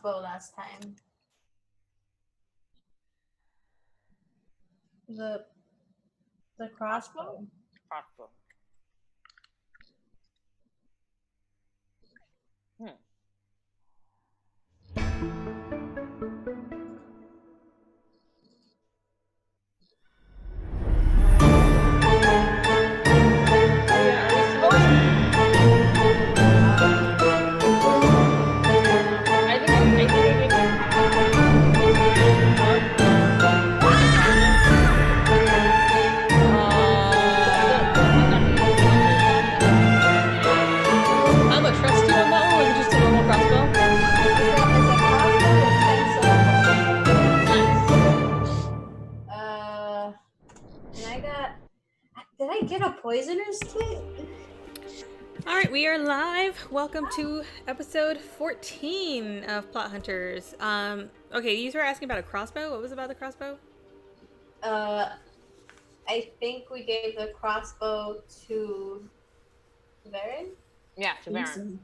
crossbow last time. The crossbow. Crossbow. Did I get a poisoner's kit? All right, we are live. Welcome to episode 14 of Plot Hunters. Okay, you were asking about a crossbow. What was about the crossbow? I think we gave the crossbow to Varen. Yeah, to Varen.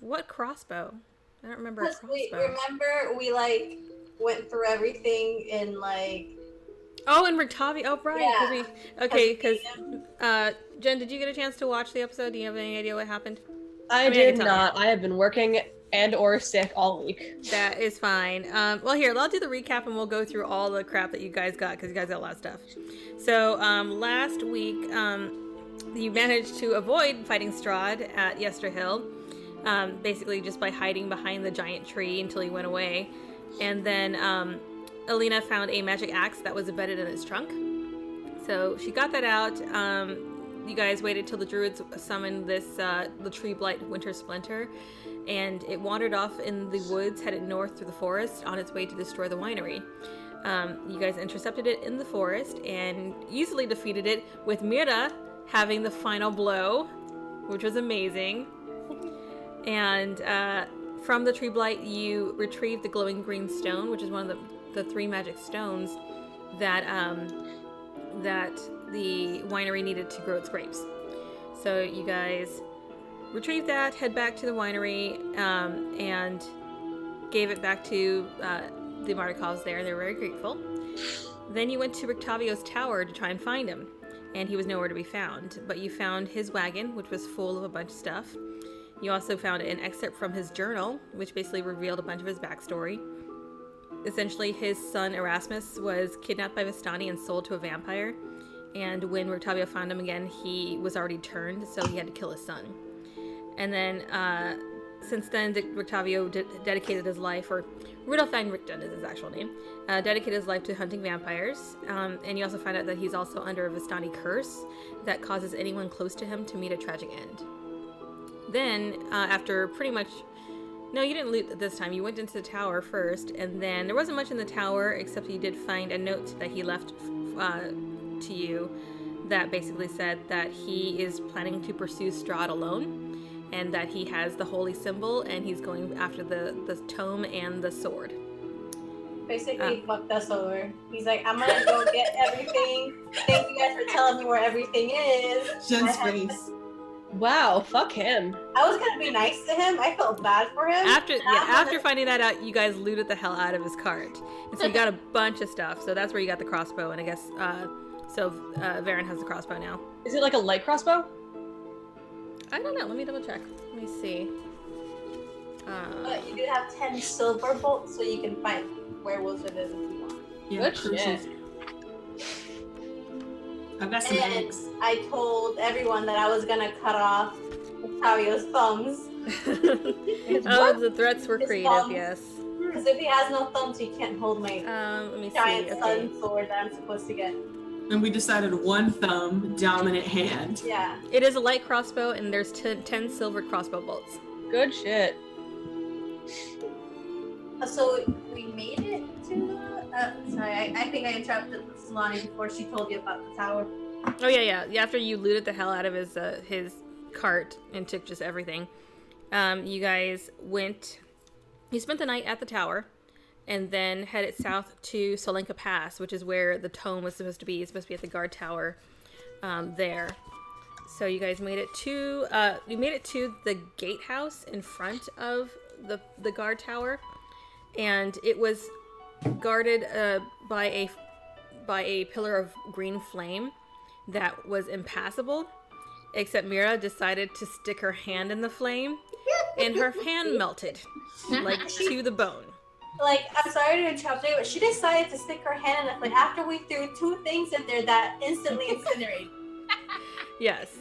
What crossbow? I don't remember a crossbow. We like went through everything in like. Oh, in Rictavi. Oh, right. Yeah. Because Jen, did you get a chance to watch the episode? Do you have any idea what happened? I did not. I have been working and or sick all week. That is fine. Well, here, I'll do the recap and we'll go through all the crap that you guys got because you guys got a lot of stuff. So last week, you managed to avoid fighting Strahd at Yesterhill, basically just by hiding behind the giant tree until he went away. And then Alina found a magic axe that was embedded in his trunk. So she got that out. You guys waited till the druids summoned this the tree blight winter splinter, and it wandered off in the woods, headed north through the forest on its way to destroy the winery. You guys intercepted it in the forest and easily defeated it, with Mira having the final blow, which was amazing. And from the tree blight, you retrieved the glowing green stone, which is one of the three magic stones that that the winery needed to grow its grapes. So you guys retrieved that, head back to the winery, and gave it back to the Mardikovs there. They were very grateful. Then you went to Rictavio's tower to try and find him, and he was nowhere to be found. But you found his wagon, which was full of a bunch of stuff. You also found an excerpt from his journal, which basically revealed a bunch of his backstory. Essentially, his son Erasmus was kidnapped by Vistani and sold to a vampire. And when Rictavio found him again, he was already turned, so he had to kill his son. And then, since then, Rictavio dedicated his life, or Rudolf van Richten is his actual name, dedicated his life to hunting vampires. And you also find out that he's also under a Vistani curse that causes anyone close to him to meet a tragic end. Then, after pretty much... No, you didn't loot this time. You went into the tower first, and then there wasn't much in the tower, except you did find a note that he left to you that basically said that he is planning to pursue Strahd alone, and that he has the holy symbol, and he's going after the tome and the sword. Basically, fucked us over. He's like, I'm gonna go get everything. Thank you guys for telling me where everything is. Jen's face. Wow, fuck him. I was gonna be nice to him. I felt bad for him. After finding that out, you guys looted the hell out of his cart. And so you got a bunch of stuff. So that's where you got the crossbow, and I guess Varen has the crossbow now. Is it like a light crossbow? I don't know. Let me double check. Let me see. But you do have 10 silver bolts, so you can fight werewolves with it if you want. Yeah, Good shit. I've got some eggs. I told everyone that I was gonna cut off Octavio's thumbs. Oh, the threats were creative, thumbs. yes. Because if he has no thumbs, he can't hold my Let me giant see. sun sword that I'm supposed to get. And we decided one thumb, dominant hand. Yeah. It is a light crossbow, and there's 10 silver crossbow bolts. Good shit. So we made it to sorry, I think I interrupted Solani before she told you about the tower. Oh yeah. After you looted the hell out of his cart and took just everything, you guys went. You spent the night at the tower, and then headed south to Solenka Pass, which is where the tome was supposed to be. It's supposed to be at the guard tower, there. So you guys made it to the gatehouse in front of the guard tower. and it was guarded by a pillar of green flame that was impassable, except Mira decided to stick her hand in the flame, and her hand melted, like, to the bone. Like, I'm sorry to interrupt you, but she decided to stick her hand in the flame after we threw 2 things in there that instantly incinerated. Yes.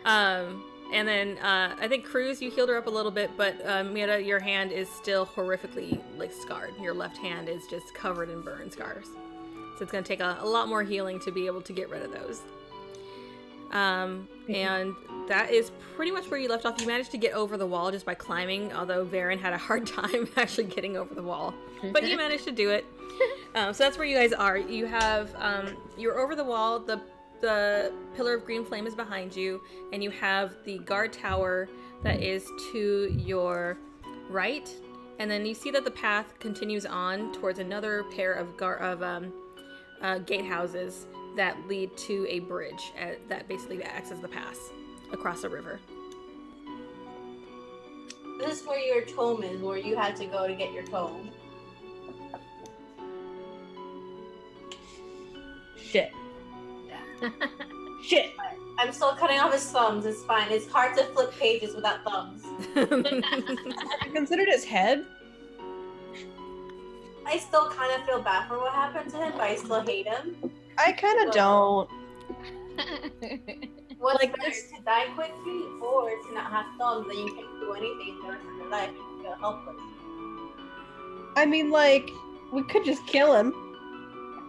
And then I think Cruz, you healed her up a little bit, but Mira, your hand is still horrifically like scarred. Your left hand is just covered in burn scars. So it's going to take a lot more healing to be able to get rid of those. And that is pretty much where you left off. You managed to get over the wall just by climbing, although Varen had a hard time actually getting over the wall. But you managed to do it. So that's where you guys are. You have, you're over the wall, the pillar of green flame is behind you, and you have the guard tower that is to your right. And then you see that the path continues on towards another pair of gatehouses that lead to a bridge that basically acts as the pass across the river. This is where your tome is, where you had to go to get your tome. Shit. Yeah. Shit. I'm still cutting off his thumbs. It's fine. It's hard to flip pages without thumbs. Have you considered his head? I still kind of feel bad for what happened to him, but I still hate him. I kind of don't. What's Like better, this- to die quickly or to not have thumbs and you can't do anything the rest of your life and you feel helpless? I mean, like, we could just kill him.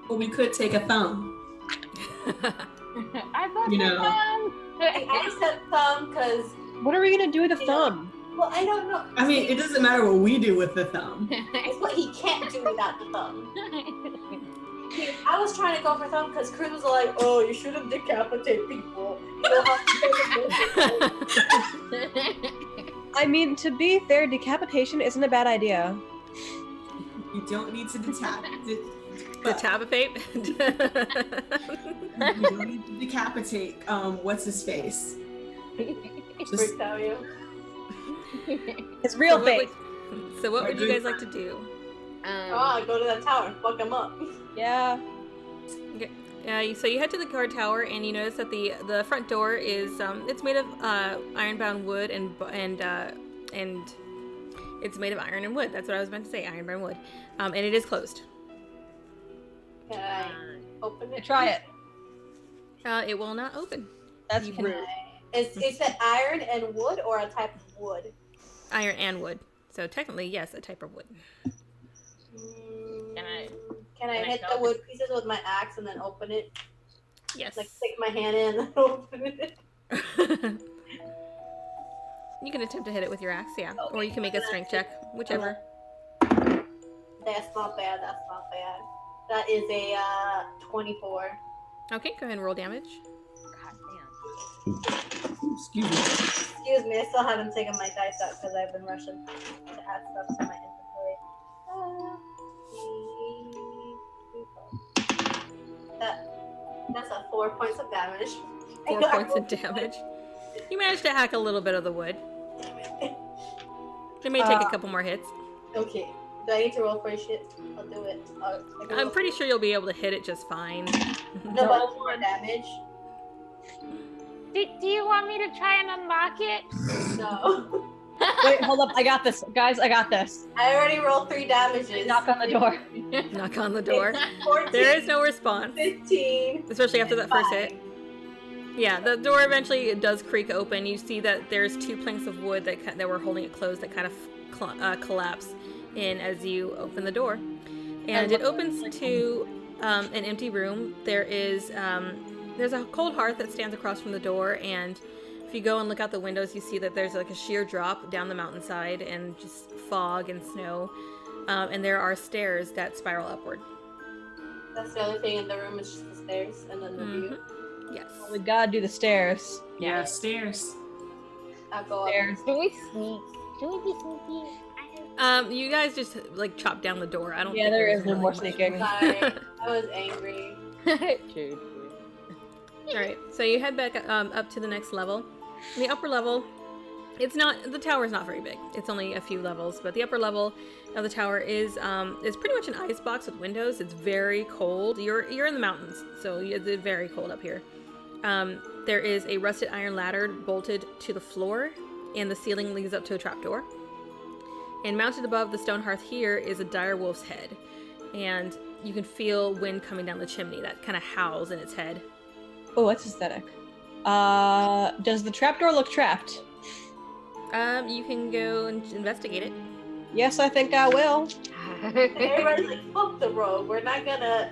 Well, we could take a thumb. I thought You you know. I said thumb because, What are we gonna do with a thumb? well, I don't know. I mean, it doesn't matter what we do with the thumb. It's what he can't do without the thumb. I was trying to go for thumb because Cruz was like, oh, you shouldn't decapitate people. You don't have to take a I mean, to be fair, decapitation isn't a bad idea. You don't need to Decapitate? you don't need to decapitate. What's his face? Just Freaked out you. His real So what face. So what would you guys like to do? Oh, go to that tower and fuck him up. Yeah. So you head to the guard tower, and you notice that the front door is it's made of ironbound wood and it's made of iron and wood. That's what I was meant to say, ironbound wood. And it is closed. Can I open it? Try it. It will not open. That's You can- rude. Is it iron and wood or a type of wood? Iron and wood. So technically, yes, a type of wood. Can I hit the wood pieces with my axe and then open it? Yes. Like stick my hand in and open it? You can attempt to hit it with your axe, yeah. Or you can make a strength check, whichever. That's not bad. That's not bad. That is a 24. Okay, go ahead and roll damage. excuse me. Excuse me, I still haven't taken my dice out because I've been rushing to add stuff to my inventory. That's a 4 points of damage. 4 points of damage. You managed to hack a little bit of the wood. It may take a couple more hits. Okay. Do I need to roll for shit? I'll do it. I'm pretty sure you'll be able to hit it just fine. No, but more damage. Do you want me to try and unlock it? No. Wait, hold up. I got this. Guys, I got this. I already rolled 3 damages. Knock on the door. Knock on the door. 14, There is no response, 15. especially after that first hit. Yeah, the door eventually does creak open. You see that there's 2 planks of wood that were holding it closed that kind of collapse in as you open the door. And it opens to an empty room. There's a cold hearth that stands across from the door, and if you go and look out the windows, you see that there's like a sheer drop down the mountainside and just fog and snow. And there are stairs that spiral upward. That's the only thing in the room is just the stairs and then the view. Yes. We gotta do the stairs. Yeah, stairs. I'll go Stairs. Should we sneak? Should we be sneaky? You guys just like chop down the door. I don't. Yeah, think there there's is no really more much. sneaking. up. Sorry. I was angry. True. All right, so you head back up to the next level. In the upper level, It's not, the tower is not very big. It's only a few levels, but the upper level of the tower is pretty much an ice box with windows. It's very cold. You're in the mountains, so it's very cold up here. There is a rusted iron ladder bolted to the floor, and the ceiling leads up to a trapdoor. And mounted above the stone hearth here is a dire wolf's head, and you can feel wind coming down the chimney that kind of howls in its head. Oh, that's aesthetic. Does the trapdoor look trapped? You can go and investigate it. Yes, I think I will. Everybody's like, fuck the road. You're not gonna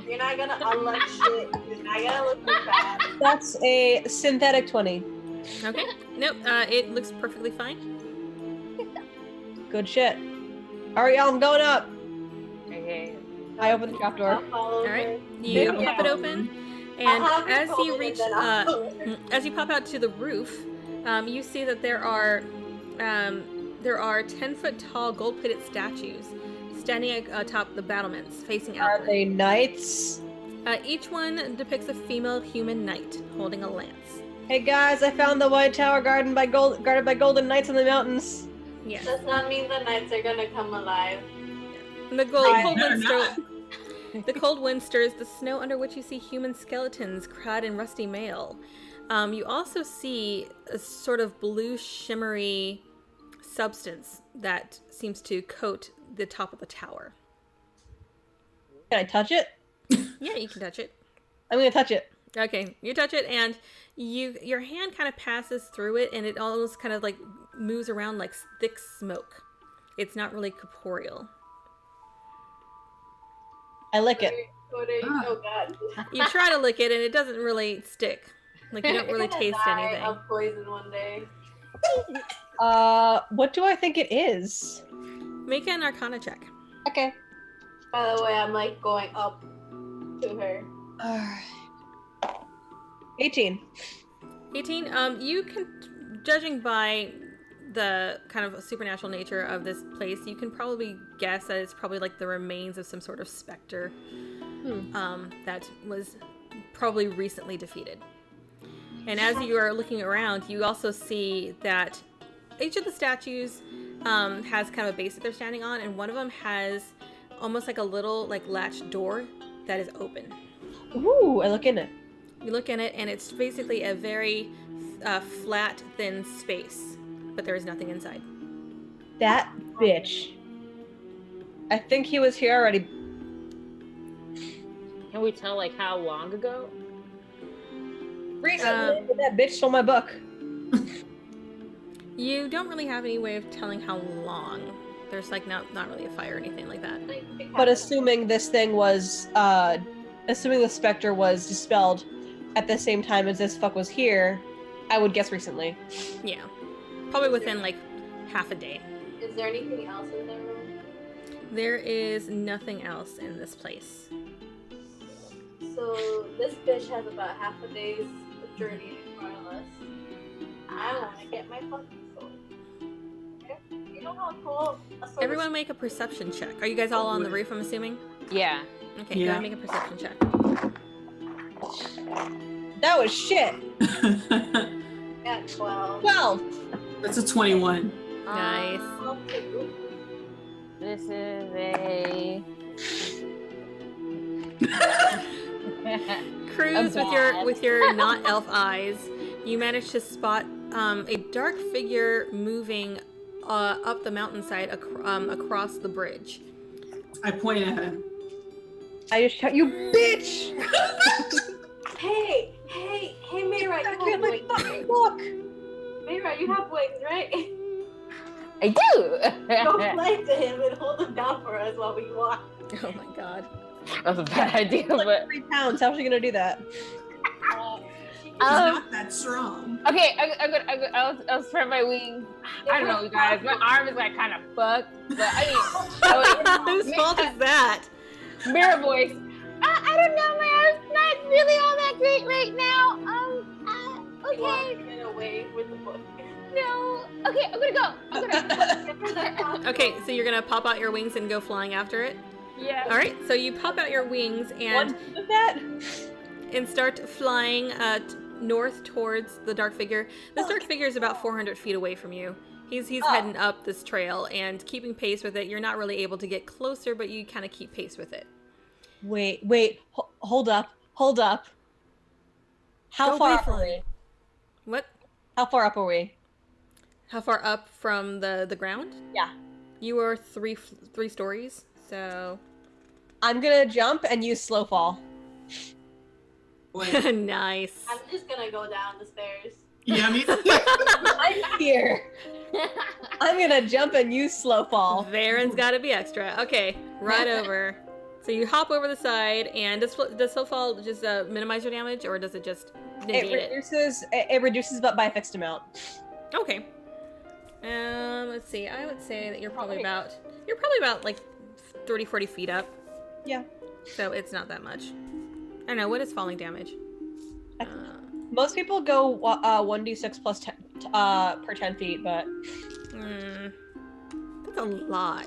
unlock shit. You're not gonna look for bad. That's a synthetic 20. Okay. Nope. It looks perfectly fine. Good shit. Alright, y'all, I'm going up. Okay. I open the trapdoor. All right. You pop it open, and as you reach, as you pop out to the roof, you see that there are 10-foot tall gold-plated statues standing atop the battlements, facing outward. Are they knights? Each one depicts a female human knight holding a lance. Hey guys, I found the White Tower guarded by golden knights in the mountains. Yes. Does not mean the knights are gonna come alive. And the cold wind stirs the snow under which you see human skeletons clad in rusty mail. You also see a sort of blue shimmery substance that seems to coat the top of the tower. Can I touch it? Yeah, you can touch it. I'm gonna touch it. Okay, you touch it, and your hand kind of passes through it, and it almost kind of like moves around like thick smoke. It's not really corporeal. I lick it. Oh god. You try to lick it, and it doesn't really stick. Like, you don't really You're gonna taste die anything. of poison one day. What do I think it is? Make an Arcana check. Okay. By the way, I'm like going up to her. 18. 18. You can, judging by the kind of supernatural nature of this place, you can probably guess that it's probably like the remains of some sort of specter that was probably recently defeated. And as you are looking around, you also see that each of the statues has kind of a base that they're standing on, and one of them has almost like a little like latch door that is open. Ooh, I look in it. You look in it, and it's basically a very flat, thin space, but there is nothing inside. That bitch. I think he was here already. Can we tell like how long ago? Recently, that bitch stole my book. You don't really have any way of telling how long. There's like not really a fire or anything like that. But assuming this thing was, assuming the specter was dispelled at the same time as this fuck was here, I would guess recently. Yeah. Probably within like half a day. Is there anything else in the room? There is nothing else in this place. So this bitch has about half a day's journey in front of us. I want to get my fucking sword. Okay? You know how cool a sword Everyone make a perception check. Are you guys all on the roof, I'm assuming? Yeah. Okay, go Yeah. ahead and make a perception check. That was shit. at 12. 12. That's a 21. Nice. This is a Cruz, bad. with your not elf eyes, you managed to spot a dark figure moving up the mountainside across the bridge. I point at him. I just shout, you bitch! Hey, Mayra, Back you here, have my wings, fucking right? book! Mayra, you have wings, right? I do. Go fly to him and hold him down for us while we walk. Oh my god. That's a bad idea, Like but 3 pounds, how's she gonna do that? He's not that strong. okay. I'll spread my wings. I don't know, you guys. My arm is like kind of fucked, but I mean, Whose fault is that? mirror voice. I don't know, my arm's not really all that great right now. Okay. Get away with the book. No. Okay, I'm gonna go. Okay, so you're gonna pop out your wings and go flying after it? Yeah. Alright, so you pop out your wings and One of that? start flying north towards the dark figure. This dark figure is about 400 feet away from you. He's heading up this trail and keeping pace with it. You're not really able to get closer, but you kind of keep pace with it. Wait, hold up. How Go far away up from are we? me. What? How far up are we? How far up from the ground? Yeah. You are three stories, so... I'm gonna jump and use slow fall. Wait. Nice. I'm just gonna go down the stairs. Yeah, me too. I'm here. I'm gonna jump and use slow fall. Varen's got to be extra. Okay, right over. So you hop over the side, and does slow fall just minimize your damage, or does it just negate It reduces, but by a fixed amount. Okay. Let's see. I would say that you're probably about like 30, 40 feet up. Yeah. So it's not that much. I don't know. What is falling damage? Most people go 1d6 plus 10 per 10 feet, but That's a lot.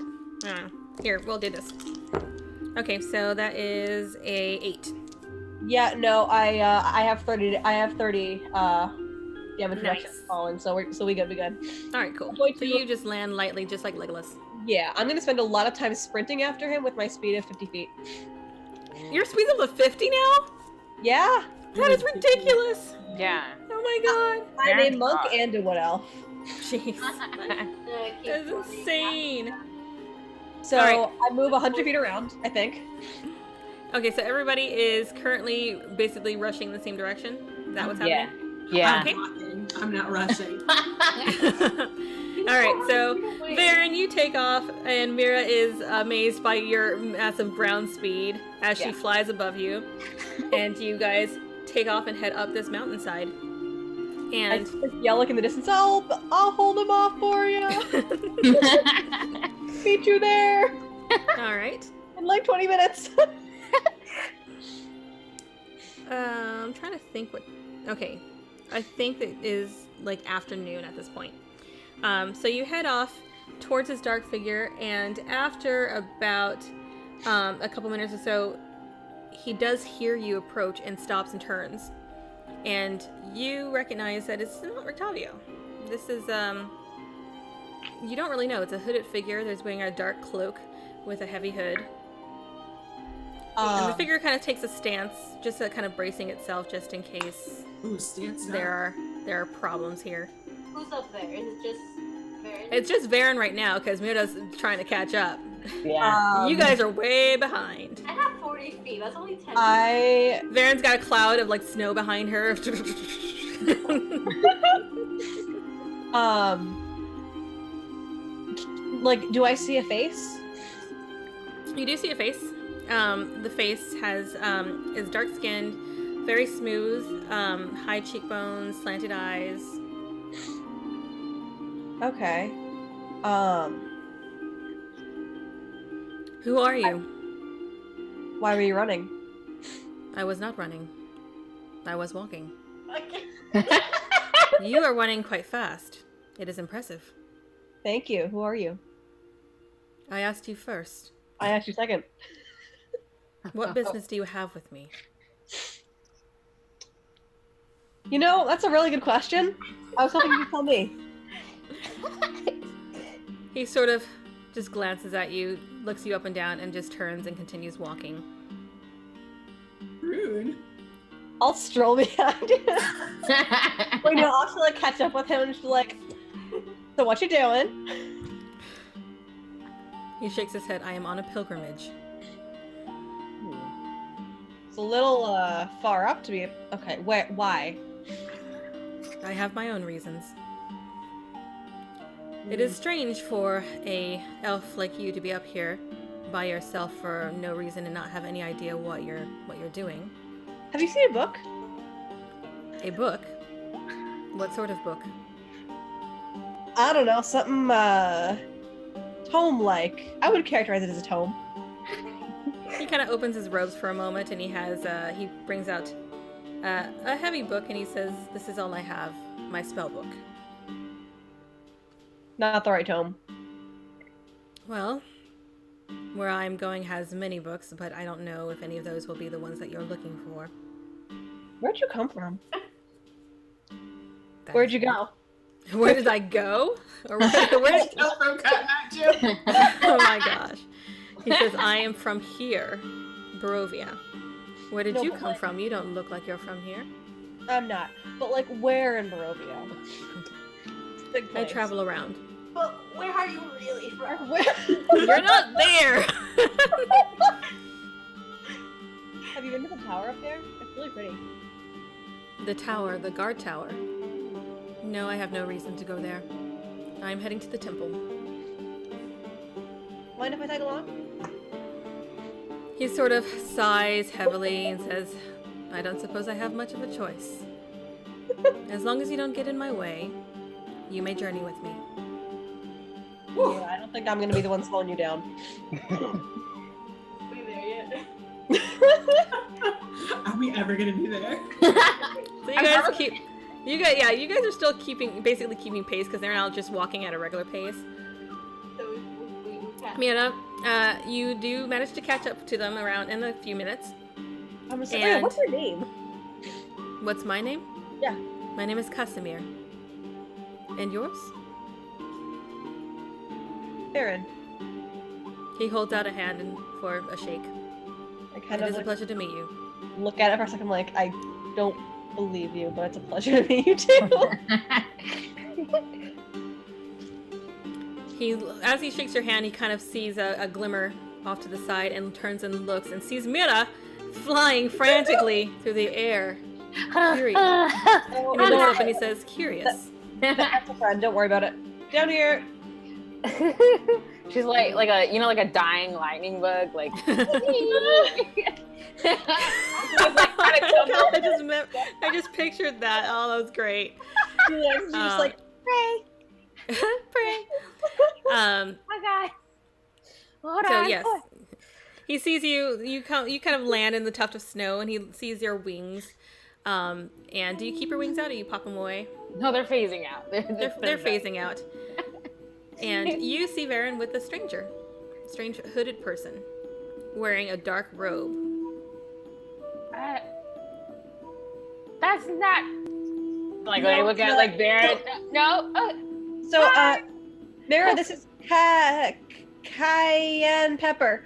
Here, we'll do this. Okay, so that is a 8. yeah, no, I have 30. I have 30 damage reduction Nice. falling, so we good. All right, cool. Going So to- you just land lightly, just like Legolas. Yeah, I'm gonna spend a lot of time sprinting after him with my speed of 50 feet. Your speed's up to 50 now? Yeah, That is ridiculous. Yeah. Oh my god. I'm a Very monk hard. and a wood elf. Jeez. That's insane. So All right. I move 100 feet around, I think. Okay, so everybody is currently basically rushing the same direction. Is that what's Yeah. happening? Yeah. Okay. I'm not rushing. All right, so Varen, you take off, and Mira is amazed by your massive ground speed as she Yeah. flies above you, and you guys take off and head up this mountainside. I And just yell like in the distance, I'll hold him off for you. Meet you there all right, in like 20 minutes. I'm trying to think what. Okay, I think that is like afternoon at this point. So you head off towards this dark figure, and after about a couple minutes or so, he does hear you approach and stops and turns. And you recognize that it's not Rictavio. This is, you don't really know. It's a hooded figure. There's wearing a dark cloak with a heavy hood. And the figure kind of takes a stance, just kind of bracing itself just in case Ooh, stance up. there are problems here. Who's up there? Is it just Varen? It's just Varen right now because Mira's trying to catch up. Yeah. You guys are way behind. I have 40 feet. That's only 10 Varen's got a cloud of like snow behind her. Like, do I see a face? You do see a face. The face is dark skinned, very smooth, high cheekbones, slanted eyes. Okay. Who are you? Why were you running? I was not running. I was walking. Okay. You are running quite fast. It is impressive. Thank you. Who are you? I asked you first. I asked you second. What business do you have with me? You know, that's a really good question. I was hoping you'd tell me. He sort of just glances at you, looks you up and down, and just turns and continues walking. Rude. I'll stroll behind him. Wait, no, I'll actually like catch up with him and just be like, so what you doing? He shakes his head. I am on a pilgrimage. It's a little far up to be. Okay, why? I have my own reasons. It is strange for a elf like you to be up here by yourself for no reason and not have any idea what you're doing. Have you seen a book? A book? What sort of book? I don't know, something tome-like. I would characterize it as a tome. He kind of opens his robes for a moment and he brings out a heavy book and he says, "This is all I have, my spell book." Not the right tome. Well, where I'm going has many books, but I don't know if any of those will be the ones that you're looking for. Where'd you come from? guy. Where'd you go? Where did I go? Or where Still from cutting at you. Oh my gosh. He says, I am from here, Barovia. Where did No, you but come like- from? You don't look like you're from here. I'm not. But like, where in Barovia? Big I place. travel around. But where are you really from? Where? You're not there! Have you been to the tower up there? It's really pretty. The tower, the guard tower. No, I have no reason to go there. I'm heading to the temple. Mind if I tag along? He sort of sighs heavily and says, I don't suppose I have much of a choice. As long as you don't get in my way, you may journey with me. Yeah, I don't think I'm gonna be the one slowing you down. We there yet? Are we ever gonna be there? So you guys you guys are still basically keeping pace because they're now just walking at a regular pace. So we can't. Miona, you do manage to catch up to them around in a few minutes. I'm sorry. And- What's your name? What's my name? Yeah. My name is Casimir. And yours? Aaron. He holds out a hand for a shake. I kind It of is a like, pleasure to meet you. look at it for a second, like, I don't believe you, but it's a pleasure to meet you too. As he shakes your hand, he kind of sees a glimmer off to the side and turns and looks and sees Mira flying frantically through the air. Curious. Oh, He looks no, up and he says, curious. that's a friend. Don't worry about it. Down here. She's like a dying lightning bug, like. I just pictured that. Oh, that was great. She's just like, hey. Pray. Okay. Hold So on. yes, he sees you. You kind of land in the tuft of snow, and he sees your wings. And do you keep your wings out, or you pop them away? No, they're phasing out. They're phasing out. And you see Varen with a strange hooded person, wearing a dark robe. That's not. Like I look at like Baron. No. So, Mara, this is Cayenne Pepper.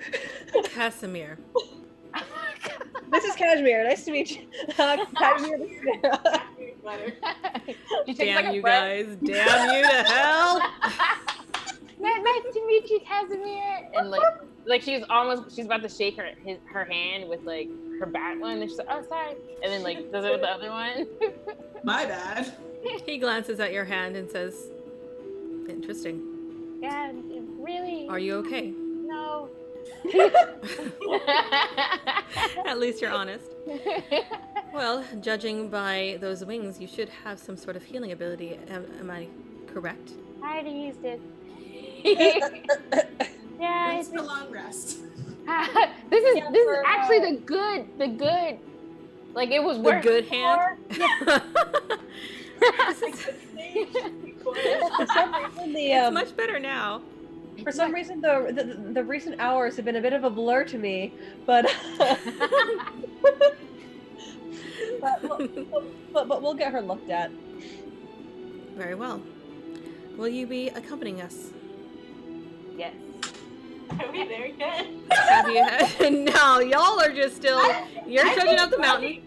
Casimir. This is Kashmir. Nice to meet you. Kashmir, this is Mara. She takes, Damn like, a you breath. guys! Damn you to hell! Nice to meet you, Casimir. And like she's about to shake her hand with like her bat one, and she's like, oh sorry, and then like does it with the other one. My bad. He glances at your hand and says, "Interesting. Yeah, really. Are you okay?" No. At least you're honest. Well, judging by those wings, you should have some sort of healing ability. Am I correct? I already used it. Yeah, It's a long rest. this is for, actually the good. Like it was The worth good it hand. For some reason, It's much better now. for some reason, the recent hours have been a bit of a blur to me, but but we'll get her looked at. Very well. Will you be accompanying us? Yes. Are we there yet? Have you had? No, y'all are just still. You're trudging up the mountain.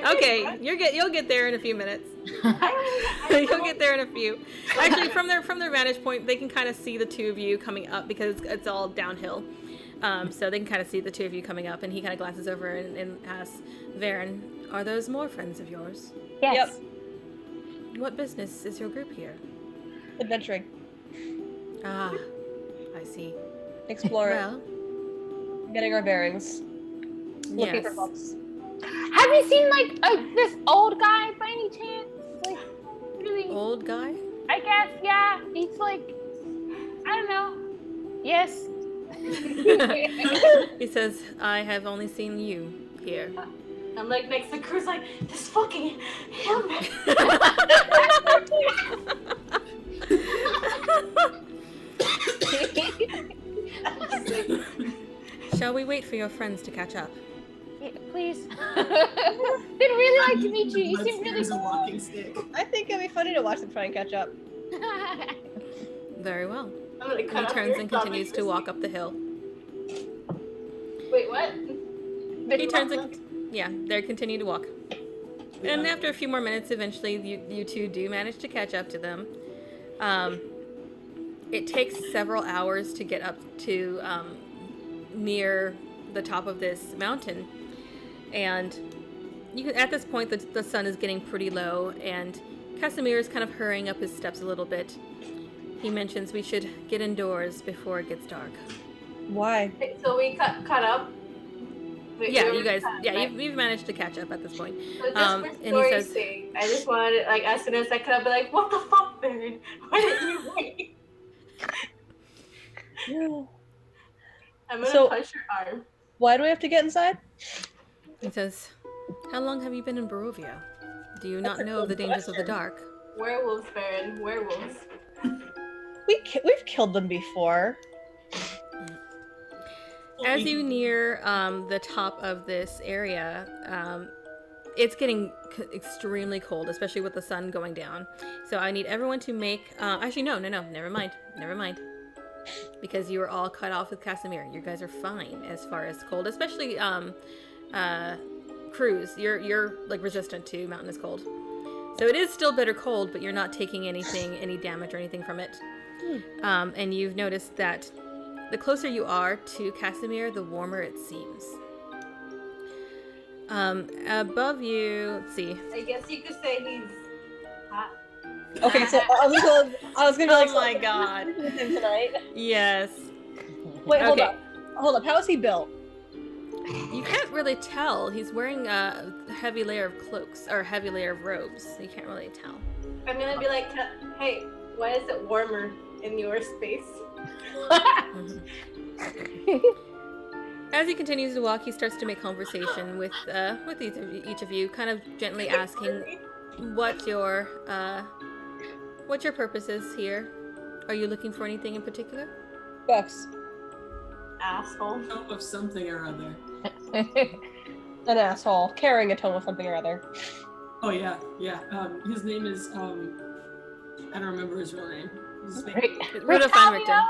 Okay, you'll get there in a few minutes. You'll get there in a few. Actually, from their vantage point, they can kind of see the two of you coming up because it's all downhill. So they can kind of see the two of you coming up, and he kind of glances over and asks, Varen, are those more friends of yours? Yes. What business is your group here? Adventuring, Ah, I see. exploring, Well, getting our bearings, looking yes. for books. Have you seen like this old guy by any chance? Like really? Old guy? I guess yeah. He's like I don't know. Yes. He says, I have only seen you here. I'm like next to Cruz, like this fucking him. Shall we wait for your friends to catch up? Please. They'd really like to meet you. You seem really There's a cool. walking stick. I think it'd be funny to watch them try and catch up. Very well. I'm gonna He cut off turns your and thumb continues to walk up the hill. Wait, what? He turns and yeah, they continue to walk. And after a few more minutes, eventually you two do manage to catch up to them. It takes several hours to get up to near the top of this mountain, and at this point the sun is getting pretty low, and Casimir is kind of hurrying up his steps a little bit. He mentions we should get indoors before it gets dark. Why? Wait, so we cut up? Wait, Yeah, we you guys. cut, Yeah, right? you've managed to catch up at this point. So just and for he story's says- sake, I just wanted, like, as soon as I cut up, be like, what the fuck, Baron? Why didn't you wait? I'm gonna So- punch your arm. Why do we have to get inside? He says, "How long have you been in Barovia? Do you not know of the dangers of the dark?" Werewolves, Baron. Werewolves. We've killed them before. As you near the top of this area, it's getting extremely cold, especially with the sun going down. So I need everyone to make... actually, no, never mind. Because you were all cut off with Casimir. You guys are fine as far as cold, especially Cruz. You're like resistant to mountainous cold. So it is still bitter cold, but you're not taking any damage or anything from it. And you've noticed that the closer you are to Casimir, the warmer it seems. Above you, let's see. I guess you could say he's hot. Okay, so I was gonna be like, Oh my god. with him tonight. Yes. Wait, hold Okay. up. How is he built? You can't really tell. He's wearing a heavy layer of cloaks, or a heavy layer of robes. You can't really tell. I'm gonna be like, hey, why is it warmer in your space? As he continues to walk, he starts to make conversation with each of you, kind of gently asking what your purpose is here. Are you looking for anything in particular? Bucks. Asshole. Tome of something or other. An asshole. Carrying a tome of something or other. Oh yeah. His name is I don't remember his real name. His name Rudolph van Richten.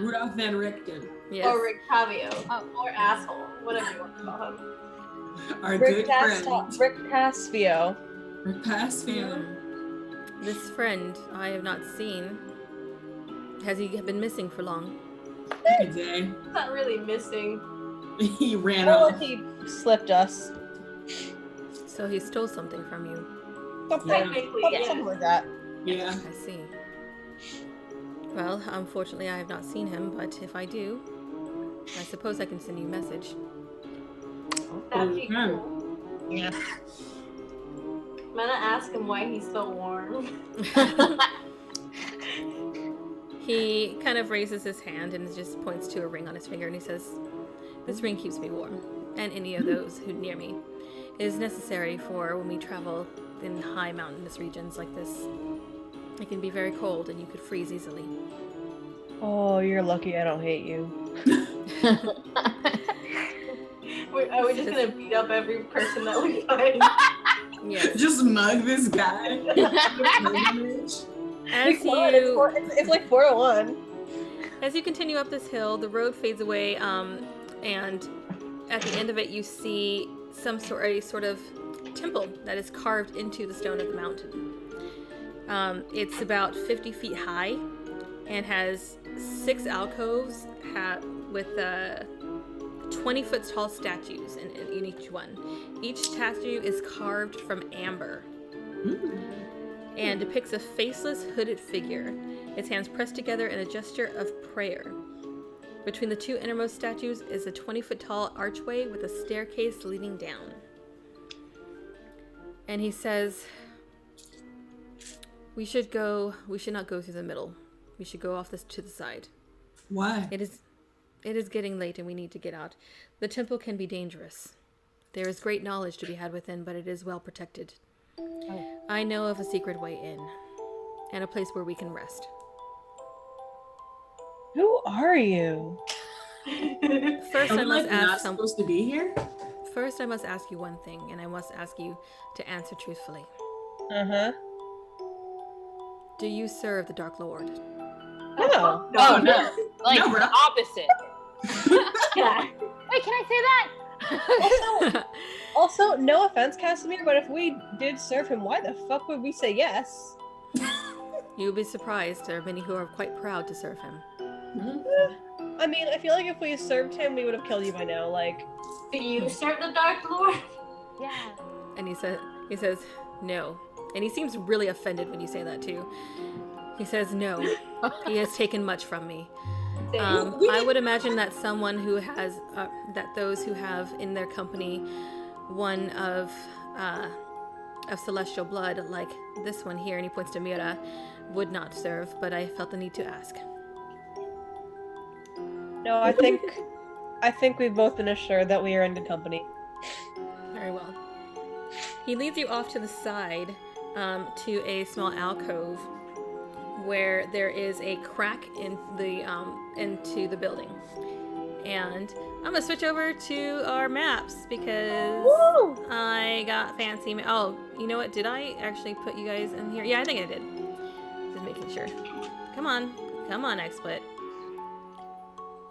Rudolph van Richten. Yes. Or Rictavio. Or asshole. Whatever you want to call him. Our good friend. Rick Pasvio. Rick Pasvio. This friend I have not seen. Has he been missing for long? Good day. He's not really missing. He ran Well, off. he slipped us. So he stole something from you. Technically, yes. Something like that. Yeah. I see. Well, unfortunately I have not seen him, but if I do, I suppose I can send you a message. That'd be Okay. cool. Yeah. I'm gonna ask him why he's so warm. He kind of raises his hand and just points to a ring on his finger, and he says, "This ring keeps me warm, and any of those who near me. It is necessary for when we travel in high mountainous regions like this. It can be very cold, and you could freeze easily." Oh, you're lucky I don't hate you. Are we just gonna beat up every person that we find? Yes. Just mug this guy. As Come on, you it's like 401. As you continue up this hill, the road fades away, and at the end of it, you see a sort of temple that is carved into the stone of the mountain. It's about 50 feet high and has 6 alcoves with 20-foot tall statues in each one. Each statue is carved from amber and depicts a faceless, hooded figure, its hands pressed together in a gesture of prayer. Between the 2 innermost statues is a 20-foot tall archway with a staircase leading down. And he says, we should not go through the middle. We should go off to the side. Why? It is getting late and we need to get out. The temple can be dangerous. There is great knowledge to be had within, but it is well protected. I know of a secret way in, and a place where we can rest. Who are you? First, Are I we must like not ask supposed to be here? first I must ask you one thing, and I must ask you to answer truthfully. Uh-huh. Do you serve the Dark Lord? No. Oh no, like No, bro. the opposite. Yeah. Wait, can I say that? Also, no offense, Casimir, but if we did serve him, why the fuck would we say yes? You'll be surprised. There are many who are quite proud to serve him. I mean, I feel like if we served him, we would have killed you by now. Like, Do you serve the Dark Lord? Yeah. And he says, no. And he seems really offended when you say that too. He says, no. He has taken much from me. I would imagine that someone who has, that those who have in their company one of celestial blood, like this one here, and he points to Mira, would not serve, but I felt the need to ask. no, I think we've both been assured that we are in good company. Very well. He leads you off to the side to a small alcove where there is a crack in the into the building. And I'm gonna switch over to our maps because I got fancy. Oh, you know what? Did I actually put you guys in here? Yeah, I think I did. Just making sure. Come on, XSplit.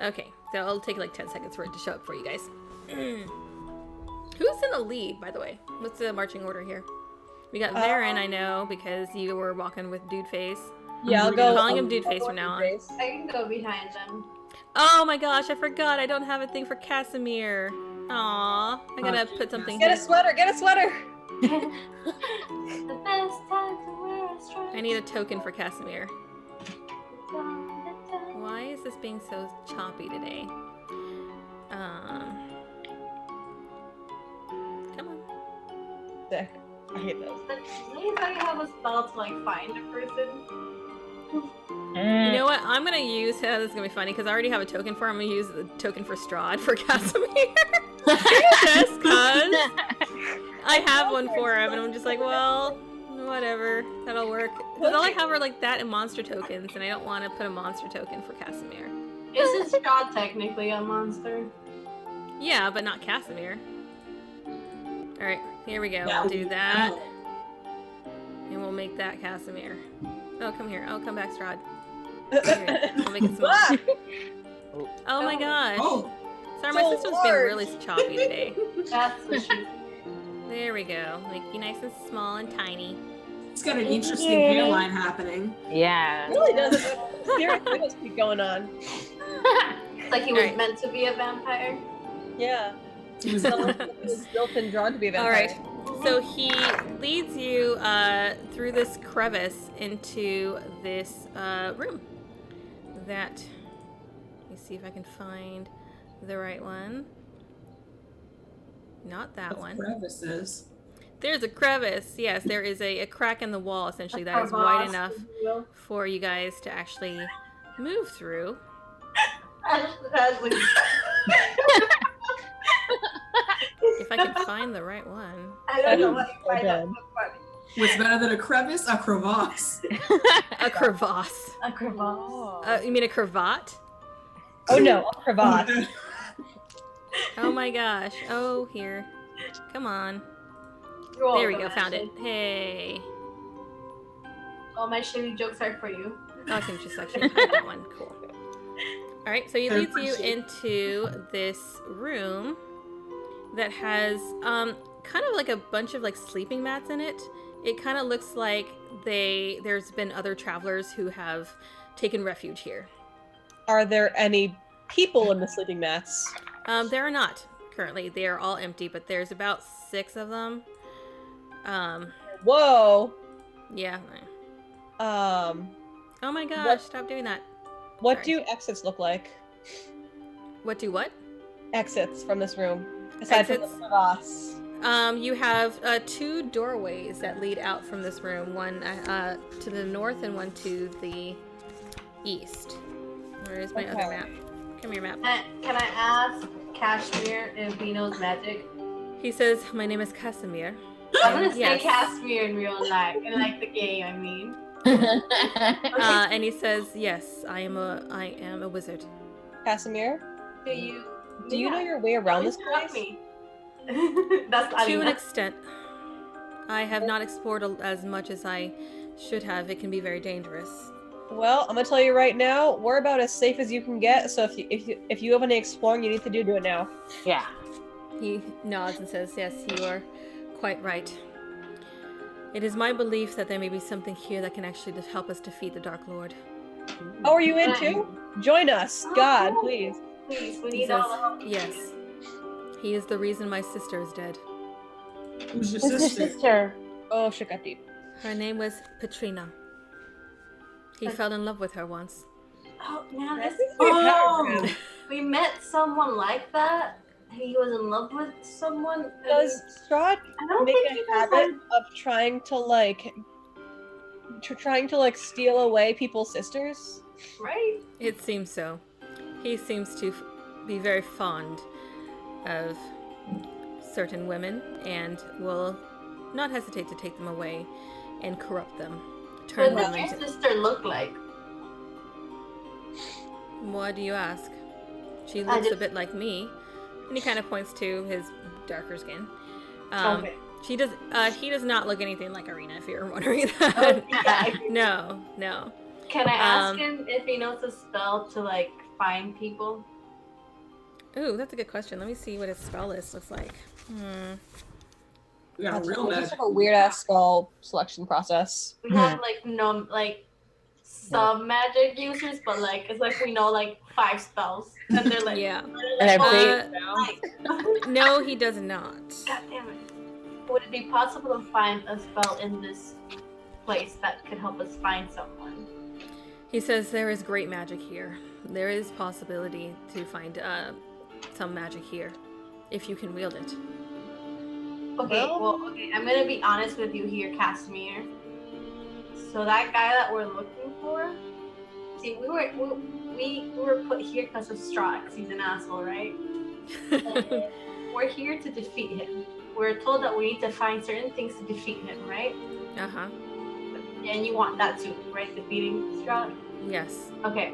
Okay, so it'll take like 10 seconds for it to show up for you guys. Who's in the lead, by the way? What's the marching order here? We got Varen, I know, because you were walking with Dude Face. Yeah, I'll I'm go. calling him Dude Face from now on. I can go behind them. Oh my gosh, I forgot. I don't have a thing for Casimir. Aww, I gotta put something Get a here. sweater! Get a sweater! The best time to wear a striped I need a token for Casimir. Why is this being so choppy today? Come on. Sick. I hate those. Does anybody have a spell to like find a person? You know what? I'm gonna use. This is gonna be funny because I already have a token for him. I'm gonna use the token for Strahd for Casimir. Just cause I have one for him, and I'm just like, well, whatever, that'll work. Because all I have are like that and monster tokens, and I don't want to put a monster token for Casimir. Isn't Strahd technically a monster? Yeah, but not Casimir. All right, here we go. Yeah. We'll do that, and we'll make that Casimir. Oh, come here. Oh, come back, Strahd. Here, I'll make it small. Oh my gosh. Oh, Sorry, my so system's been large. really choppy today. That's what she. There we go. Make you nice and small and tiny. it's got an interesting hairline happening. Yeah. It really does. Serious things keep going on. It's like he was Alright. meant to be a vampire. Yeah. It was- He was built and drawn to be a vampire. All right. So he leads you through this crevice into this room. Let me see if I can find the right one. Not that one. Crevices. There's a crevice. Yes, there is a crack in the wall, essentially, that is Crevasse, wide enough if you will. for you guys to actually move through. Ashley. If I can find the right one. I don't know what you find that so funny. What's better than a crevice? A crevasse. A crevasse. A crevasse. You mean a cravat? Oh no, a cravat. Oh my gosh. Oh, here. Come on. You're There we welcome, go. Found it. Ashley. Hey. All my shitty jokes are for you. Oh, I can just actually hide that one. Cool. All right. So he leads you into this room that has kind of like a bunch of like sleeping mats in it. It kind of looks like there's been other travelers who have taken refuge here. Are there any people in the sleeping mats? There are not currently. They are all empty, but there's about 6 of them. Whoa. Yeah. Um, Oh my gosh! What- Stop doing that. what Sorry. do exits look like? What do what? Exits from this room. Aside from Exits? the crevasse. You have 2 doorways that lead out from this room. One to the north and one to the east. Where's my other Okay. map? Come here, map. Can I ask Kashmir if he knows magic? He says, "My name is Casimir." I'm gonna say Yes. Kashmir in real life, in like the game, I mean. And he says, "Yes, I am a wizard." Casimir, Do you do you know your way around this Instruct place? me. That's To an extent. I have not explored as much as I should have. It can be very dangerous. Well, I'm gonna tell you right now, we're about as safe as you can get. So if you have any exploring you need to do it now. Yeah. He nods and says, yes, you are quite right. It is my belief that there may be something here that can actually help us defeat the Dark Lord. Oh, are you in too? Join us, God, please. Please, we He need says, all the help. yes. He is the reason my sister is dead. Who's your Who's your sister? sister? Oh, shit got deep. Her name was Petrina. He fell in love with her once. Oh, now That's this. pretty Oh, powerful. we met someone like that. He was in love with someone. Does Strahd I don't make think a he does habit of trying to steal away people's sisters? that, right? It seems so. He seems to be very fond of certain women and will not hesitate to take them away and corrupt them. Turn What them does your into... sister look like? Why do you ask? She I looks a just- bit like me. And he kind of points to his darker skin. Okay. He does not look anything like Arena, if you're wondering that. Oh, yeah. No. Can I ask Um, him if he knows a spell to like find people? Ooh, that's a good question. Let me see what his spell list looks like. We got a That's real just magic. like a weird ass spell selection process. We have some magic users, but like it's like we know like 5 spells, and they're like, Yeah. And I oh, bait like, No, he does not. God damn it! Would it be possible to find a spell in this place that could help us find someone? He says there is great magic here. There is possibility to find some magic here, if you can wield it. Okay, okay. I'm gonna be honest with you here, Casimir. So that guy that we're looking for, see, we were put here because of Strahd, because he's an asshole, right? And we're here to defeat him. We're told that we need to find certain things to defeat him, right? Uh-huh. And you want that too, right? Defeating Strahd? Yes. Okay,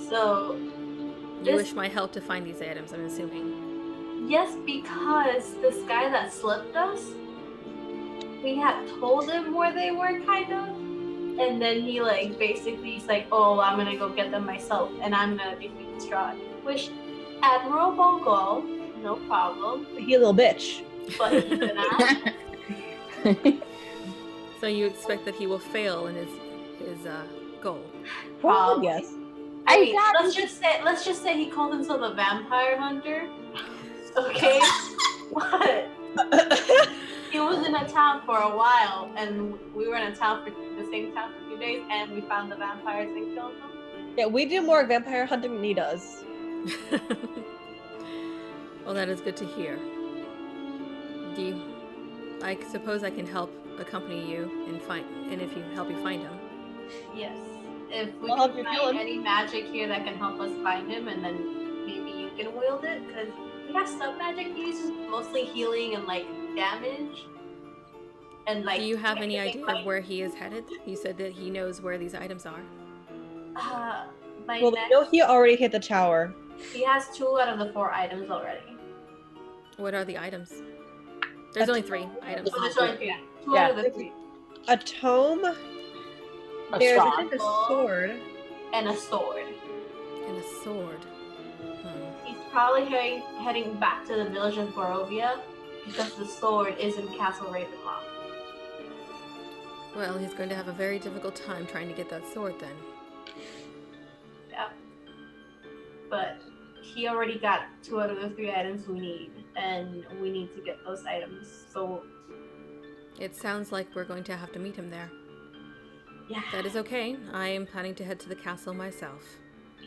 so You This- wish my help to find these items, I'm assuming. yes, because this guy that slipped us, we had told him where they were, kind of. And then he like basically he's like, oh, I'm gonna go get them myself, and I'm gonna defeat Strahd. Which, admirable goal, no problem. He a little bitch. But he's an ass. So you expect that he will fail in his goal. Probably. Yes. I mean, let's just say he called himself a vampire hunter. Okay. What? He was in a town for a while, and we were in a town for the same town for a few days, and we found the vampires and killed them. Yeah, we do more vampire hunting than he does. Well, that is good to hear. I suppose I can help accompany you and if you help you find him. Yes. If we I'll help can you find kill him. any magic here that can help us find him, and then maybe you can wield it, because we have some magic uses, mostly healing and like damage. And like. Do you have any anything idea like- of where he is headed? You said that he knows where these items are. My Well, next, we know he already hit the tower. he has 2 out of the 4 items already. What are the items? There's only 3 items. So there's only 3. 2 Yeah. out of the 3. A tome. A There's I straw. think a sword. And a sword. And a sword. He's probably heading back to the village of Barovia, because the sword is in Castle Ravenloft. Well, he's going to have a very difficult time trying to get that sword then. Yeah. But he already got 2 out of the 3 items we need, and we need to get those items. So, It sounds like we're going to have to meet him there. yeah. That is okay. I am planning to head to the castle myself.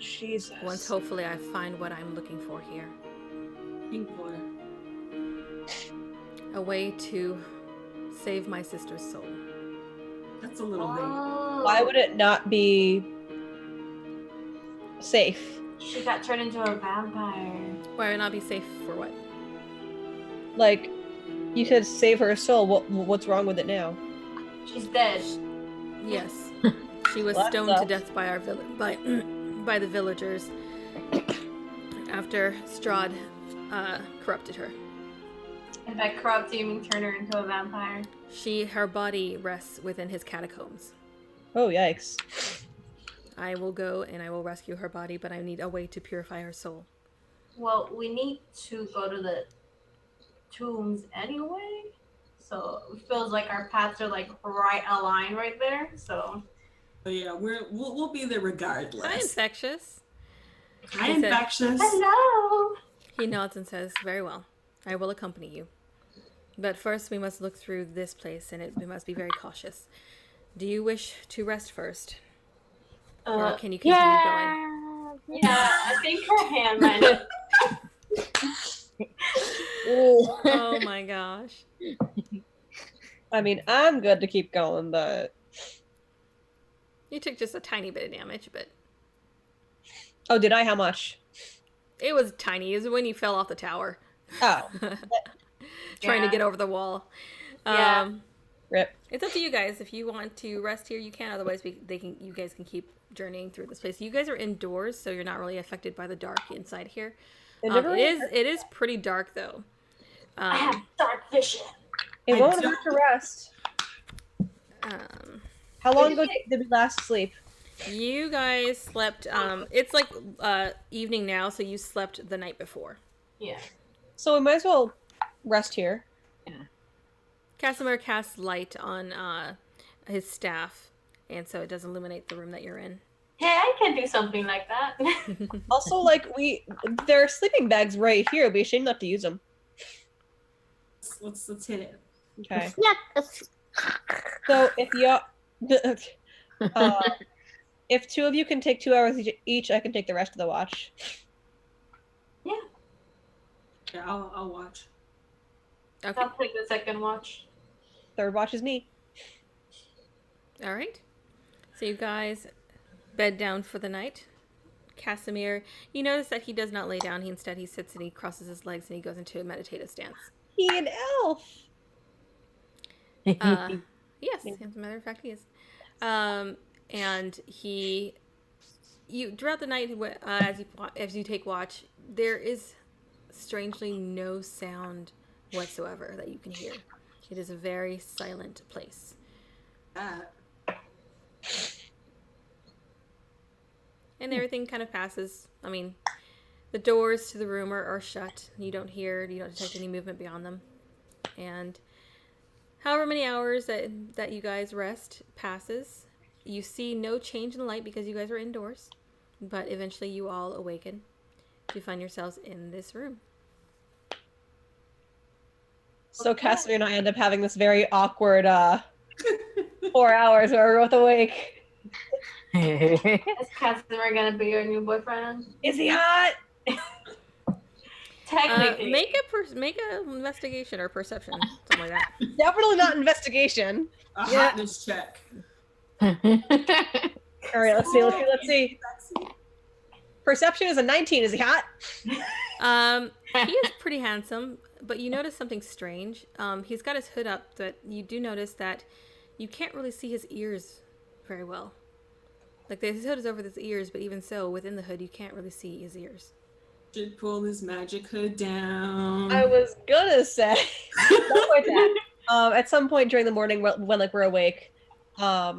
Jesus. Once hopefully I find what I'm looking for here. Pink water. A way to save my sister's soul. That's a little late. Oh, Why would it not be safe? she got turned into a vampire? Why would it not be safe for what? Like, you said save her soul. What's wrong with it now? She's dead. Yes. She was Well, that stoned to sucks. death by our by the villagers after Strahd corrupted her. If I corrupt him and turn her into a vampire. Her body rests within his catacombs. Oh, yikes. I will go and I will rescue her body, but I need a way to purify her soul. Well, we need to go to the tombs anyway. So it feels like our paths are like right aligned right there. So But yeah, we'll be there regardless. Hi, Infectious. Hi, He said- Infectious. hello. He nods and says, very well. I will accompany you. But first we must look through this place, and we must be very cautious. Do you wish to rest first? Or can you continue going? Yeah, I think her hand might. Oh my gosh. I mean, I'm good to keep going, but... You took just a tiny bit of damage, but Oh, did I? How much? it was tiny. It was when you fell off the tower. Oh. Trying to Yeah. get over the wall. Yeah. Rip. It's up to you guys. If you want to rest here, you can. Otherwise, you guys can keep journeying through this place. You guys are indoors, so you're not really affected by the dark inside here. It is pretty dark though. I have dark vision. It I won't don't- hurt to rest. How long ago did we last sleep? You guys slept. It's like evening now, so you slept the night before. Yeah. So we might as well rest here. Casimir casts light on his staff, and so it does illuminate the room that you're in. Hey, I can do something like that. Also, like, there are sleeping bags right here. It'd be a shame not to use them. Let's hit it. Okay. So if you, if two of you can take 2 hours each, I can take the rest of the watch. Yeah, I'll watch. Okay. I'll take the second watch. Third watch is me. All right. So you guys bed down for the night. Casimir, you notice that he does not lay down. Instead, he sits and he crosses his legs and he goes into a meditative stance. He an elf. Yes, as a matter of fact, he is. And you throughout the night, as you take watch, there is strangely no sound whatsoever that you can hear. It is a very silent place. And everything kind of passes. I mean, the doors to the room are shut. You don't detect any movement beyond them. And however many hours that you guys rest passes, you see no change in the light because you guys are indoors. But eventually you all awaken to find yourselves in this room. So Cassidy and I end up having this very awkward 4 hours where we're both awake. Is Casimir gonna be your new boyfriend? Is he hot? Technically. Make a investigation or perception, something like that. Definitely not investigation. A Yeah. hotness check. All right, let's see. Perception is a 19. Is he hot? He is pretty handsome, but you notice something strange. He's got his hood up, but you do notice that you can't really see his ears very well. Like, his hood is over his ears, but even so, within the hood, you can't really see his ears. Should pull his magic hood down. I was gonna say. Don't point that. At some point during the morning, when like we're awake, I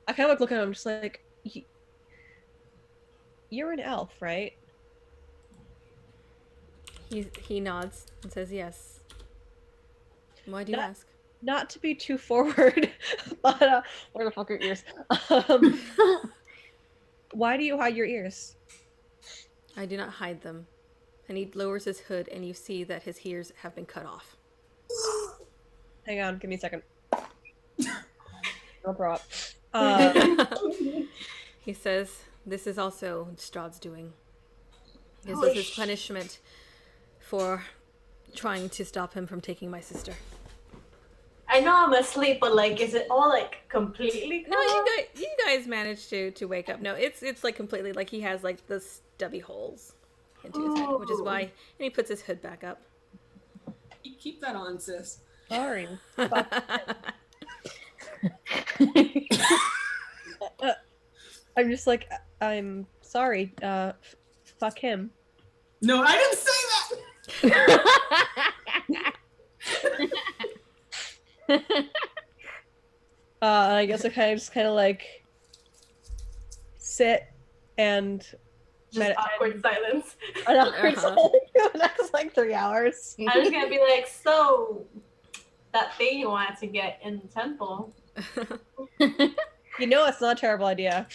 kind of like look at him, just like, you're an elf, right? He nods and says yes. Why do you ask? Not to be too forward, but where the fuck are your ears? Why do you hide your ears? I do not hide them. And he lowers his hood, and you see that his ears have been cut off. Hang on, give me a second. No problem. He says, this is also Strahd's doing. This Holy was his punishment for trying to stop him from taking my sister. I know I'm asleep, but like, is it all like completely? No, you guys managed to wake up. No, it's like completely, like he has like the stubby holes into his head, which is why, and he puts his hood back up. Keep that on, sis. Sorry. I'm just like, I'm sorry. Fuck him. No, I didn't say that. I guess I just kind of like sit and Just awkward silence. an awkward Uh-huh. silence for the next like 3 hours. I'm just gonna be like, so that thing you wanted to get in the temple. You know it's not a terrible idea.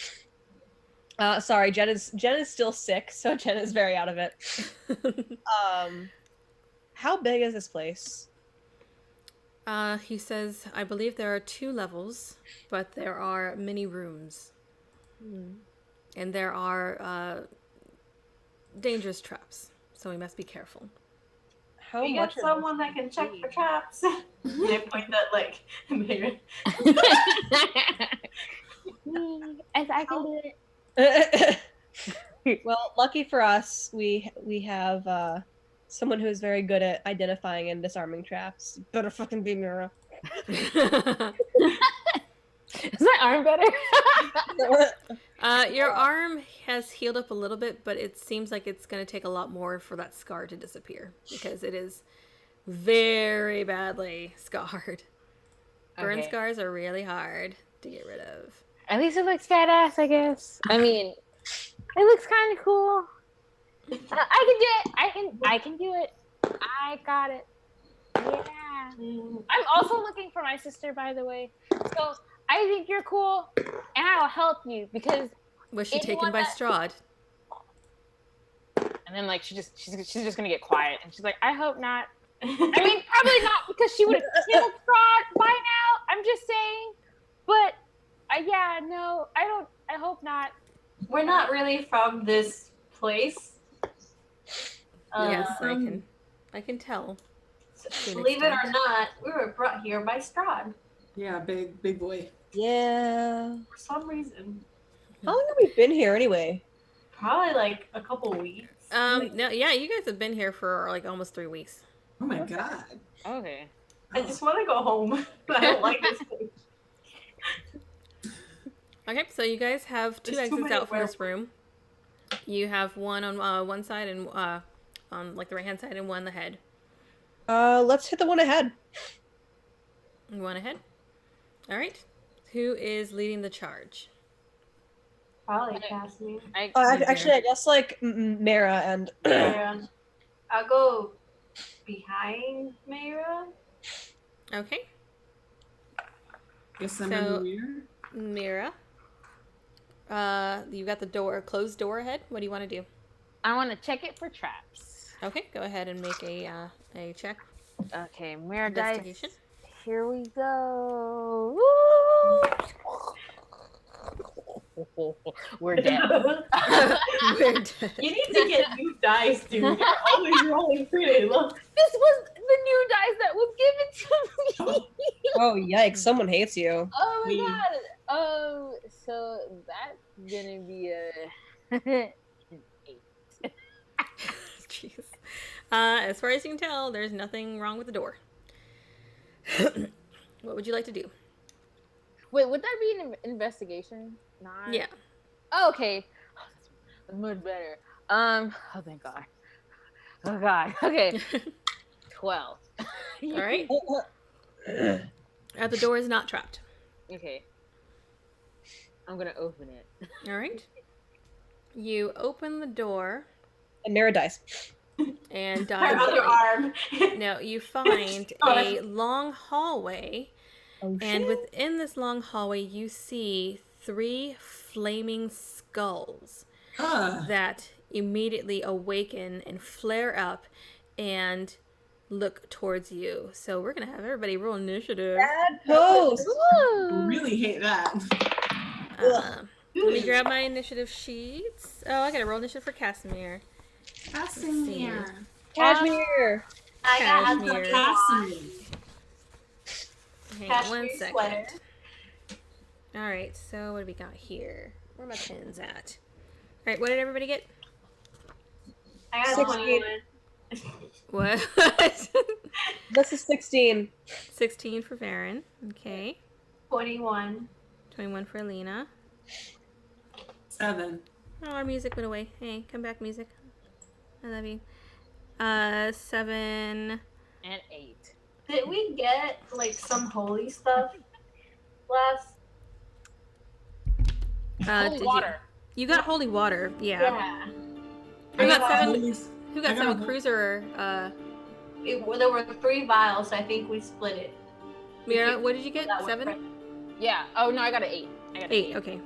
Sorry, Jen is still sick, so Jen is very out of it. How big is this place? He says, I believe there are 2 levels, but there are many rooms. And there are dangerous traps, so we must be careful. How We much got are someone that can check for traps. I point at like Mary. As I can do it. those- Well, lucky for us, we have someone who is very good at identifying and disarming traps. Better fucking be Mira. Is my arm better? Your arm has healed up a little bit, but it seems like it's going to take a lot more for that scar to disappear because it is very badly scarred. Burn Okay. scars are really hard to get rid of. At least it looks badass, I guess. I mean, it looks kind of cool. I can do it. I can do it. I got it. Yeah. I'm also looking for my sister, by the way. So I think you're cool, and I will help you because. Was she taken Anyone by that- Strahd? And then like she's just gonna get quiet, and she's like, I hope not. I mean, probably not because she would have killed Strahd by now. I'm just saying, but yeah, no, I don't. I hope not. We're not really from this place. Yes, I can tell. to an Believe it or extent. not, we were brought here by Strahd Yeah, big boy. Yeah. for some reason. How long have we been here anyway? Probably like a couple weeks. No, yeah, you guys have been here for like almost 3 weeks. Oh my god. Okay. I just want to go home. I don't like this place. Okay, so you guys have 2 There's too exits many out from this room. You have one on one side and on like the right hand side and one ahead. Let's hit the one ahead. One ahead. All right. Who is leading the charge? Probably Cassidy. Actually, I guess like Mara and Mayra. I'll go behind Mayra. Okay, Guess I'm So- in the mirror. Mira. You got the closed door ahead. What do you want to do? I want to check it for traps. Okay, go ahead and make a check. Okay, mirror dice. Investigation. Here we go. Woo! We're dead. Weird. You need to get new dice, dude. You're always rolling pretty. Look. This was the new dice that was given to me. oh yikes, someone hates you. Oh my Me. god. So that's gonna be a Jeez. As far as you can tell, there's nothing wrong with the door. What would you like to do? Wait, would that be an investigation? Not. Yeah. Oh, okay. Oh, that's much better. Oh, thank God. Oh God. Okay. 12. All right. The door is not trapped. Okay. I'm gonna open it. All right. You open the door And Mara dies. and Her dive other in. arm. No, you find a long hallway, Oh, and within this long hallway, you see 3 flaming skulls that immediately awaken and flare up and look towards you. So we're gonna have everybody roll initiative. Bad pose. Really hate that. Let me grab my initiative sheets. Oh, I gotta roll initiative for Casimir. Casimir. Cashmere. I got Cashmere. the Casimir. Hang on one Cashmere second. sweater. All right, so what do we got here? Where are my pins at? All right, what did everybody get? I got 16. 21. What? This is 16. 16 for Varen. Okay. 21. 21 for Alina. 7. Oh, our music went away. Hey, come back, music. I love you. 7. And 8. Did we get like some holy stuff last? Holy did water. You got holy water, yeah. Yeah. Who got I seven? Holy- Who got I got seven a- cruiser? There were 3 vials, so I think we split it. Mira, what did you get? That was 7? right. Yeah. Oh no, I got an 8. I got an 8. Okay.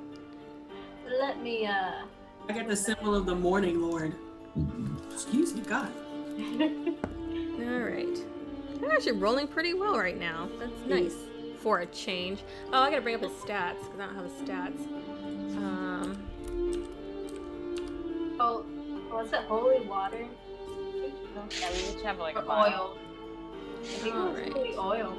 Let me I got the symbol of the morning lord. Excuse me, God. All right. They're actually rolling pretty well right now. That's nice for a change. Oh, I gotta bring up his stats because I don't have his stats. Oh, was it holy water? Yeah, we each have like Or a vial. oil? I think it was Alright. holy oil.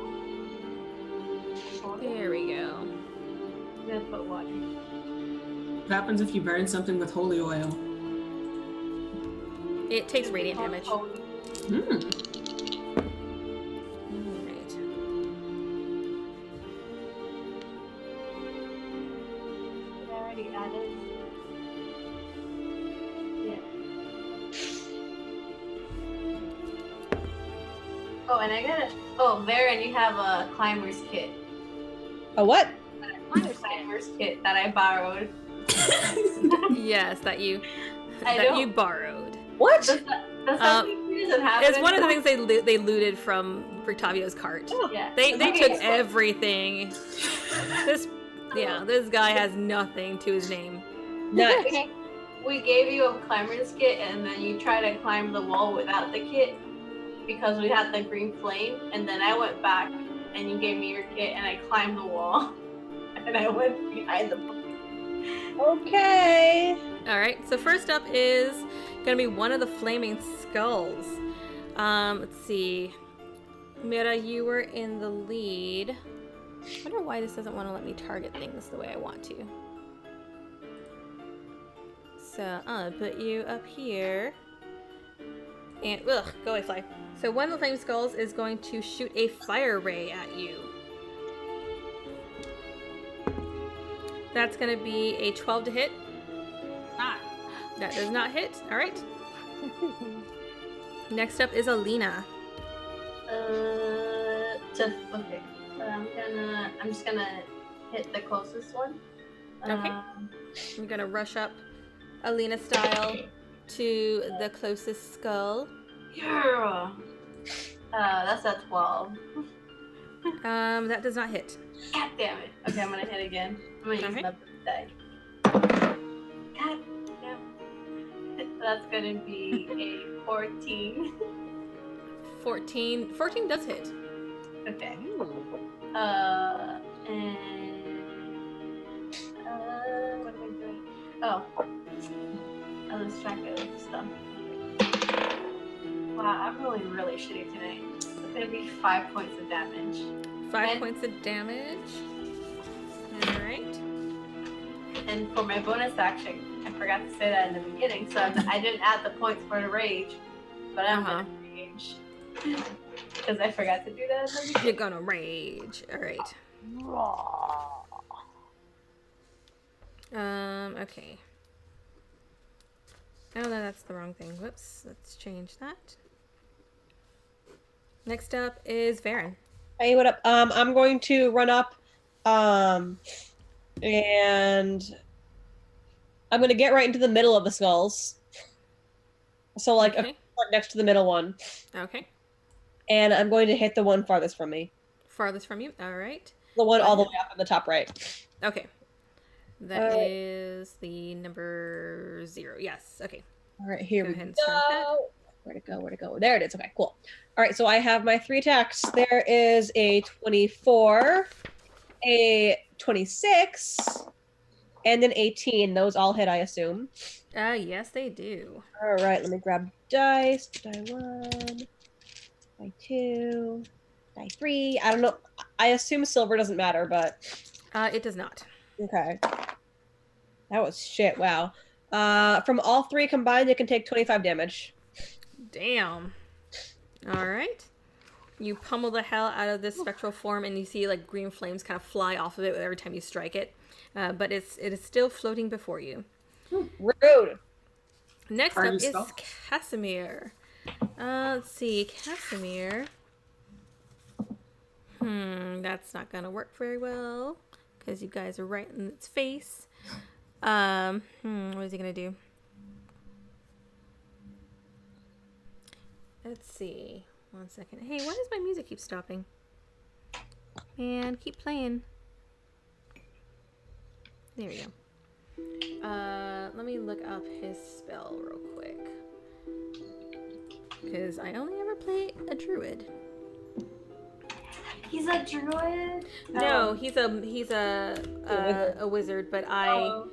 There we go. I'm gonna put water. What happens if you burn something with holy oil? It takes radiant damage. All Holy. Hmm. right. Did I already add it? Yeah. Oh, and I got it. Oh, Varen, you have a climber's kit. A what? A climber's kit that I borrowed. Yes, that you I that don't- you borrowed. What? Does that mean he doesn't have It's it one of the anymore? things they looted from Rictavio's cart. Yeah. They Okay, took so- everything. This guy has nothing to his name. Nice. We gave you a climber's kit, and then you try to climb the wall without the kit because we had the green flame. And then I went back, and you gave me your kit, and I climbed the wall, and I went behind the book. Okay. All right. So first up is gonna be one of the flaming skulls. Let's see. Mira, you were in the lead. I wonder why this doesn't want to let me target things the way I want to. So I'll put you up here. And ugh, go away, fly. So one of the flame skulls is going to shoot a fire ray at you. That's gonna be a 12 to hit. Not. That does not hit. All right. Next up is Alina. Okay. I'm just gonna hit the closest one. Okay. I'm gonna rush up Alina style to the closest skull. Yeah. That's a 12. That does not hit. God damn it. Okay, I'm gonna hit again. I'm gonna use Okay. another die. God damn. That's gonna be a 14. 14. 14 does hit. Okay. And what am I doing? Oh, I lose track of stuff. Wow, I'm rolling really shitty tonight. It's gonna be 5 points of damage. 5 And- points of damage. All right. And for my bonus action, I forgot to say that in the beginning, so I didn't add the points for the rage, but I'm gonna rage. Because I forgot to do that in the beginning. You're gonna rage. All right. Okay. Oh, no, that's the wrong thing. Whoops. Let's change that. Next up is Varen. Hey, what up? I'm going to run up, and I'm gonna get right into the middle of the skulls. So like Okay. next to the middle one, Okay. and I'm going to hit the one farthest from me. Farthest from you. All right. The one all the way up in the top right. Okay. That Alright. is the number 0. Yes. Okay. All right, here Go we ahead and start that. go. Where'd it go? Where'd it go? There it is. Okay, cool. All right, so I have my 3 attacks. There is a 24, a 26, and an 18. Those all hit, I assume. Yes, they do. All right, let me grab dice. Die 1, die 2, die 3. I don't know. I assume silver doesn't matter, but It does not. okay. That was shit. Wow. From all 3 combined, it can take 25 damage. Damn. All right. You pummel the hell out of this spectral form, and you see like green flames kind of fly off of it every time you strike it. But it is still floating before you. Rude. Next Party up is stuff. Casimir. Let's see, Casimir. That's not gonna work very well because you guys are right in its face. What is he gonna do? Let's see. 1 second. Hey, why does my music keep stopping? And keep playing. There we go. Let me look up his spell real quick. Because I only ever play a druid. He's a druid? No, he's a wizard, but I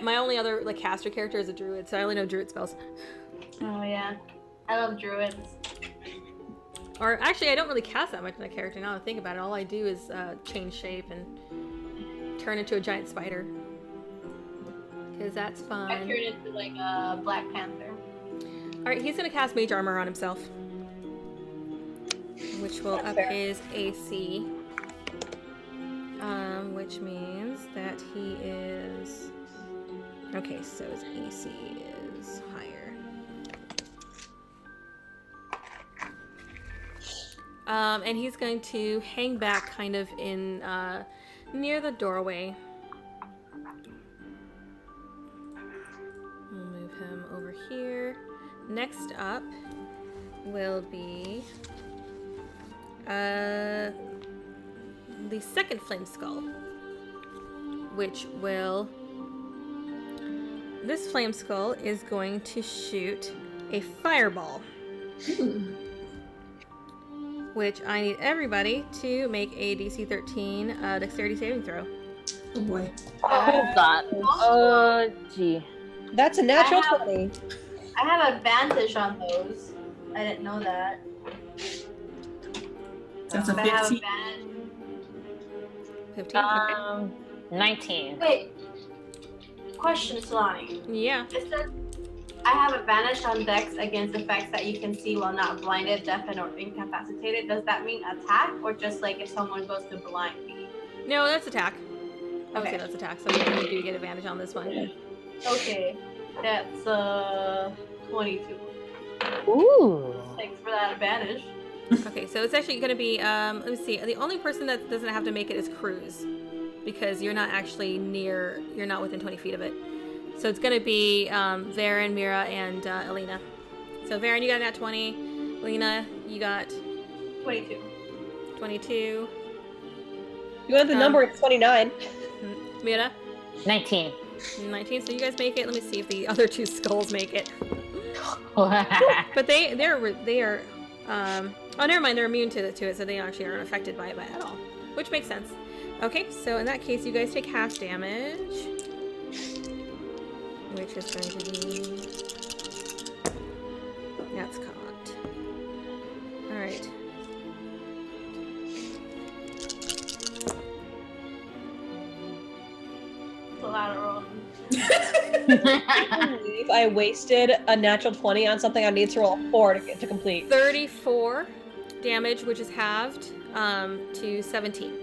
my only other like caster character is a druid, so I only know druid spells. Oh yeah. I love druids. Or actually, I don't really cast that much in a character now that I think about it. All I do is change shape and turn into a giant spider. Because that's fun. I turned into like a Black Panther. Alright, he's going to cast Mage Armor on himself. Which will up his AC. Which means that he is... Okay, so his AC is higher. And he's going to hang back kind of in near the doorway. We'll move him over here. Next up will be the second flame skull, which will... This flame skull is going to shoot a fireball. Which I need everybody to make a DC 13 dexterity saving throw. Oh boy. Hold on. Oh, gee. That's a natural 20. I have advantage on those. I didn't know that. That's a But I have 15. advantage. 15? Okay. 19. Wait. Question, Solani. Yeah. It says I have advantage on dex against effects that you can see while not blinded, deafened, or incapacitated. Does that mean attack, or just like if someone goes to blind me? No, that's attack. I would say Okay. that's attack, so yeah, you do get advantage on this one. Okay. That's 22. Ooh. Thanks for that advantage. Okay, so it's actually going to be, let me see, the only person that doesn't have to make it is Cruz, because you're not actually near, you're not within 20 feet of it. So it's going to be Varen, Mira, and Alina. So Varen, you got that 20. Alina, you got 22. 22. You want the number at 29. Mira, 19. 19. So you guys make it. Let me see if the other two skulls make it. But they are oh, never mind, they're immune to it, so they actually aren't affected by it at all, which makes sense. Okay, so in that case, you guys take half damage, which is going to be... That's caught. Alright. It's a lot of rolling. I believe I wasted a natural 20 on something I need to roll a 4 to complete. 34 damage, which is halved, to 17.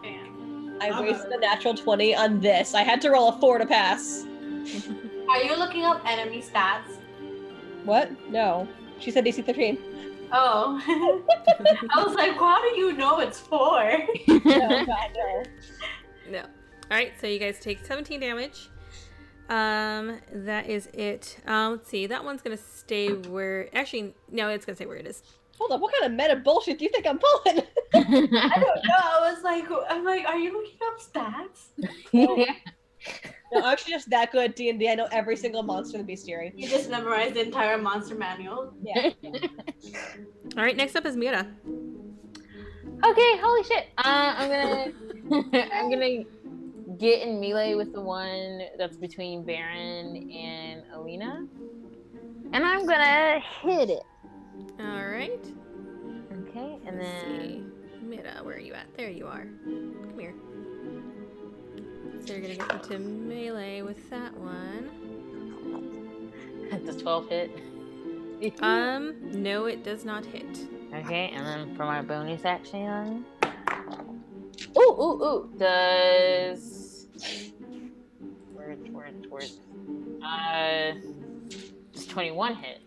Man. I wasted a natural 20 on this. I had to roll a 4 to pass. Are you looking up enemy stats? What? No. She said DC 13. Oh. I was like, how do you know it's 4? No, God, no. No. Alright, so you guys take 17 damage. That is it. Let's see. That one's gonna stay where... Actually, no, it's gonna stay where it is. Hold up, what kind of meta bullshit do you think I'm pulling? I don't know. I'm like, are you looking up stats? Yeah. No, I'm actually just that good at D&D. I know every single monster in the bestiary. You just memorized the entire monster manual. Yeah. Alright, next up is Mira. Okay, holy shit. I'm gonna get in melee with the one that's between Baron and Alina. And I'm gonna hit it. Alright. Okay, and Let's then see. Mira, where are you at? There you are. Come here. So you're gonna get into melee with that one. does 12 hit? No, it does not hit. Okay, and then for my bonus action. Ooh. Does words. Does 21 hit?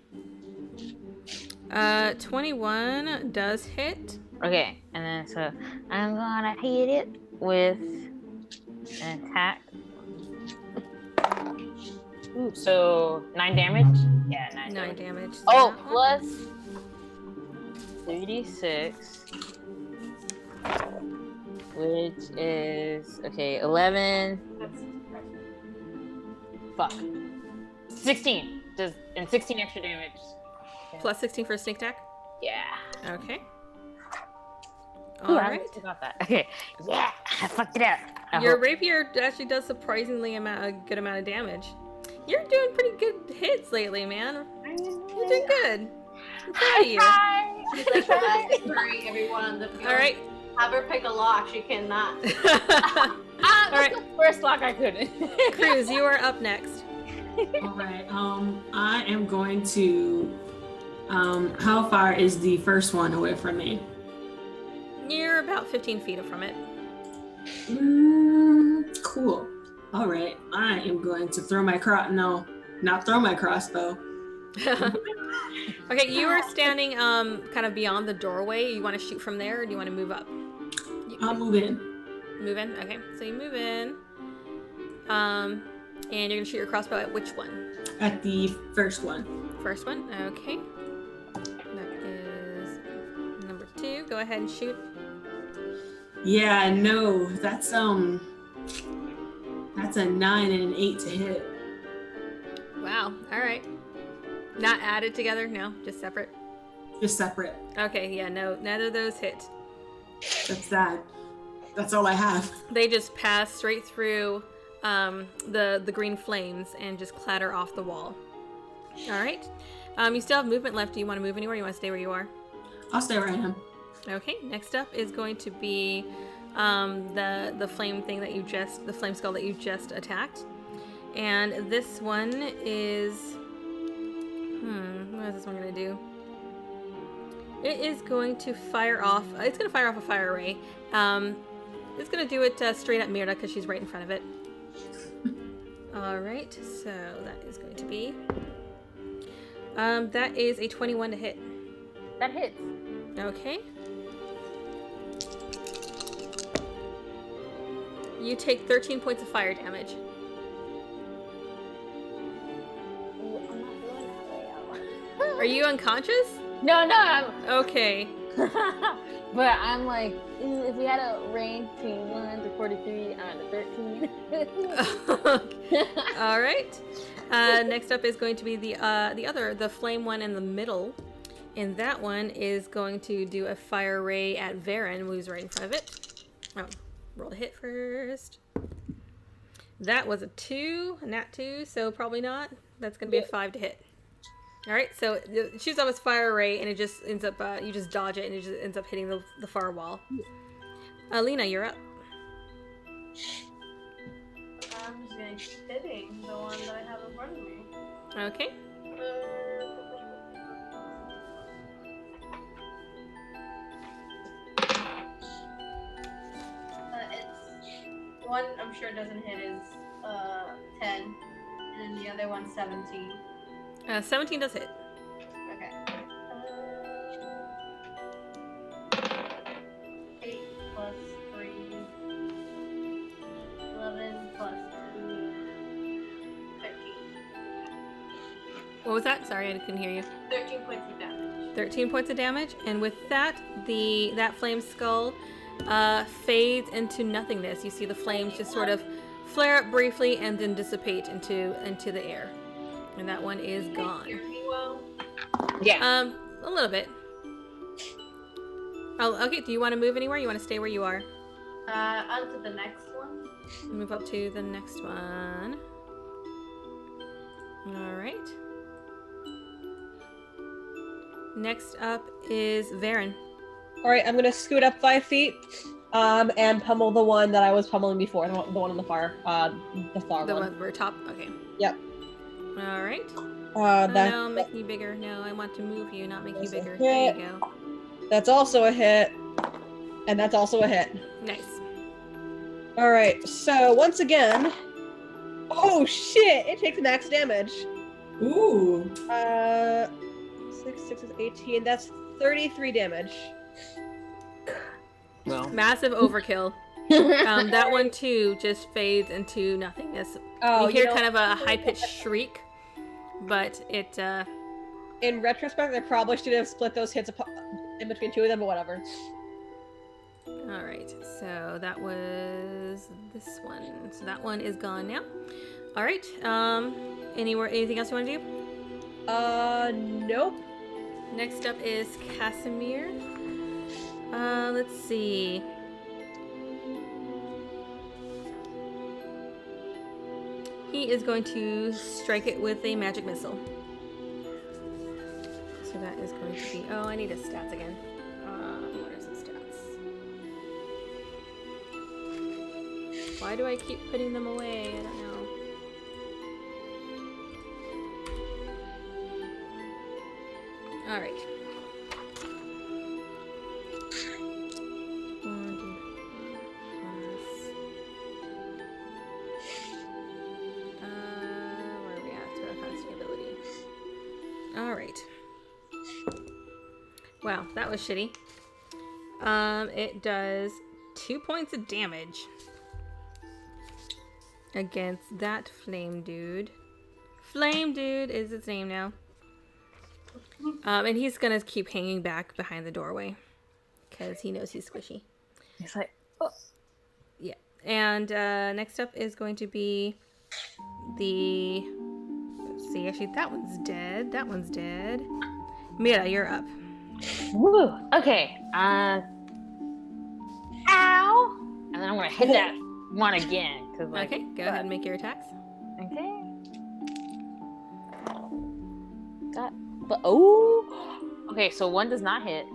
21 does hit. Okay, and then so I'm gonna hit it with an attack. Ooh, so 9 damage? Yeah, 9 9 damage. damage. to Oh, that one. plus 3d6, which is, okay, 11. Fuck. 16. And 16 extra damage. Plus 16 for a sneak attack. Yeah. Okay. Ooh, All I right. almost got that. Okay. Yeah, I fucked it up. Your rapier actually does surprisingly a good amount of damage. You're doing pretty good hits lately, man. You're doing good. I'm proud of you. She's like transferring everyone on the field. All right. Have her pick a lock. She cannot. All right. The first lock I couldn't. Cruz, you are up next. All right. I am going to. How far is the first one away from me? You're about 15 feet from it. Cool. All right. I am going to throw my not throw my crossbow. Okay, you are standing kind of beyond the doorway. You want to shoot from there, or do you want to move up? I'll move in. Move in. Okay, so you move in. And you're gonna shoot your crossbow at which one? At the first one. First one. Okay. That is number 2. Go ahead and shoot. Yeah, no, that's a 9 and an 8 to hit. Wow. All right. Not added together? No, just separate. Just separate. Okay. Yeah. No, neither of those hit. That's that. That's all I have. They just pass straight through the green flames and just clatter off the wall. All right. You still have movement left. Do you want to move anywhere? You want to stay where you are? I'll stay where I am. Okay. Next up is going to be the flame thing that the flame skull that you just attacked, and this one is what is this one gonna do? It is going to fire off. It's gonna fire off a fire ray. It's gonna do it straight at Mirna because she's right in front of it. All right, so that is going to be. That is a 21 to hit. That hits. Okay. You take 13 points of fire damage. Ooh, I'm not doing that way. Are you unconscious? No, I'm. Okay. But I'm like, if we had a range between 1 to 43 to 13. All right. Next up is going to be the flame one in the middle, and that one is going to do a fire ray at Varen, who's right in front of it. Oh, roll a hit first. That was a 2, a nat 2, so probably not. That's going to be a 5 to hit. All right, so it shoots off its fire ray, and it just ends up, you just dodge it, and it just ends up hitting the far wall. Lena, you're up. I'm just gonna keep hitting the one that I have in front of me. Okay. It's one I'm sure doesn't hit is 10, and then the other one's 17. 17 does hit. Okay. 8 plus 3. 11 plus 2. 13. What was that? Sorry, I couldn't hear you. 13 points of damage. 13 points of damage, and with that, that flame skull fades into nothingness. You see the flames just sort of flare up briefly and then dissipate into the air. And that one is gone. Hear me well? Yeah. A little bit. Oh, okay. Do you want to move anywhere? You want to stay where you are? On to the next one. Move up to the next one. All right. Next up is Varen. All right, I'm gonna scoot up 5 feet, and pummel the one that I was pummeling before, the one on the far, the far The one. one we're top. Okay. Yep. All right. That No, make you bigger. No, I want to move you, not make you That's a bigger. There you hit. go. that's also a hit, and that's also a hit. Nice. All right, so once again, oh shit! It takes max damage. Ooh. 6 is 18. That's 33 damage. Well. Massive overkill. That one too just fades into nothingness. Oh, you hear kind of a high-pitched shriek, but it. In retrospect, they probably should have split those hits in between two of them, but whatever. All right, so that was this one. So that one is gone now. All right. Anything else you want to do? Nope. Next up is Casimir. Let's see. He is going to strike it with a magic missile. So that is going to be... Oh, I need his stats again. What are some stats? Why do I keep putting them away? I don't know. All right. Where are we at? Spellcasting ability. All right. Wow, that was shitty. It does 2 points of damage against that flame dude. Flame dude is its name now. And he's gonna keep hanging back behind the doorway because he knows he's squishy. He's like, oh. Yeah. And next up is going to be the... Let's see, actually, that one's dead. That one's dead. Mira, you're up. Woo. Okay. Ow. And then I'm gonna hit that one again. Cause like, Okay, go ahead and make your attacks. Okay. But okay, so one does not hit,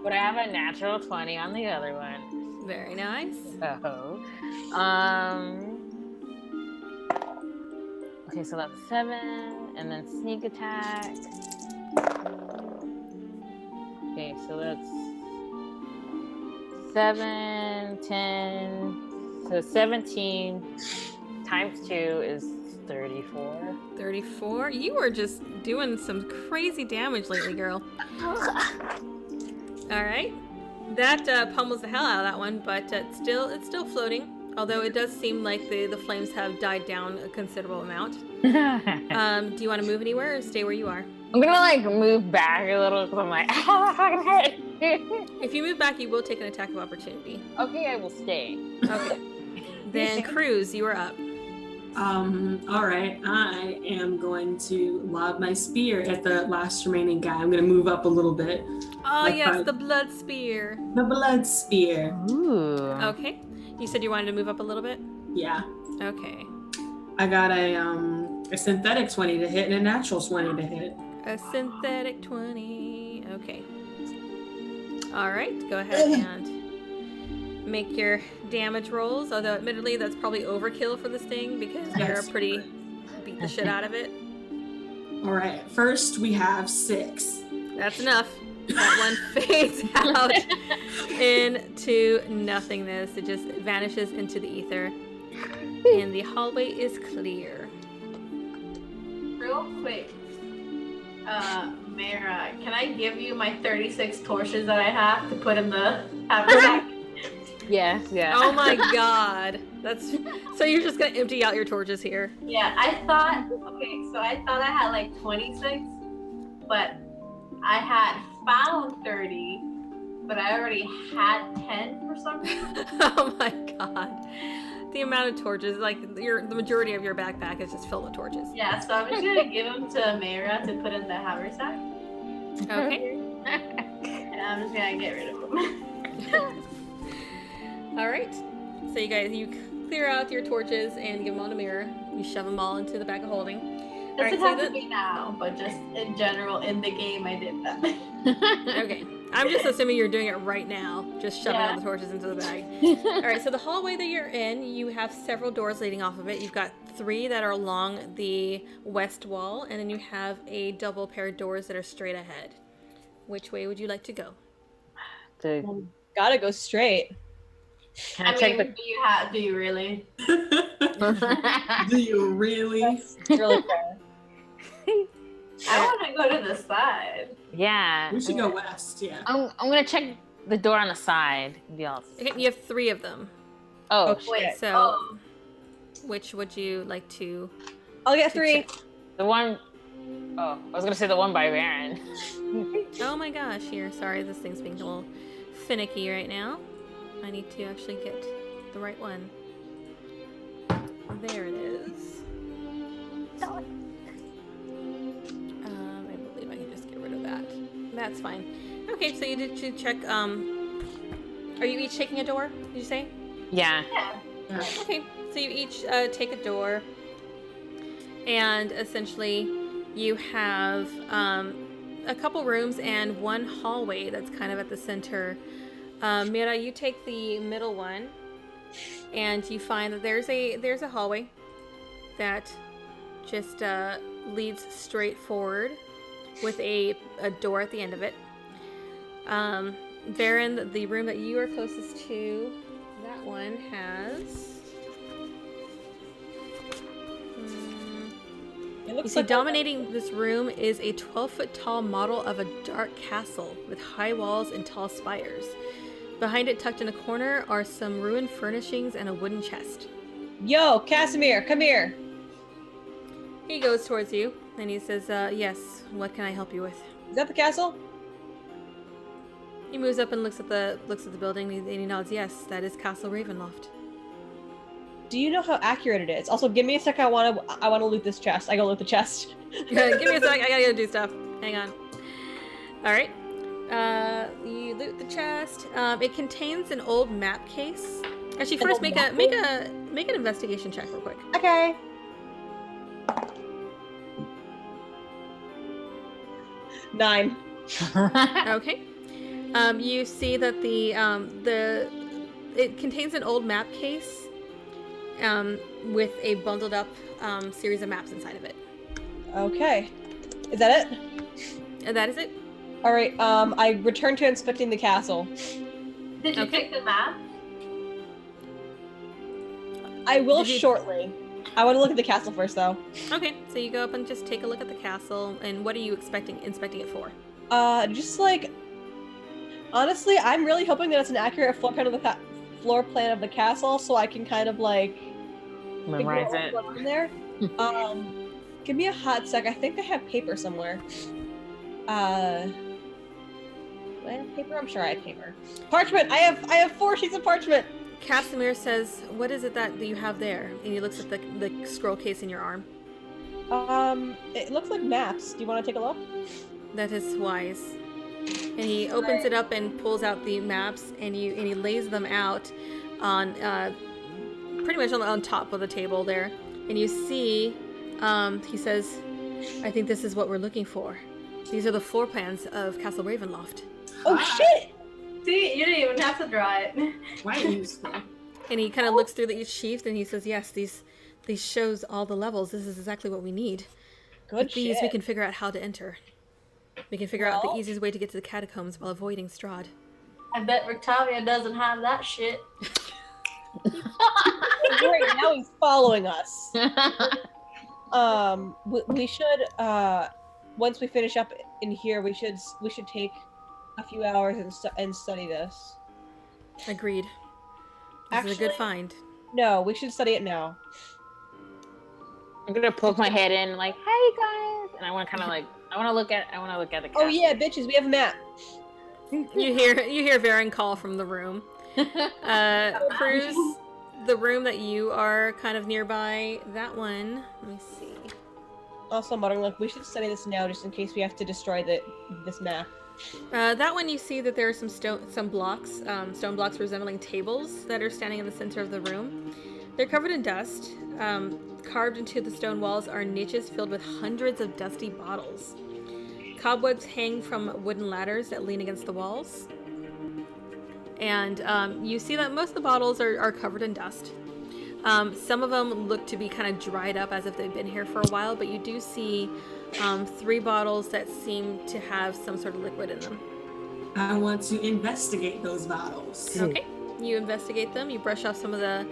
but I have a natural 20 on the other one. Very nice. Oh. Okay, so that's 7, and then sneak attack. Okay, so that's 7, 10, so 17 times 2 is 34. 34? You were just doing some crazy damage lately, girl. Alright. That pummels the hell out of that one, but it's still floating. Although it does seem like the flames have died down a considerable amount. Do you want to move anywhere or stay where you are? I'm gonna like move back a little because I'm like, ah, fucking hurt. If you move back, you will take an attack of opportunity. Okay, I will stay. Okay. Then Cruz, you are up. All right. I am going to lob my spear at the last remaining guy. I'm going to move up a little bit. Oh, yes, the blood spear. The blood spear. Ooh. Okay. You said you wanted to move up a little bit? Yeah. Okay. I got a synthetic 20 to hit and a natural 20 to hit. A synthetic 20. Okay. All right. Go ahead and make your damage rolls. Although, admittedly, that's probably overkill for this thing because you're pretty beat the shit out of it. All right. First, we have 6. That's enough. That one fades out into nothingness. It just vanishes into the ether. And the hallway is clear. Real quick, Mara, can I give you my 36 torches that I have to put in the haversack? Yeah. Oh my god. That's so you're just gonna empty out your torches here. Yeah, I thought I had like 26, but I had found 30, but I already had 10 for some reason. Oh my god. The amount of torches, like the majority of your backpack is just filled with torches. Yeah, so I'm just gonna give them to Mara to put in the haversack. Okay. And I'm just gonna get rid of them. Alright. So you clear out your torches and give them on a mirror. You shove them all into the bag of holding. Doesn't have to be now, but just in general in the game I did that. Okay. I'm just assuming you're doing it right now. Just shoving all the torches into the bag. Alright, so the hallway that you're in, you have several doors leading off of it. You've got 3 that are along the west wall, and then you have a double pair of doors that are straight ahead. Which way would you like to go? Gotta go straight. Can I check do you really? Do you really? That's really fair. I want to go to the side. Yeah. We should go west, yeah. I'm gonna check the door on the side. Okay, you have 3 of them. Oh, Wait, So, which would you like to? I'll get 3. the one. Oh, I was gonna say the one by Baron. Oh my gosh! Here, sorry, this thing's being a little finicky right now. I need to actually get the right one. There it is. I believe I can just get rid of that. That's fine. Okay, so you did to check. Are you each taking a door? Did you say? Yeah. Okay, so you each take a door, and essentially you have a couple rooms and one hallway that's kind of at the center. Mira, you take the middle one, and you find that there's a hallway that just leads straight forward with a door at the end of it. Varen, the room that you are closest to, that one has. You see, dominating this room is a 12-foot tall model of a dark castle with high walls and tall spires. Behind it, tucked in a corner, are some ruined furnishings and a wooden chest. Yo, Casimir, come here. He goes towards you, and he says, yes, what can I help you with? Is that the castle? He moves up and looks at the building, and he nods, yes, that is Castle Ravenloft. Do you know how accurate it is? Also, give me a sec. I want to loot this chest. I go loot the chest. Give me a sec. I gotta go do stuff. Hang on. All right. You loot the chest. It contains an old map case. Actually, first make an investigation check real quick. Okay. Nine. Okay. You see that it contains an old map case. With a bundled up series of maps inside of it. Okay. Is that it? And that is it. All right. I return to inspecting the castle. Did you take the map? I will shortly. I want to look at the castle first, though. Okay, so you go up and just take a look at the castle. And what are you inspecting it for? Just like, honestly, I'm really hoping that it's an accurate floor plan of the castle, so I can kind of like memorize it. What's in there. Give me a hot sec. I think I have paper somewhere. Do I have paper? I'm sure I have paper. Parchment. I have 4 sheets of parchment. Casimir says, "What is it that you have there?" And he looks at the scroll case in your arm. It looks like maps. Do you want to take a look? That is wise. And he opens it up and pulls out the maps, and he lays them out on pretty much on top of the table there. And you see, he says, "I think this is what we're looking for. These are the floor plans of Castle Ravenloft." Oh shit! See, you didn't even have to draw it. Quite useful. And he kind of looks through each sheaf, and he says, "Yes, these shows all the levels. This is exactly what we need. Good These shit. we can figure out how to enter. We can figure out the easiest way to get to the catacombs while avoiding Strahd." I bet Rictavia doesn't have that shit. Great, now he's following us. We should once we finish up in here, we should take a few hours and study this. Agreed. This is a good find. No, we should study it now. I'm gonna poke my head in, like, "Hey guys," and I want to kind of like, I want to look at the castle. Oh yeah, bitches, we have a map. You hear Varen call from the room. Cruz, the room that you are kind of nearby, that one. Let me see. Also, muttering like, we should study this now, just in case we have to destroy this map. That one, you see that there are some stone blocks resembling tables that are standing in the center of the room. They're covered in dust. Carved into the stone walls are niches filled with hundreds of dusty bottles. Cobwebs hang from wooden ladders that lean against the walls. And you see that most of the bottles are covered in dust. Some of them look to be kind of dried up as if they've been here for a while, but you do see 3 bottles that seem to have some sort of liquid in them. I want to investigate those bottles. Okay, you investigate them. You brush off some of the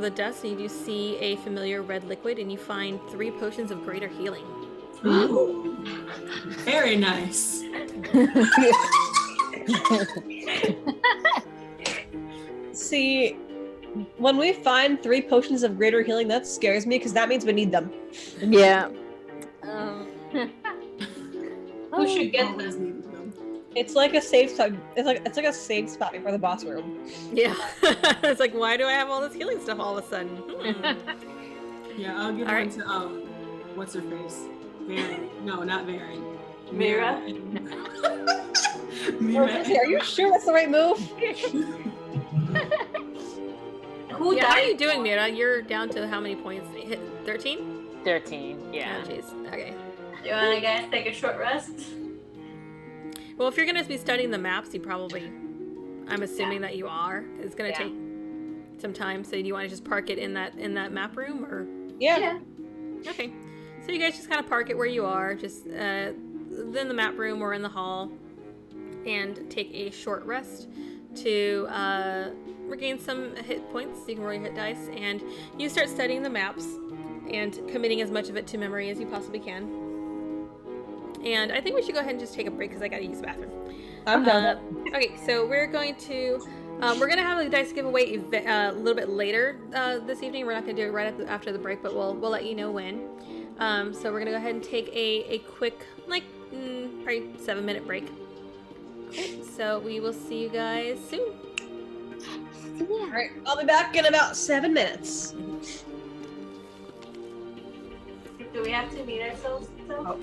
dust, and you do see a familiar red liquid, and you find 3 potions of greater healing. Ooh, very nice. See, when we find 3 potions of greater healing, that scares me because that means we need them. Yeah. Who should get Always them? needed them. It's like a safe spot. It's like a safe spot before the boss room. Yeah. It's like, why do I have all this healing stuff all of a sudden? Yeah, I'll give All one right. to what's her face? Varen. No, not Varen. Mira? Mira. Are you sure that's the right move? Who Yeah, how are died? you doing, Mira? You're down to how many points? Hit 13? 13. Yeah. Oh, jeez. Okay. You wanna guys take a short rest? Well, if you're going to be studying the maps, you probably, I'm assuming that you are. It's going to take some time. So do you want to just park it in that map room, or? Yeah. Okay. So you guys just kind of park it where you are, just in the map room or in the hall, and take a short rest to regain some hit points. You can roll your hit dice, and you start studying the maps and committing as much of it to memory as you possibly can. And I think we should go ahead and just take a break because I gotta use the bathroom. I'm done. Okay, so we're going to have a dice giveaway a little bit later this evening. We're not gonna do it right after the break, but we'll let you know when. So we're gonna go ahead and take a quick, probably 7-minute break. Okay, so we will see you guys soon. All right, I'll be back in about 7 minutes. Do we have to meet ourselves still? Oh.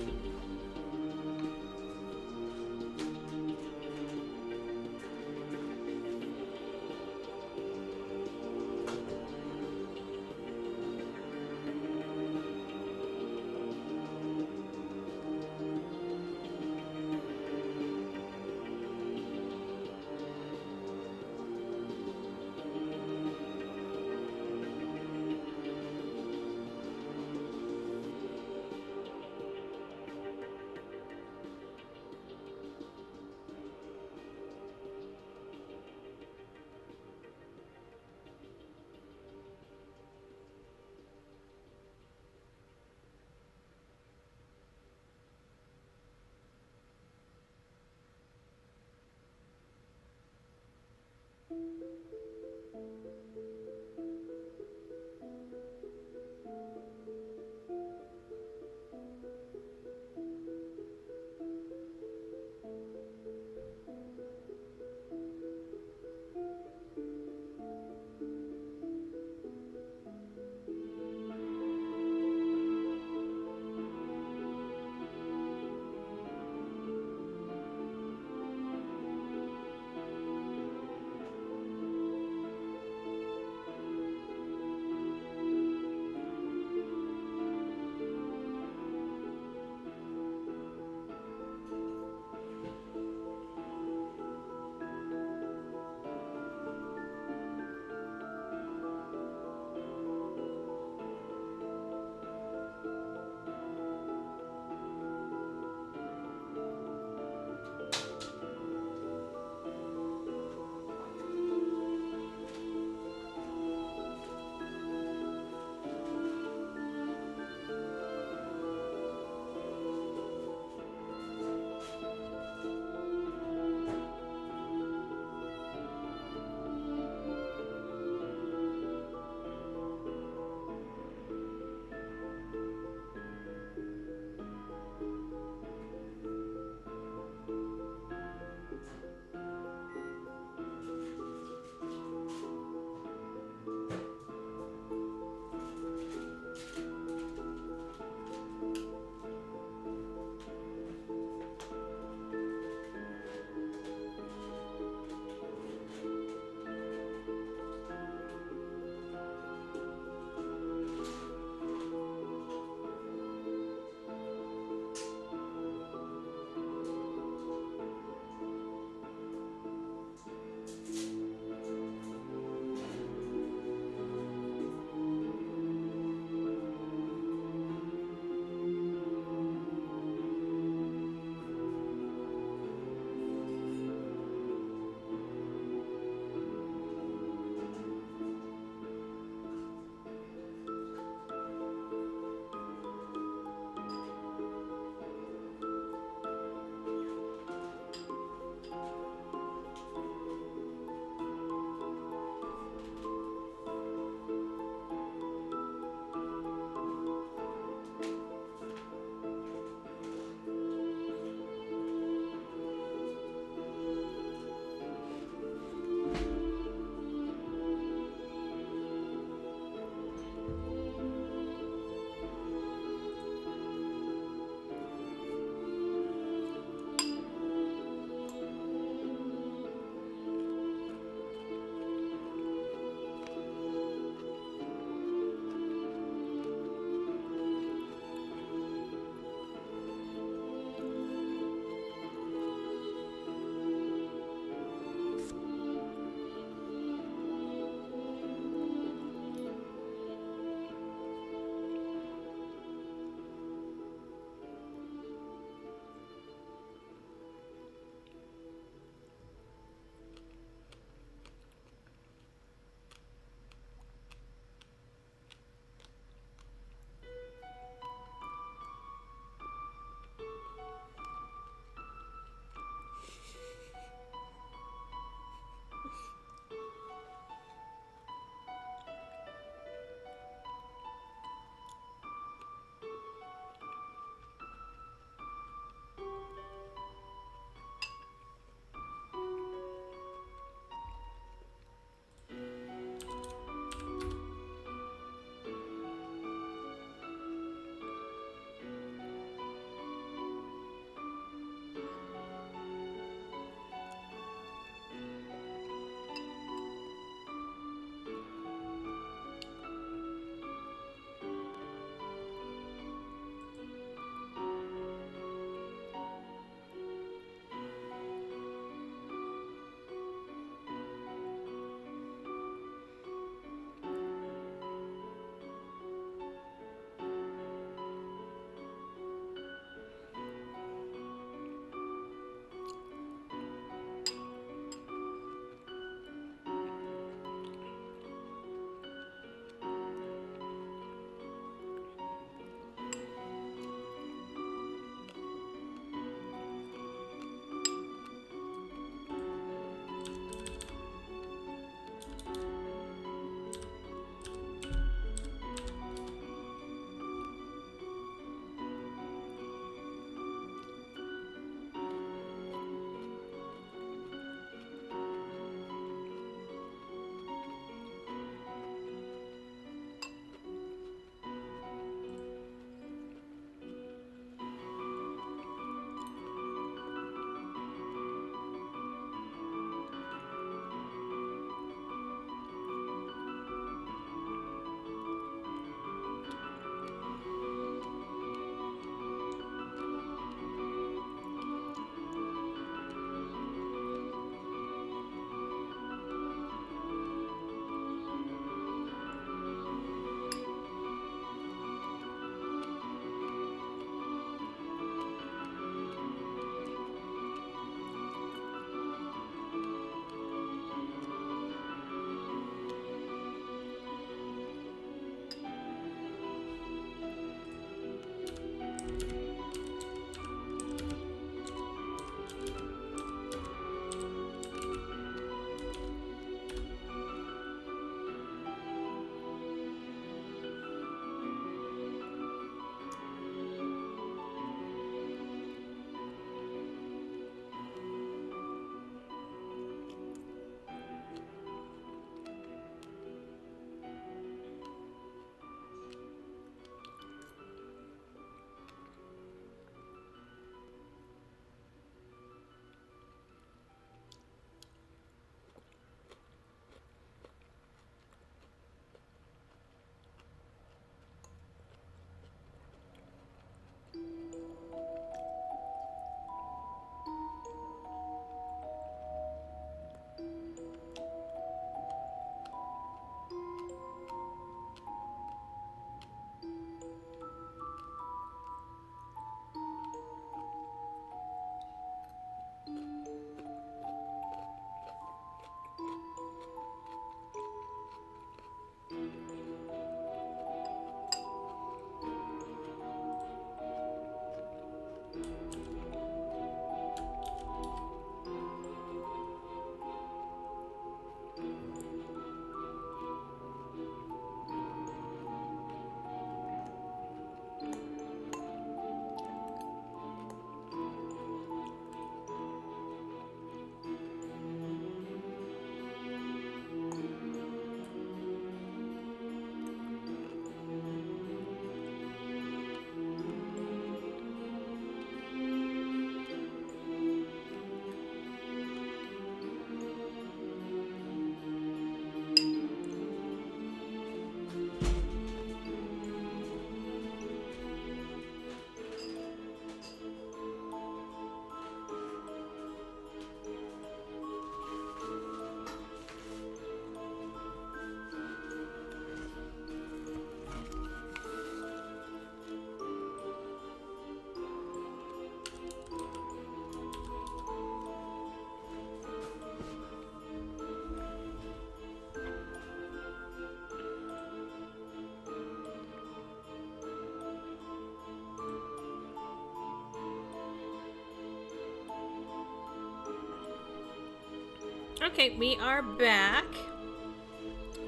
Okay, we are back.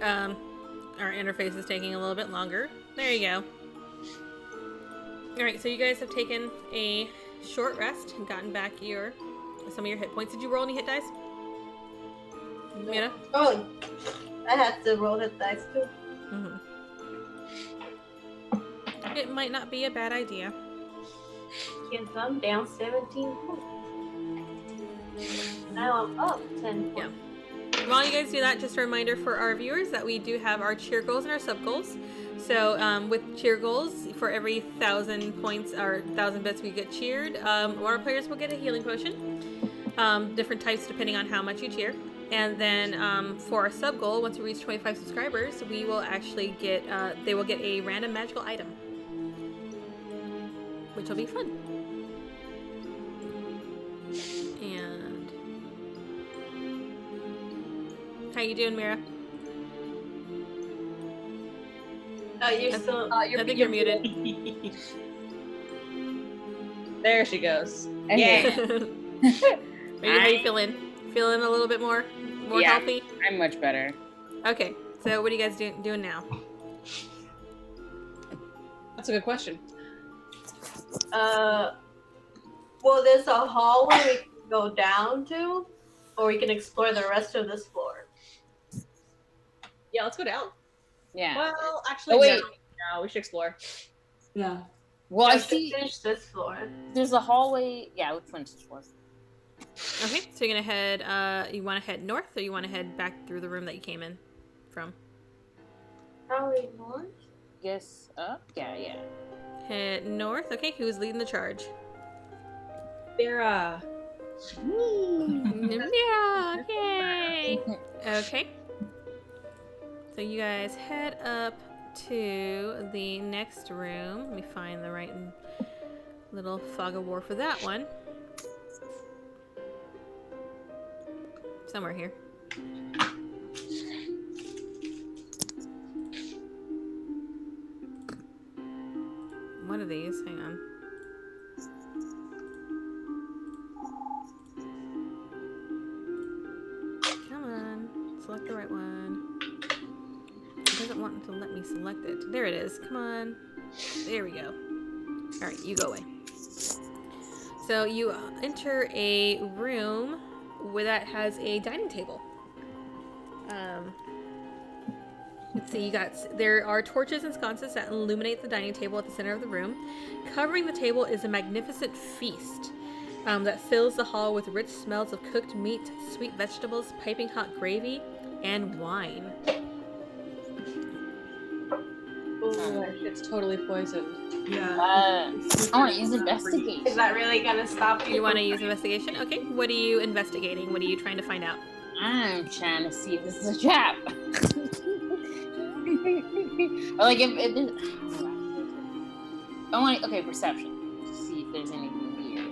Our interface is taking a little bit longer. There you go. Alright, so you guys have taken a short rest and gotten back some of your hit points. Did you roll any hit dice? Mira? Oh, I had to roll hit dice too. Mm-hmm. It might not be a bad idea. Yes, I'm down 17 points. Now I'm up 10 points. Yeah. While you guys do that, just a reminder for our viewers that we do have our cheer goals and our sub goals. So with cheer goals, for every 1,000 points or 1,000 bits we get cheered, one of our players will get a healing potion. Different types depending on how much you cheer. And then for our sub goal, once we reach 25 subscribers, we will actually get they will get a random magical item, which will be fun. And how you doing, Mira? Oh, you're still. I think you're muted. There she goes. Okay. How you feeling? Feeling a little bit more Yeah. healthy? I'm much better. Okay. So what are you guys doing now? That's a good question. Well, there's a hallway we can go down to, or we can explore the rest of this floor. Yeah, let's go down. Yeah. Well, actually, Oh, wait. no, we should explore. Yeah. Well, I Just to see finish this floor. there's a hallway. Yeah, which one's this one? Okay. So you're gonna head. You want to head north, or you want to head back through the room that you came in from? Probably north. Guess up? Yeah. Head north. Okay. Who's leading the charge? Vera. Yeah. Yay. Okay. So you guys head up to the next room. Let me find the right little fog of war for that one. Somewhere here. One of these. Hang on. Come on. Select the right one. It doesn't want to let me select it. There it is. Come on. There we go. Alright, you go away. So you enter a room that has a dining table. Let's see, there are torches and sconces that illuminate the dining table at the center of the room. Covering the table is a magnificent feast that fills the hall with rich smells of cooked meat, sweet vegetables, piping hot gravy, and wine. Oh, it's totally poisoned. Yeah. I want to use investigate. Is that really gonna stop you? You want to use investigation? Okay, what are you investigating? What are you trying to find out? I'm trying to see if this is a trap. Or like if it is. I want perception to see if there's anything here.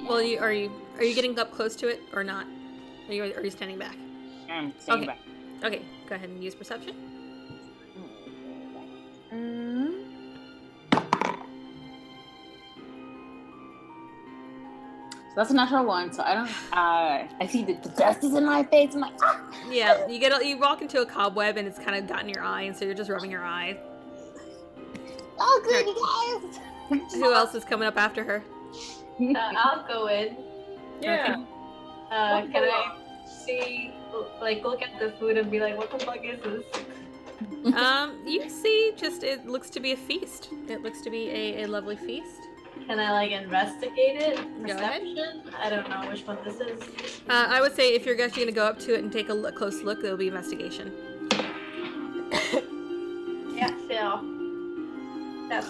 Yeah. Well, are you getting up close to it or not? Are you standing back? I'm staying Okay. back. Okay, go ahead and use perception. So that's a natural one. So I don't. I see that the dust is in my face. I'm like, ah! Yeah, you walk into a cobweb and it's kind of gotten your eye, and so you're just rubbing your eye. Oh, good, you guys. Who else is coming up after her? I'll go in. Yeah. Can I see, look at the food and be like, what the fuck is this? You see, it looks to be a feast. It looks to be a lovely feast. Can I investigate it? Go ahead. Perception? I don't know which one this is. I would say if you're actually going to go up to it and take a close look, it'll be investigation. Yeah, fail. That's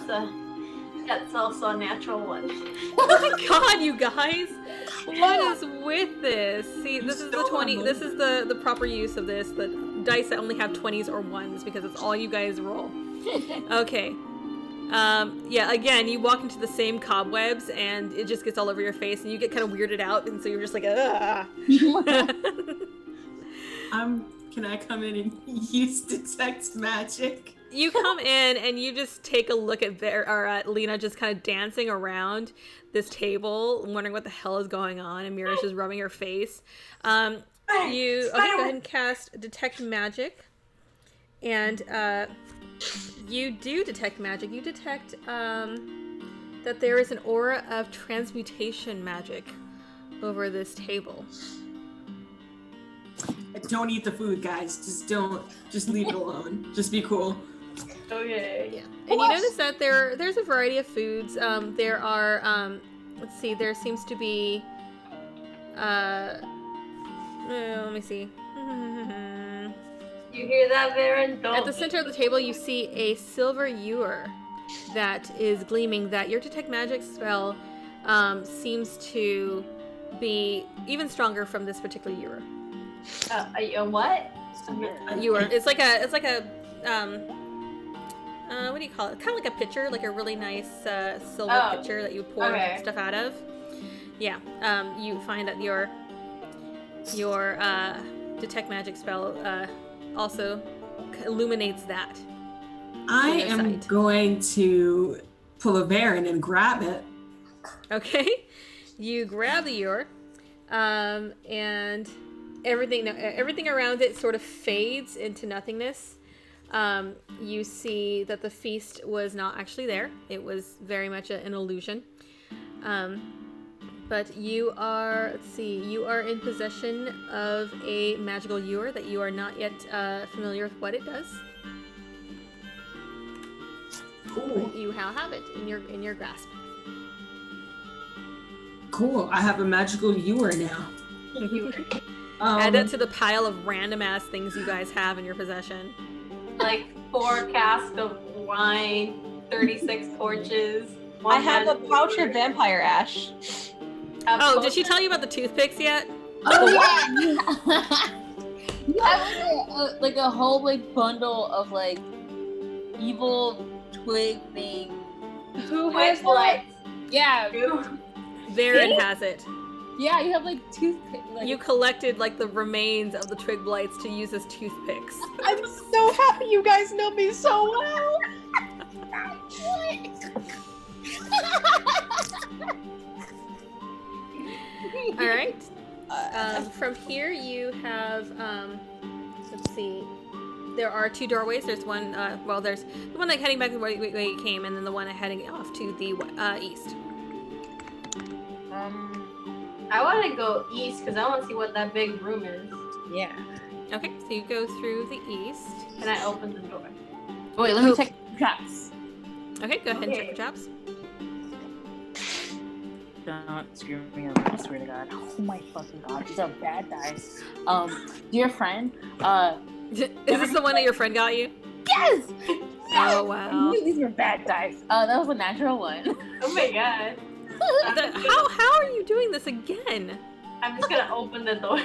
also a natural one. Oh my god, you guys! What is with this? See, this is the 20. This is the proper use of this. The dice that only have 20s or 1s because it's all you guys roll. Okay. Yeah, again, you walk into the same cobwebs and it just gets all over your face and you get kind of weirded out and so you're just like, ah. Can I come in and use detect magic? You come in and you just take a look at Lena just kind of dancing around this table, wondering what the hell is going on, and Mira's just rubbing her face. You go ahead and cast Detect Magic, and you do detect magic. You detect that there is an aura of transmutation magic over this table. Don't eat the food, guys. Just leave it alone. Just be cool. Okay. Yeah. And you notice that there's a variety of foods. There are, let's see, there seems to be, let me see. You hear that, Baron? Don't. At the center of the table, you see a silver ewer that is gleaming. That your Detect Magic spell seems to be even stronger from this particular ewer. A what? Ewer. It's like a what do you call it? Kind of like a pitcher, like a really nice silver pitcher that you pour stuff out of. Yeah. You find that your Detect Magic spell also illuminates that. I am going to pull a Baron and grab it. Okay. You grab the ewer, and everything around it sort of fades into nothingness. You see that the feast was not actually there. It was very much an illusion. But you are, you are in possession of a magical ewer that you are not yet familiar with what it does. Cool. You now have it in your grasp. Cool. I have a magical ewer now. Add that to the pile of random ass things you guys have in your possession. Like 4 casks of wine, 36 torches. I have a pouch of vampire ash. Oh, did she tell you about the toothpicks yet? Oh yeah. You have like a whole bundle of evil twig things. Who has that? Yeah. Varen has it. Yeah, you have toothpicks. You collected the remains of the twig blights to use as toothpicks. I'm so happy you guys know me so well. All right. From here, you have. Let's see. There are 2 doorways. There's one. There's the one heading back the way you came, and then the one heading off to the east. I want to go east because I want to see what that big room is. Yeah. Okay, so you go through the east. Can I open the door? Wait, let me check traps. Okay, go ahead and check the traps. Don't screw me around, I swear to God. Oh my fucking God, these are bad dice. Dear friend, Is this the one that your friend got you? Yes! Oh, wow. I knew these were bad dice. That was a natural one. Oh my God. How are you doing this again? I'm just gonna open the door.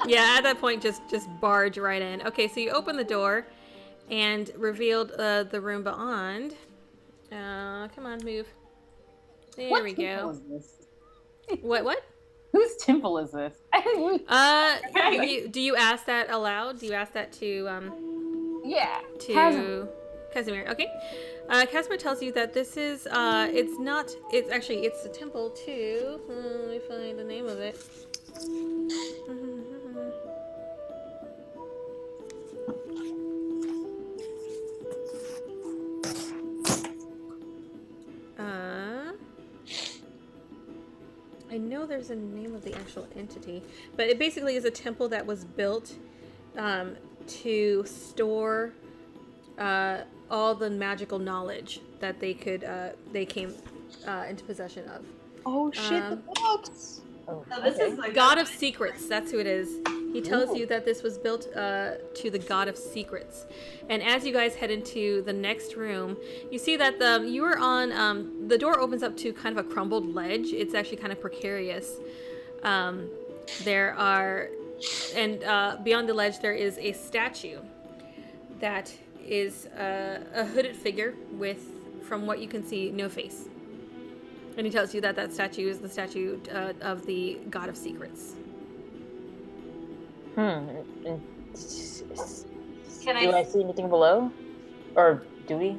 Yeah, at that point, just barge right in. Okay, so you open the door and revealed the room beyond. Come on, move. There we go. Is this? What? Whose temple is this? Do you ask that aloud? Do you ask that to Yeah. to Casimir? Okay. Casimir tells you that this is it's a temple to let me find the name of it. I know there's a name of the actual entity, but it basically is a temple that was built to store all the magical knowledge that they came into possession of. Oh shit, the books! Oh, So this is God of Secrets, that's who it is. He tells you that this was built to the God of Secrets. And as you guys head into the next room, you see that you are on, the door opens up to kind of a crumbled ledge. It's actually kind of precarious. There are, and beyond the ledge there is a statue that is a hooded figure with, from what you can see, no face. And he tells you that that statue is the statue of the God of Secrets. Can Do I see anything below? Or do we?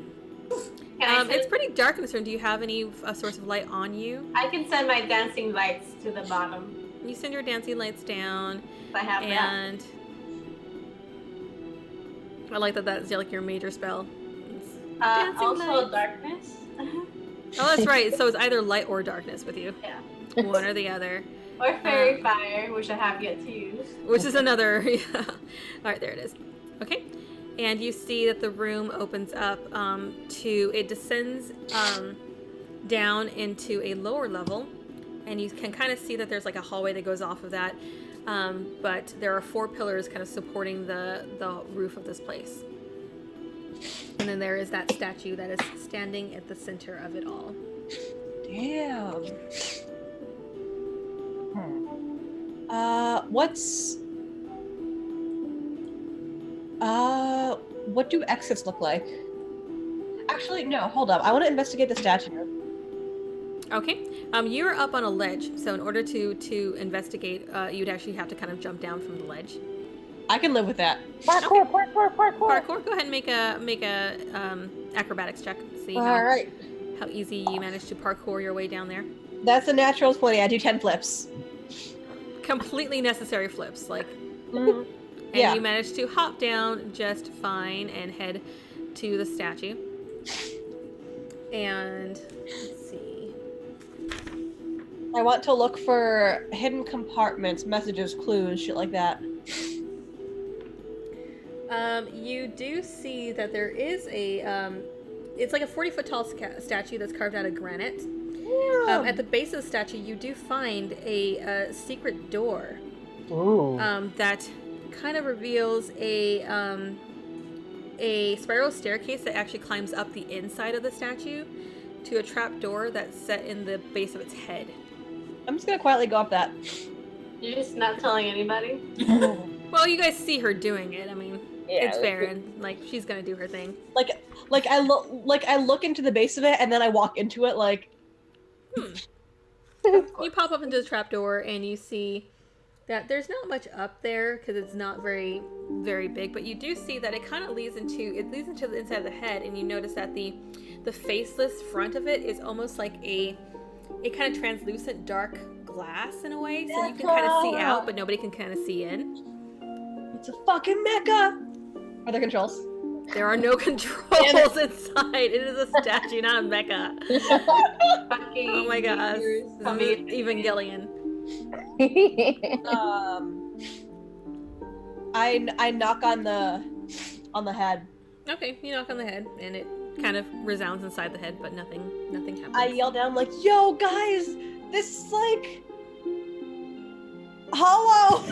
It's pretty dark in this room. Do you have any source of light on you? I can send my dancing lights to the bottom. You send your dancing lights down. I have and I like that that's like your major spell. that. Also lights. darkness. Oh, that's right. So it's either light or darkness with you. Yeah. One or the other. Or fairy fire, which I have yet to use. Which is another. Yeah. All right, there it is. Okay. And you see that the room opens up it descends down into a lower level. And you can kind of see that there's like a hallway that goes off of that. But there are 4 pillars kind of supporting the roof of this place. And then there is that statue that is standing at the center of it all. Damn. What do exits look like? Actually, no, hold up. I want to investigate the statue. Okay. You're up on a ledge, so in order to investigate, you'd actually have to kind of jump down from the ledge. I can live with that. Parkour. Parkour. Go ahead and make a acrobatics check. See how easy you manage to parkour your way down there. That's a natural 20. I do 10 flips. Completely necessary flips, like. And Yeah. you manage to hop down just fine and head to the statue. And let's see. I want to look for hidden compartments, messages, clues, shit like that. You do see that there is it's like a 40-foot tall statue that's carved out of granite. Yeah. At the base of the statue, you do find a secret door. Ooh. That kind of reveals a spiral staircase that actually climbs up the inside of the statue to a trap door that's set in the base of its head. I'm just gonna quietly go up that. You're just not telling anybody? Well, you guys see her doing it. I mean, Yeah, it's fair, and like she's gonna do her thing. I look into the base of it and then I walk into it like. You pop up into the trapdoor and you see that there's not much up there because it's not very, very big. But you do see that it kind of leads into the inside of the head, and you notice that the faceless front of it is almost like a kind of translucent dark glass in a way, so you can kind of see out, but nobody can kind of see in. It's a fucking mecha. Are there controls? There are no controls inside. It is a statue, not a mecha. Oh my gosh. This is Evangelion. I knock on the head. Okay, you knock on the head, and it kind of resounds inside the head, but nothing happens. I yell down like, "Yo, guys, this is like hollow."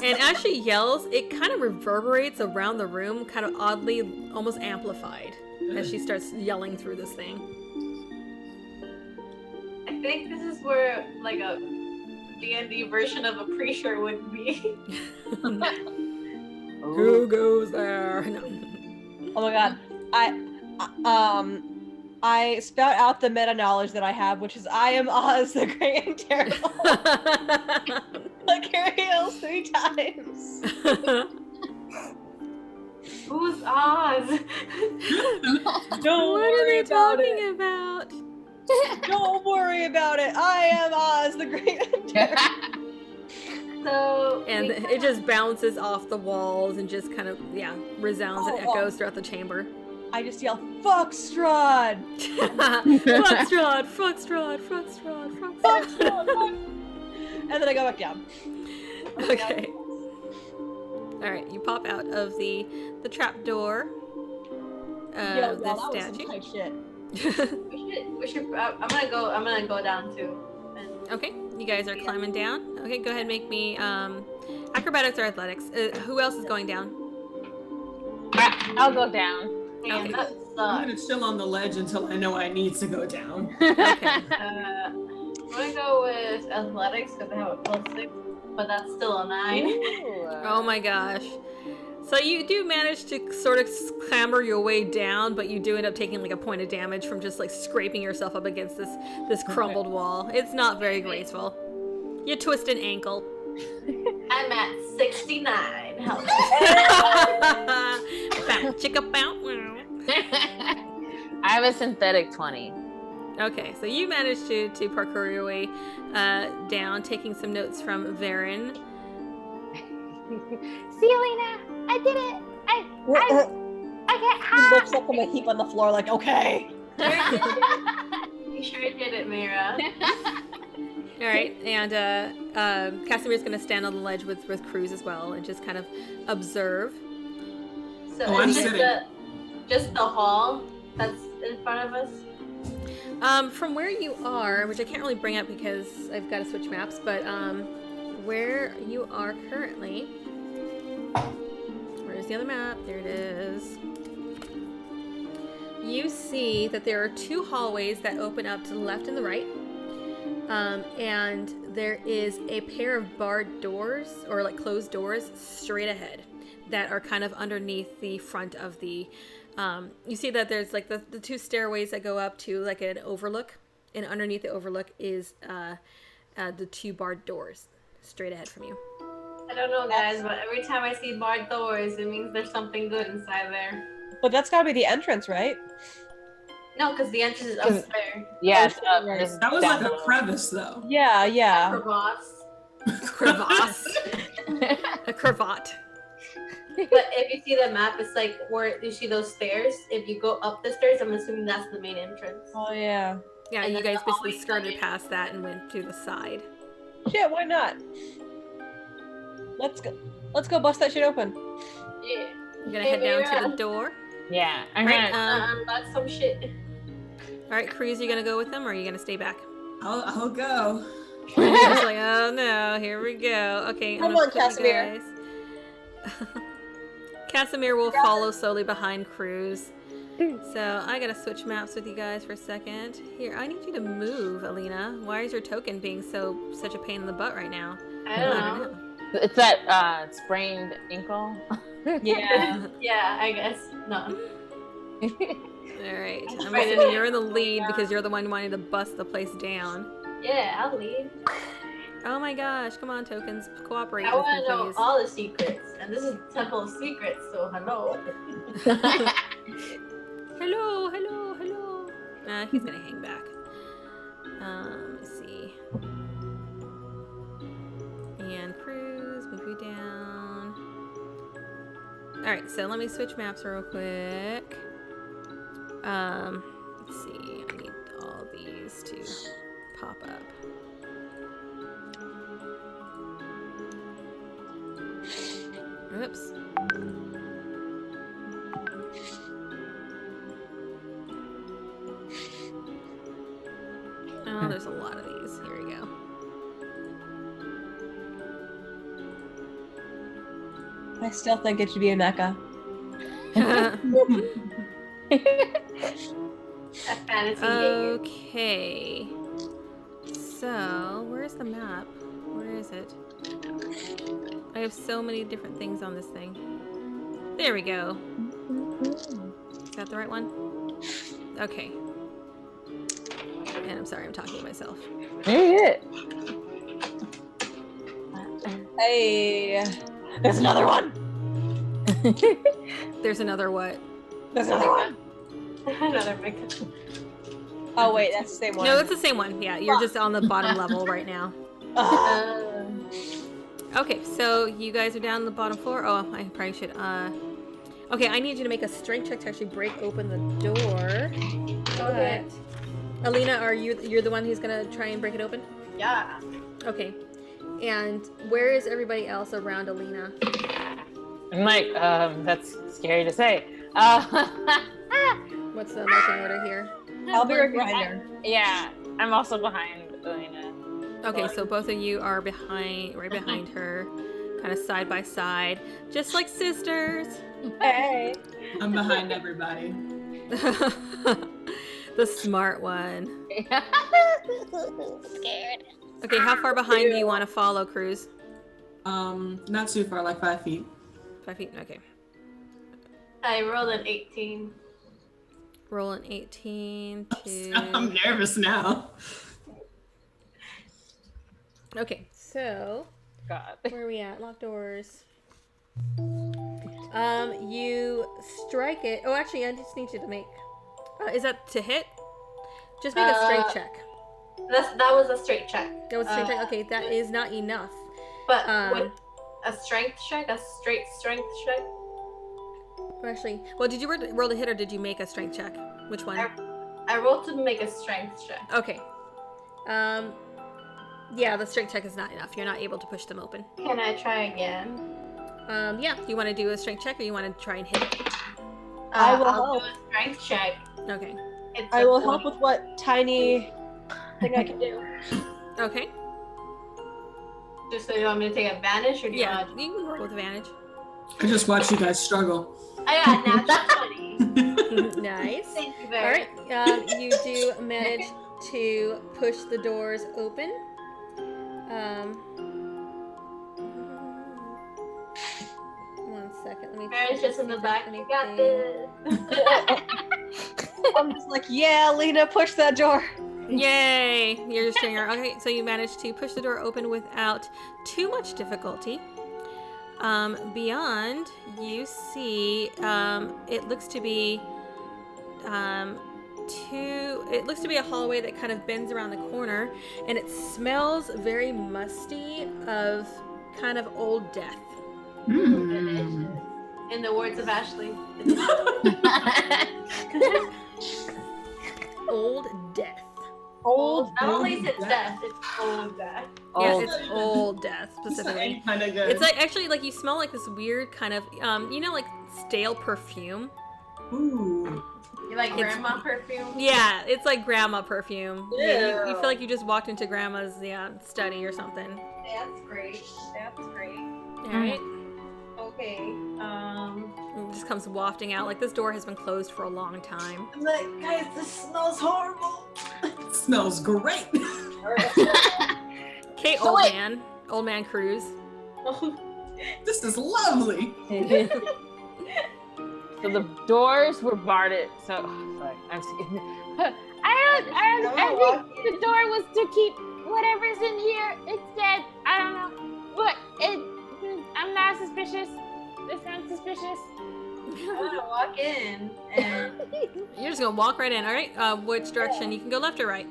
And as she yells, it kind of reverberates around the room, kind of oddly, almost amplified, as she starts yelling through this thing. I think this is where like a D&D version of a preacher would be. Who goes there? No. Oh my god. I spout out the meta knowledge that I have, which is I am Oz the Great and Terrible. Like Ariel 3 times. Who's Oz? Don't What are worry they about talking it. about? Don't worry about it. I am Oz the Great and Terrible. So And we- it just bounces off the walls and just kind of, resounds and echoes throughout the chamber. I just yell, "Fuck Strahd! Fuck Strahd, fuck Strahd, fuck Strahd, fuck Fuck Strahd. Strahd! Fuck." And then I go back down. Okay. Alright, you pop out of the trap door Yo, of that this was some statue. tight shit. we should. I'm gonna go down too. And Okay, you guys are climbing down. Okay, go ahead and make me acrobatics or athletics. Who else is going down? I'll go down. man, Okay. that I'm sucks. gonna chill on the ledge until I know I need to go down. Okay. I'm gonna go with athletics because I have a +6, but that's still a 9. Oh my gosh. So you do manage to sort of clamber your way down, but you do end up taking like a point of damage from just like scraping yourself up against this crumbled wall. It's not very graceful. You twist an ankle. I'm at 69. help. Chicka bout. I have a synthetic 20. Okay, so you managed to parkour your way down, taking some notes from Varen. See, Elena, I did it. I get He high. looks up from a heap on the floor like, okay. You sure did it, Mira. All right, and Casimir's going to stand on the ledge with Cruz as well and just kind of observe. So I'm is it sitting. just the hall that's in front of us? From where you are, which I can't really bring up because I've got to switch maps, but where you are currently, where's the other map? There it is. You see that there are 2 hallways that open up to the left and the right. And there is a pair of barred doors, or like closed doors, straight ahead that are kind of underneath the front of the... you see that there's like the 2 stairways that go up to like an overlook, and underneath the overlook is the 2 barred doors straight ahead from you. I don't know, guys, but every time I see barred doors, it means there's something good inside there. But that's gotta be the entrance, right? No, because the entrance is up there. Yeah, it's Oh, up. right. Just That was down like a below. crevice, though. Yeah, yeah. Crevasse. Crevasse. A cravat. But if you see the map, it's like where you see those stairs. If you go up the stairs, I'm assuming that's the main entrance. Oh yeah. Yeah, And you then guys the basically hallways skirted coming. past that and went to the side. Shit, why not? Let's go bust that shit open. Yeah. You're gonna head down to the door. Yeah, I'm Right, gonna. That's some shit. All right, Cruz, you gonna go with them, or are you gonna stay back? I'll go. It's like, oh no, here we go. Okay, I'm Come gonna on, put you Casimir. guys- Casimir will follow slowly behind Cruz. So I gotta switch maps with you guys for a second. Here, I need you to move, Alina. Why is your token being such a pain in the butt right now? I don't know. It's that sprained ankle. Yeah. Yeah, I guess. No. All right, That's I'm right. assuming you're in the lead because you're the one wanting to bust the place down. Yeah, I'll leave. Oh my gosh, come on, tokens, cooperate I with want me, to know please. all the secrets. And this is Temple of Secrets, so hello. Hello, hello, hello. He's gonna hang back. Let's see. And Cruz, move you down. Alright, so let me switch maps real quick. Let's see. I need all these to pop up. Oops. Oh, there's a lot of these. Here we go. I still think it should be a Mecca. A fantasy game. Okay. So, where's the map? Where is it? I have so many different things on this thing. There we go. Is that the right one? Okay. And I'm sorry, I'm talking to myself. Hey, Hey, there's another one. There's another what? There's another one. Another makeup. Oh wait, that's the same one. No, it's the same one. Yeah, you're just on the bottom level right now. Okay, so you guys are down on the bottom floor. Oh, I probably should. Okay, I need you to make a strength check to actually break open the door. Okay. Alina, you're the one who's gonna try and break it open? Yeah. Okay. And where is everybody else around Alina? I'm like, that's scary to say. What's the marching order here? I'll be right behind her. Yeah, I'm also behind Elena. Okay, so both of you are right behind her, kind of side by side, just like sisters. Hey. I'm behind everybody. The smart one. Scared. Okay, how far behind do you want to follow, Cruz? Not too far, like 5 feet. 5 feet. Okay. I rolled an 18. Roll an 18 to. I'm nervous now. Okay, so God. where are we at? Locked doors. You strike it. Oh, actually, I just need you to make. Is that to hit? Just make a strength check. That was a straight check. That was a strength check. Okay, that is not enough. But with a strength check, a straight strength check. Actually, well, did you roll to hit or did you make a strength check? Which one? I rolled to make a strength check. Okay. Yeah, the strength check is not enough. You're not able to push them open. Can I try again? Yeah. Do you want to do a strength check or you want to try and hit it? I'll do a strength check. Okay. I will help with what tiny thing I can do. Okay. Just so you want me to take advantage, or do you Yeah, want? you can roll with advantage. I just watched you guys struggle. I got natural 20. Nice. Thank you All very right. You do manage to push the doors open. One second. Let me. Mary's just in the back. You got anything. this. I'm just like, yeah, Lena, push that door. Yay! You're just doing her. Okay, so you managed to push the door open without too much difficulty. Beyond, you see, it looks to be it looks to be a hallway that kind of bends around the corner, and it smells very musty of kind of old death. In the words of Ashley. Old death. Not only is it death, it's old death. Yeah, it's old death specifically. Kind of good. It's like actually like you smell like this weird kind of like stale perfume. Ooh. You like grandma perfume? Yeah, it's like grandma perfume. Yeah, you Ew. feel like you just walked into grandma's study or something. That's great. That's great. All right. Okay. It just comes wafting out. Like this door has been closed for a long time. I'm like, guys, this smells horrible. It smells great. Okay, So old wait. man. Old man Cruz. This is lovely. So the doors were barred. So sorry, I'm scared. I think the door was to keep whatever's in here. It's dead. I don't know, but I'm not suspicious. This sounds suspicious. I'm gonna walk in and You're just gonna walk right in. All right. Which direction? You can go left or right.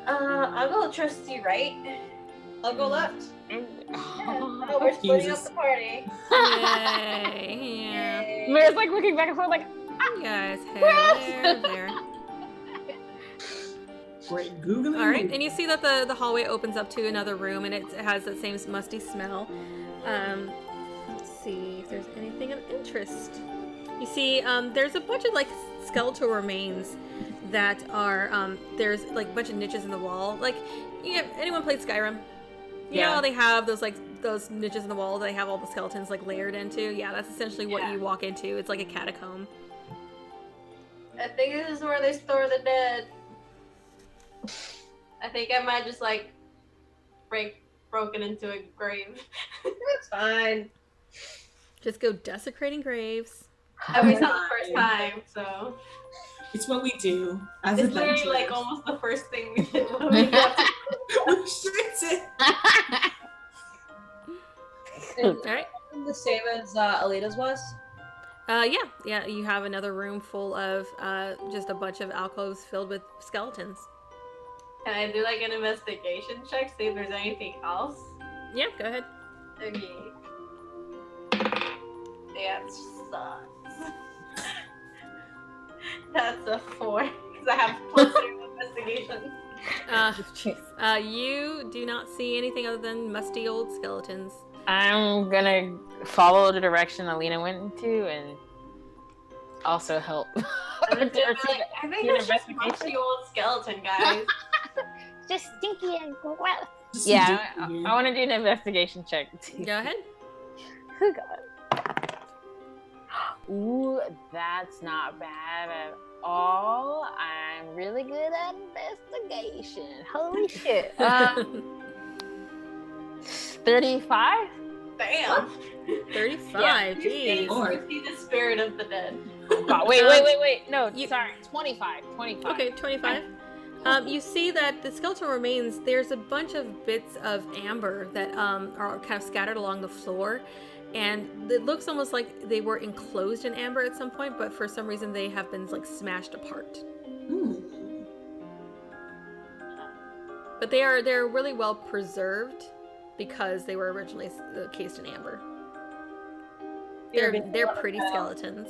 I'll go trusty right. I'll go left. Oh, we're splitting up Jesus. the party. Yay! Yeah. Mary's like looking back and forth, like, You guys have there. Great googling. All right, and you see that the hallway opens up to another room, and it has that same musty smell. Let's see if there's anything of interest. You see, there's a bunch of like skeletal remains that are there's like a bunch of niches in the wall. Like, anyone played Skyrim? You know how they have those niches in the wall that they have all the skeletons like layered into? Yeah, that's essentially what you walk into. It's like a catacomb. I think this is where they store the dead. I think I might just like broken into a grave. It's fine. Just go desecrating graves. I mean, it's not the first time, so It's what we do as it's literally adventurers. like almost the first thing we did when we got to We should it. All right. The same as Alita's was. Yeah. You have another room full of just a bunch of alcoves filled with skeletons. Can I do like an investigation check, see if there's anything else? Yeah, go ahead. Okay. Yeah, it sucks. That's a 4, because I have +3 investigation. Jeez. You do not see anything other than musty old skeletons. I'm gonna follow the direction Alina went into and also help. And then they're like, I think do an that's just a investigation. musty old skeleton, guys. Just stinky and gross. Just Yeah, do it. I want to do an investigation check. Go ahead. Oh god. Ooh, that's not bad at all. I'm really good at investigation. Holy shit. 35? Damn. 35. You see, Jeez. Lord. you see the spirit of the dead. God, wait. No, You- sorry. 25. Okay, 25. You see that the skeletal remains, there's a bunch of bits of amber that are kind of scattered along the floor. and it looks almost like they were enclosed in amber at some point, but for some reason they have been like smashed apart. But they're really well preserved because they were originally cased in amber. They're pretty skeletons.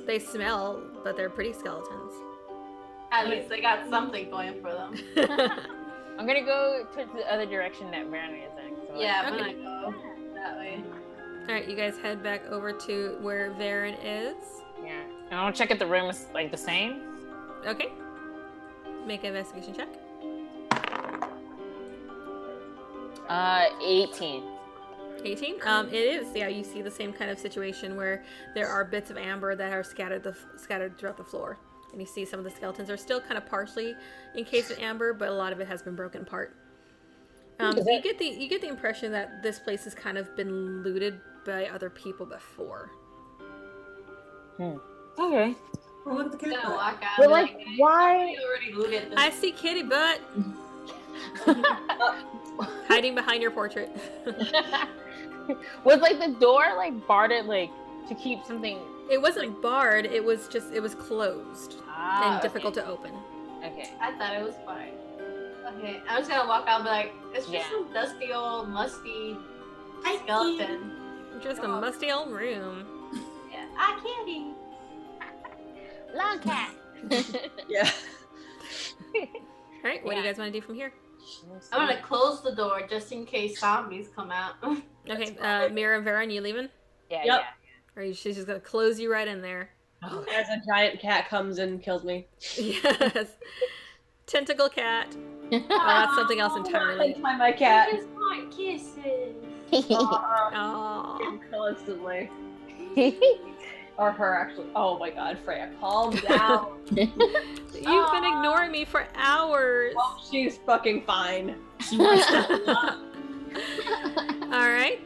They smell, but they're pretty skeletons. At least they got something going for them. I'm gonna go towards the other direction that Baron is in. So Yeah, Okay. when I go that way. Alright, you guys head back over to where Varen is. Yeah. And I'll check if the room is like the same. Okay. Make an investigation check. 18. 18? It is. Yeah, you see the same kind of situation where there are bits of amber that are scattered throughout the floor. And you see some of the skeletons are still kind of partially encased in amber, but a lot of it has been broken apart. You get the impression that this place has kind of been looted by other people before. Okay. Oh, look at the I'm cat. gonna walk out. But and be like, why? We already looted this. I see kitty butt hiding behind your portrait. Was like the door like barred it like to keep something? It wasn't barred. It was closed and difficult to open. Okay. I thought it was fine. Okay, I'm just gonna walk out and be like, it's just Yeah. some dusty old musty skeleton. Just a musty old room. Yeah, I can't eat. Long cat. Yeah. All right, what do you guys want to do from here? I'm gonna close the door just in case zombies come out. Okay, Mira and Varen, you leaving? Yeah. Yep. Or she's just gonna close you right in there. Oh, as a giant cat comes and kills me. Yes. Tentacle cat. Oh, that's something else entirely. Find my cat. Just want kisses. Oh. Constantly. Or her, actually. Oh my god, Freya, calm down. You've been ignoring me for hours. Oh, she's fucking fine. She wants to All right.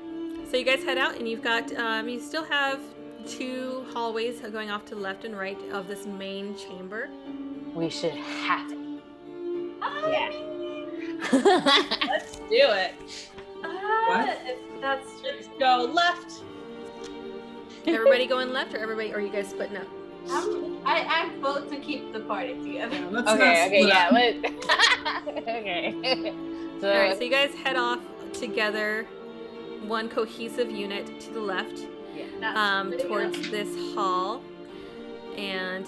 So you guys head out, and you've got you still have 2 hallways going off to the left and right of this main chamber. We should have it. Yeah. Let's do it. What? That's Let's go left. Everybody going left, or you guys splitting up? I vote to keep the party together. Yeah, let's Okay. not split Yeah. up. Okay. So, All right. So you guys head off together, one cohesive unit to the left. Towards this hall, and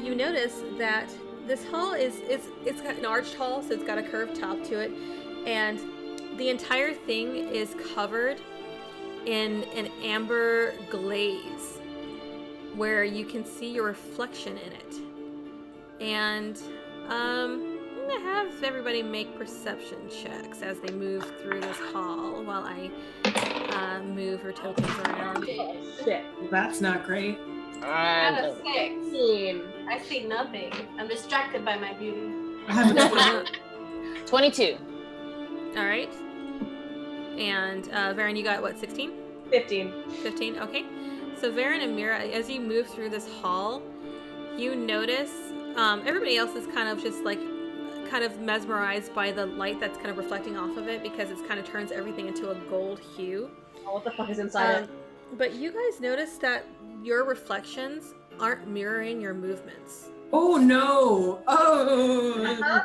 you notice that this hall it's got an arched hall, so it's got a curved top to it, and the entire thing is covered in an amber glaze where you can see your reflection in it. And I'm gonna have everybody make perception checks as they move through this hall while I move her tokens around. Oh, shit. That's not great. I have a 6. I see nothing. I'm distracted by my beauty. I have a 22. All right. And Varen, you got what, 16? 15. 15? Okay. So Varen and Mira, as you move through this hall, you notice everybody else is kind of just like kind of mesmerized by the light that's kind of reflecting off of it because it kind of turns everything into a gold hue. Oh, what the fuck is inside it? But you guys notice that your reflections aren't mirroring your movements. Oh no! Oh!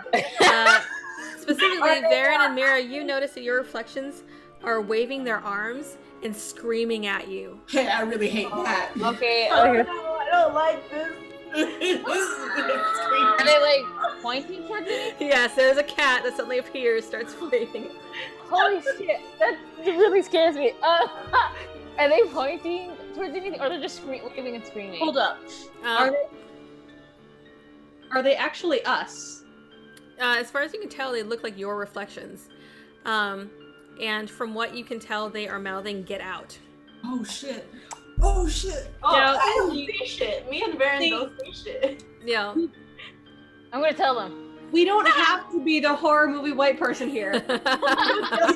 Specifically, Varen and Mira, you notice that your reflections are waving their arms and screaming at you. Hey, I really hate that. Okay. Oh no, I don't like this. Are they like pointing towards me? Yes, there's a cat that suddenly appears, starts waving. Holy shit! That really scares me. Are they pointing towards anything, or they're just waving and screaming? Hold up. Are they actually us? As far as you can tell, they look like your reflections. And from what you can tell, they are mouthing, "Get out." Oh shit! Oh shit! Oh, Yeah. I don't see shit. Me and Baron don't see shit. Yeah. I'm gonna tell them. We don't have to be the horror movie white person here. Just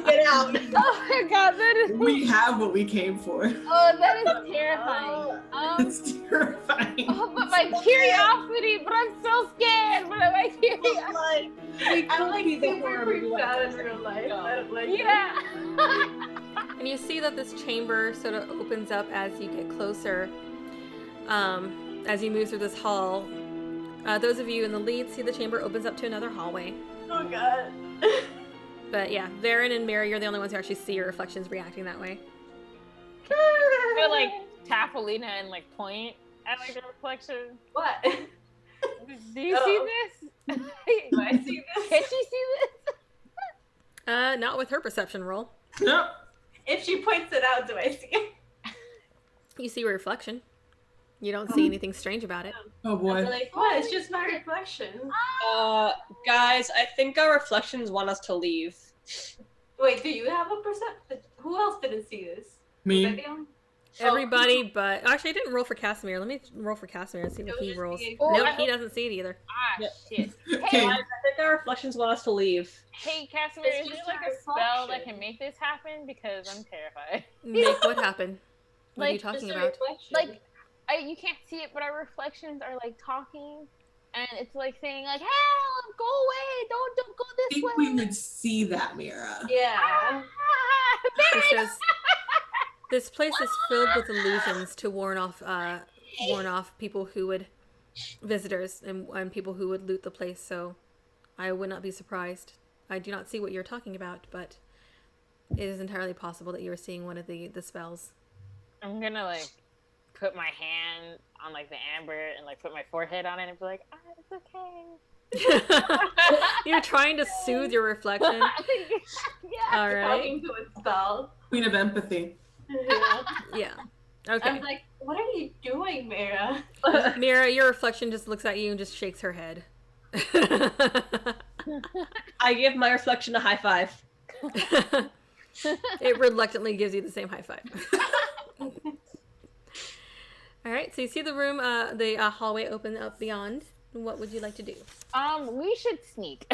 get out. Oh my god, that is. We have what we came for. Oh, that is terrifying. It's terrifying. Oh, but my curiosity, but I'm so scared. But my curiosity. We I'm could like be the super horror movie freaked white out in person. real life. I don't like it. Yeah. And you see that this chamber sort of opens up as you get closer. As you move through this hall, those of you in the lead see the chamber opens up to another hallway. Oh god. But yeah, Varen and Mary, you're the only ones who actually see your reflections reacting that way. I feel like tap Alina and like point at like the reflection. What? Do you see this? Do I see this? Can she see this? Not with her perception roll. Nope. If she points it out, do I see it? You see your reflection. You don't see anything strange about it. Oh boy. I'm like, what? It's just my reflection. Guys, I think our reflections want us to leave. Wait, do you have a perception? Who else didn't see this? Was I Me. the only- Everybody but... Actually, I didn't roll for Casimir. Let me roll for Casimir and see It what was he just rolls. me. Oh, Nope, I he doesn't see it either. Ah, Yeah. shit. Okay. Guys, I think our reflections want us to leave. Hey, Casimir, It's is there just like a a spell that reflection. can make this happen? Because I'm terrified. Make what happen? What are you Like, talking Just a about? reflection. Like, you can't see it, but our reflections are like talking, and it's like saying like, "Help! Go away! Don't go I this think way!" we would see that, Mira. yeah. Ah, It says, this place is filled with illusions to warn off people who would... visitors and people who would loot the place, so I would not be surprised. I do not see what you're talking about, but it is entirely possible that you are seeing one of the spells. I'm gonna like put my hand on like the amber and like put my forehead on it and be like, it's okay. You're trying to soothe your reflection. Yeah. All right. Talking to a spell. Queen of empathy. Yeah. Yeah. I Okay. was like, what are you doing, Mira? Mira, your reflection just looks at you and just shakes her head. I give my reflection a high five. It reluctantly gives you the same high five. All right, so you see the room, the hallway open up beyond. What would you like to do? We should sneak.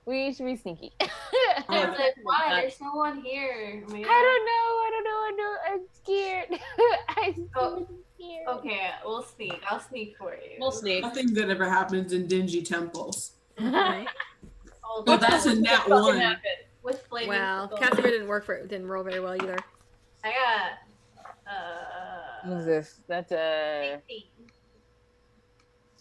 we should be sneaky. I was like, why? There's no one here, Mira. I don't know. I'm scared. I'm Oh, scared. Okay, we'll sneak. I'll sneak for you. We'll sneak. Nothing good ever happens in dingy temples. Right. Oh, Well, that's a nat Fucking one. happen. with flaming. Wow, pistol. Casimir didn't roll very well either. I What's this? That's a. 18.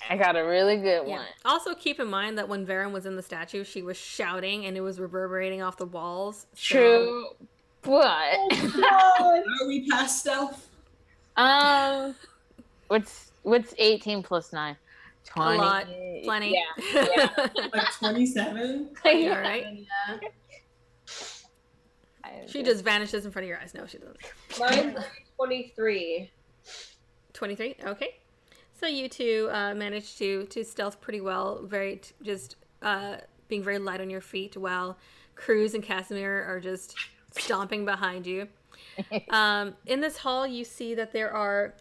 I got a really good Yeah. one. Also, keep in mind that when Varen was in the statue, she was shouting and it was reverberating off the walls. so- True, but Are we past stealth? what's 18 plus 9? 20. A lot. Plenty. Yeah. Like 27? All right. Yeah. She just vanishes in front of your eyes. No, she doesn't. Mine's 23. 23. Okay. So you two managed to stealth pretty well. Being very light on your feet, while Cruz and Casimir are just stomping behind you. In this hall, you see that there are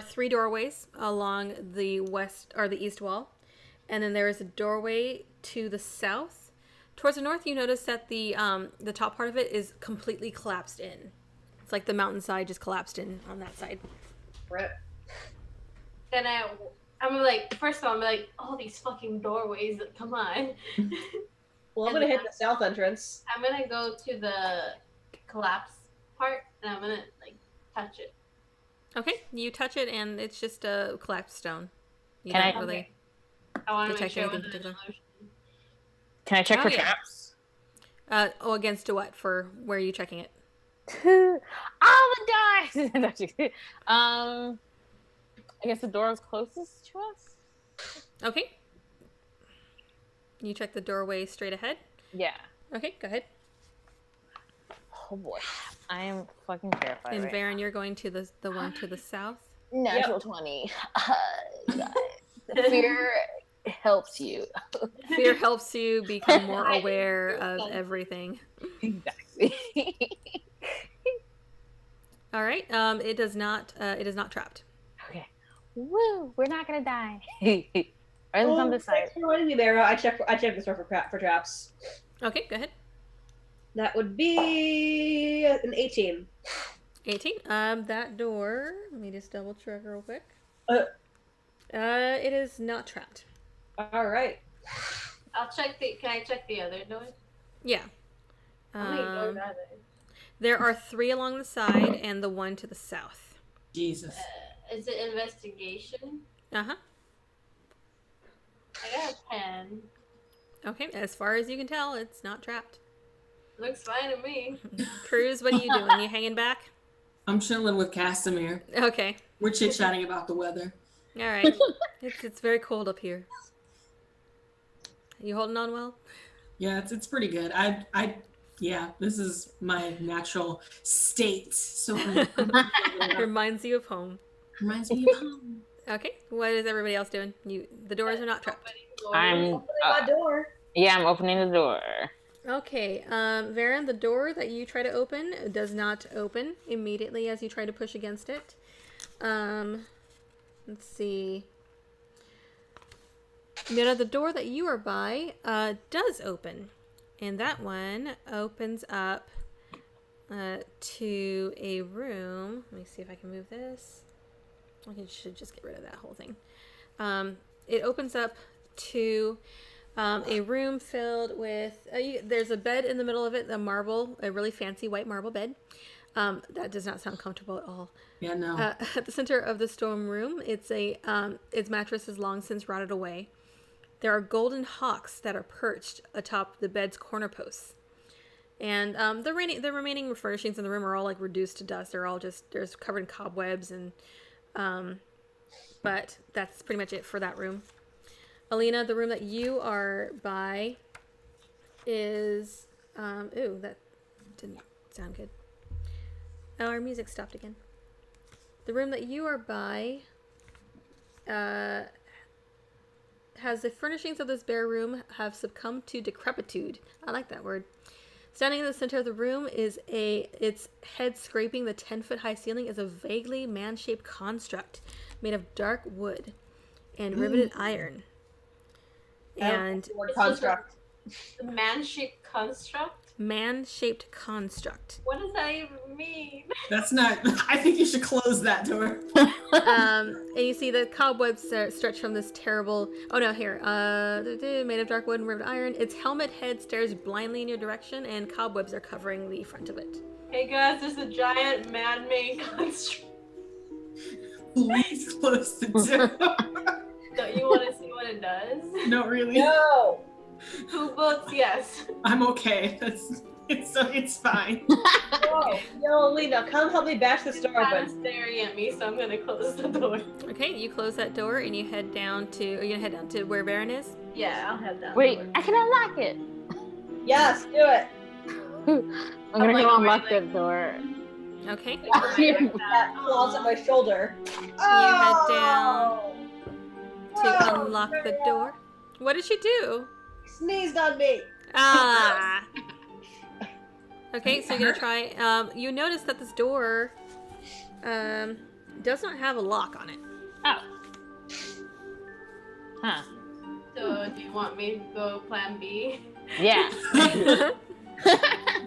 3 doorways along the west or the east wall, and then there is a doorway to the south. Towards the north, you notice that the top part of it is completely collapsed in. It's like the mountainside just collapsed in on that side. Rip. Then I'm like, first of all, I'm like, oh, these fucking doorways, come on. Well, I'm gonna hit the south entrance. I'm gonna go to the collapse part, and I'm gonna, like, touch it. Okay, you touch it, and it's just a collapsed stone. You Can don't I- really... I want to make Detect sure anything with the particular? illusion. Can I check Oh, for yeah. traps? Against to what? For where are you checking it? All the dice. No, just kidding. I guess the door is closest to us. Okay. You check the doorway straight ahead. Yeah. Okay, go ahead. Oh boy, I am fucking terrified. And right Varen, you're going to the one to the south. now. Natural 20. Guys, fear helps you. Fear helps you become more aware of everything. Exactly. All right. It does not. It is not trapped. Okay. Woo! We're not gonna die. Or on this side. Thanks for reminding me, Mara. I check this door for traps. Okay, go ahead. That would be an 18. 18. That door. Let me just double check real quick. Uh. It is not trapped. All right. Can I check the other door? Yeah. How many doors are there? There are 3 along the side and the one to the south. Jesus. Is it investigation? Uh-huh. I got a 10. Okay, as far as you can tell, it's not trapped. Looks fine to me. Cruz, what are you doing? You hanging back? I'm chilling with Casimir. Okay. We're chit-chatting about the weather. All right. It's very cold up here. You holding on well? Yeah, it's pretty good. Yeah, this is my natural state. So it Reminds you of home. reminds me of home. Okay. What is everybody else doing? The doors are not trapped. I'm Opening my door. yeah, I'm opening the door. Okay. Varen, the door that you try to open does not open immediately as you try to push against it. Let's see. Mira, the door that you are by does open. And that one opens up to a room. Let me see if I can move this. I should just get rid of that whole thing. It opens up to a room filled with... there's a bed in the middle of it, a really fancy white marble bed. That does not sound comfortable at all. Yeah, no. At the center of the storm room, its mattress is long since rotted away. There are golden hawks that are perched atop the bed's corner posts. And the remaining furnishings in the room are all like reduced to dust. They're all there's covered in cobwebs and but that's pretty much it for that room. Alina, the room that you are by is ooh, that didn't sound good. Oh, our music stopped again. The room that you are by has the furnishings of this bare room have succumbed to decrepitude. I like that word. Standing in the center of the room is its head scraping the 10-foot high ceiling is a vaguely man-shaped construct made of dark wood and riveted iron. And Word construct. The man-shaped construct? Man-shaped construct. What does that even mean? That's not... I think you should close that door. And you see the cobwebs stretch from this terrible... Oh no, here. Made of dark wood and riveted iron. Its helmet head stares blindly in your direction, and cobwebs are covering the front of it. Hey guys, there's a giant man-made construct. Please close the door. Don't you want to see what it does? No, really. No. Who votes yes? I'm okay. It's fine. Yo, Lena, come help me bash this door Kind of open. staring at me, so I'm gonna close the door. Okay, you close that door and you head down to... Are you gonna head down to where Baron is? Yeah, I'll head down. Wait, I can unlock it. Yes, do it. I'm gonna like, go unlock really? the door. Okay. That claws at my shoulder. head down to Whoa, unlock the Maria. door. What did she do? Sneezed on me. Ah. Okay, so you're gonna try. You notice that this door does not have a lock on it. Oh. Huh. So, do you want me to go plan B? Yeah.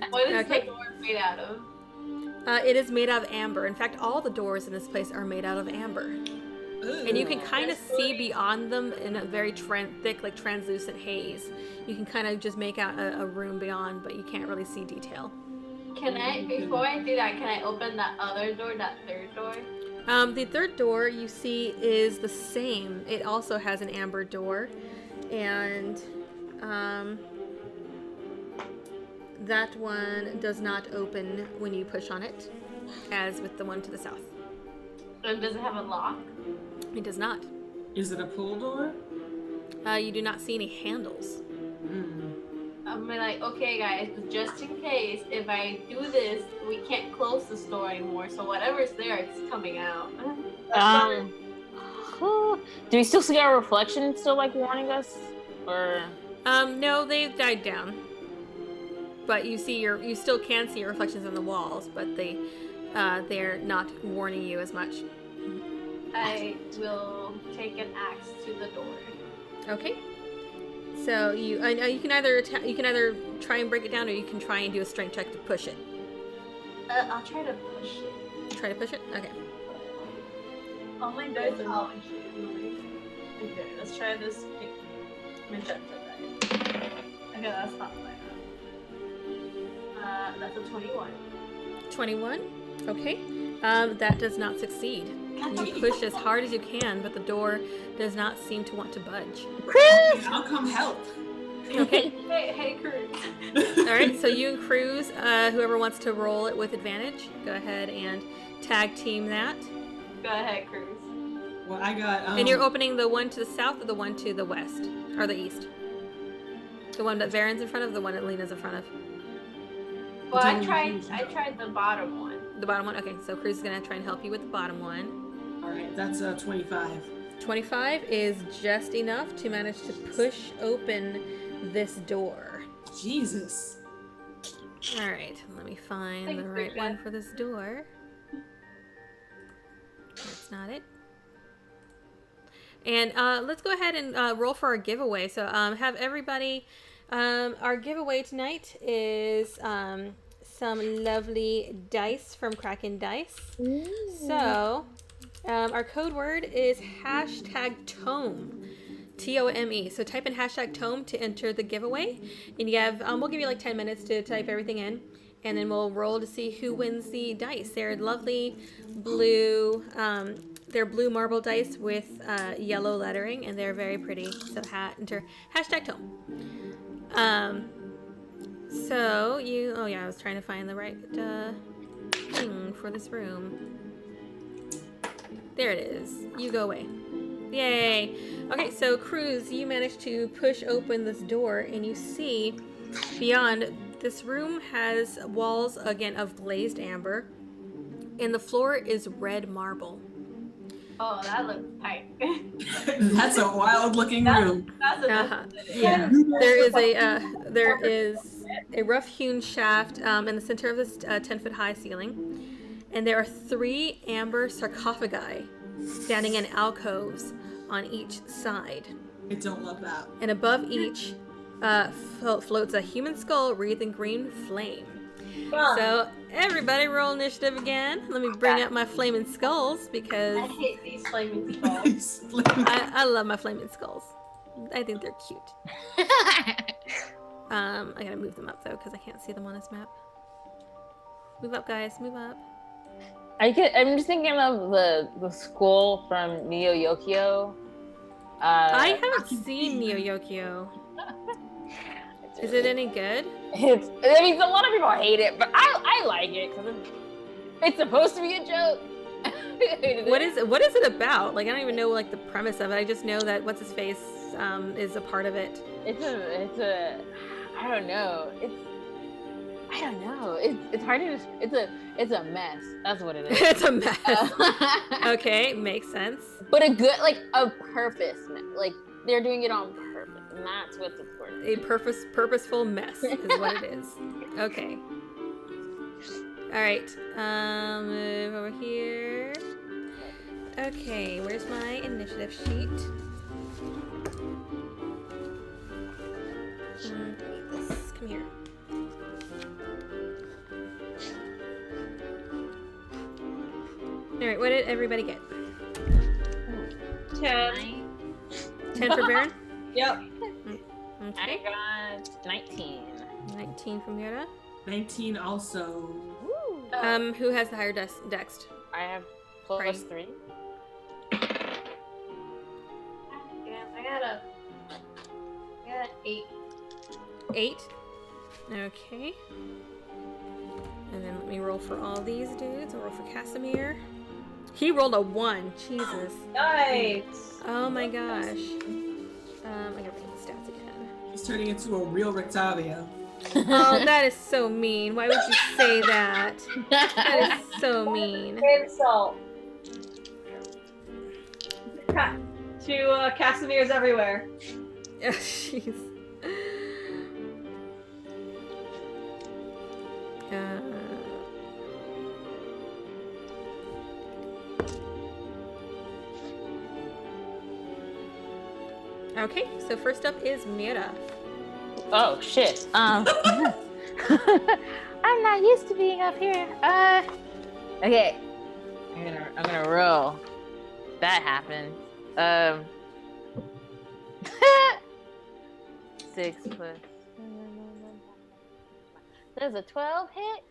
What is Okay. the door made out of? It is made out of amber. In fact, all the doors in this place are made out of amber. And you can kind of see beyond them in a very thick, like translucent haze. You can kind of just make out a room beyond, but you can't really see detail. Can I, before I do that, can I open that other door, that third door? The third door you see is the same. It also has an amber door, and that one does not open when you push on it, as with the one to the south. And does it have a lock? It does not. Is it a pool door? You do not see any handles. I'm like, okay guys, just in case, if I do this, we can't close the store anymore, so whatever's there, it's coming out. Do we still see our reflection still like warning us? Or No, they've died down. But you still can see your reflections on the walls, but they're not warning you as much. I will take an axe to the door. Okay. So you can either try and break it down, or you can try and do a strength check to push it. I'll try to push it. Try to push it. Okay. All my dice are not okay, let's try this magenta dice. Okay, that's not my That's a 21. 21. Okay. That does not succeed. You push as hard as you can, but the door does not seem to want to budge. Okay, I'll come help. Okay. Hey, Cruz. All right. So you and Cruz, whoever wants to roll it with advantage, go ahead and tag team that. Go ahead, Cruz. Well, I got. And you're opening the one to the south or the one to the west or the east? The one that Varen's in front of, the one that Lena's in front of. Well, I tried the bottom one. The bottom one. Okay. So Cruz is gonna try and help you with the bottom one. All right, that's 25. 25 is just enough to manage to push open this door. Jesus. All right, let me find Thanks, the right Big one Bad. for this door. That's not it. And let's go ahead and roll for our giveaway. So have everybody, our giveaway tonight is some lovely dice from Kraken Dice. So our code word is #tome. TOME. So type in #tome to enter the giveaway. And you have, we'll give you like 10 minutes to type everything in. And then we'll roll to see who wins the dice. They're lovely blue, they're blue marble dice with yellow lettering, and they're very pretty. So enter #tome. So you, oh yeah, I was trying to find the right thing for this room. There it is. You go away. Yay. Okay, so Cruz, you managed to push open this door, and you see beyond, this room has walls, again, of glazed amber, and the floor is red marble. Oh, that looks tight. That's a wild looking room. That's a Yeah. There is a rough hewn shaft in the center of this 10-foot high ceiling, and there are 3 amber sarcophagi standing in alcoves on each side. I don't love that. And above each floats a human skull wreathed in green flame. So everybody roll initiative again. Let me bring up my flaming skulls because I hate these flaming skulls. I love my flaming skulls. I think they're cute. I gotta move them up though because I can't see them on this map. Move up, guys. Move up. I'm just thinking of the school from Neo Yokio. I haven't seen Neo Yokio. Is it any good? A lot of people hate it, but I like it because it's supposed to be a joke. What is it about? Like, I don't even know like the premise of it. I just know that what's his face is a part of it. I don't know. It's hard to. It's a mess. That's what it is. It's a mess. Okay, makes sense. But a good, like a purpose. Like they're doing it on purpose, and that's what's important. A purposeful mess is what it is. Okay. All right. Move over here. Okay, where's my initiative sheet? This. Come here. All right, what did everybody get? 10. 10 for Baron? Yep. Okay. I got 19. 19 from Yota. 19 also. Woo. Who has the higher dex? I have Right. +3. I got an 8. 8. Okay. And then let me roll for all these dudes. I'll roll for Casimir. He rolled a 1. Jesus. Nice. Oh my gosh. I gotta read the stats again. He's turning into a real Rictavio. Oh, that is so mean. Why would you say that? That is so mean. Insult. To Casimirs everywhere. Oh, jeez. Okay, so first up is Mira. Oh shit. I'm not used to being up here. Okay. I'm gonna roll. That happened. 6 plus Does a 12 hit?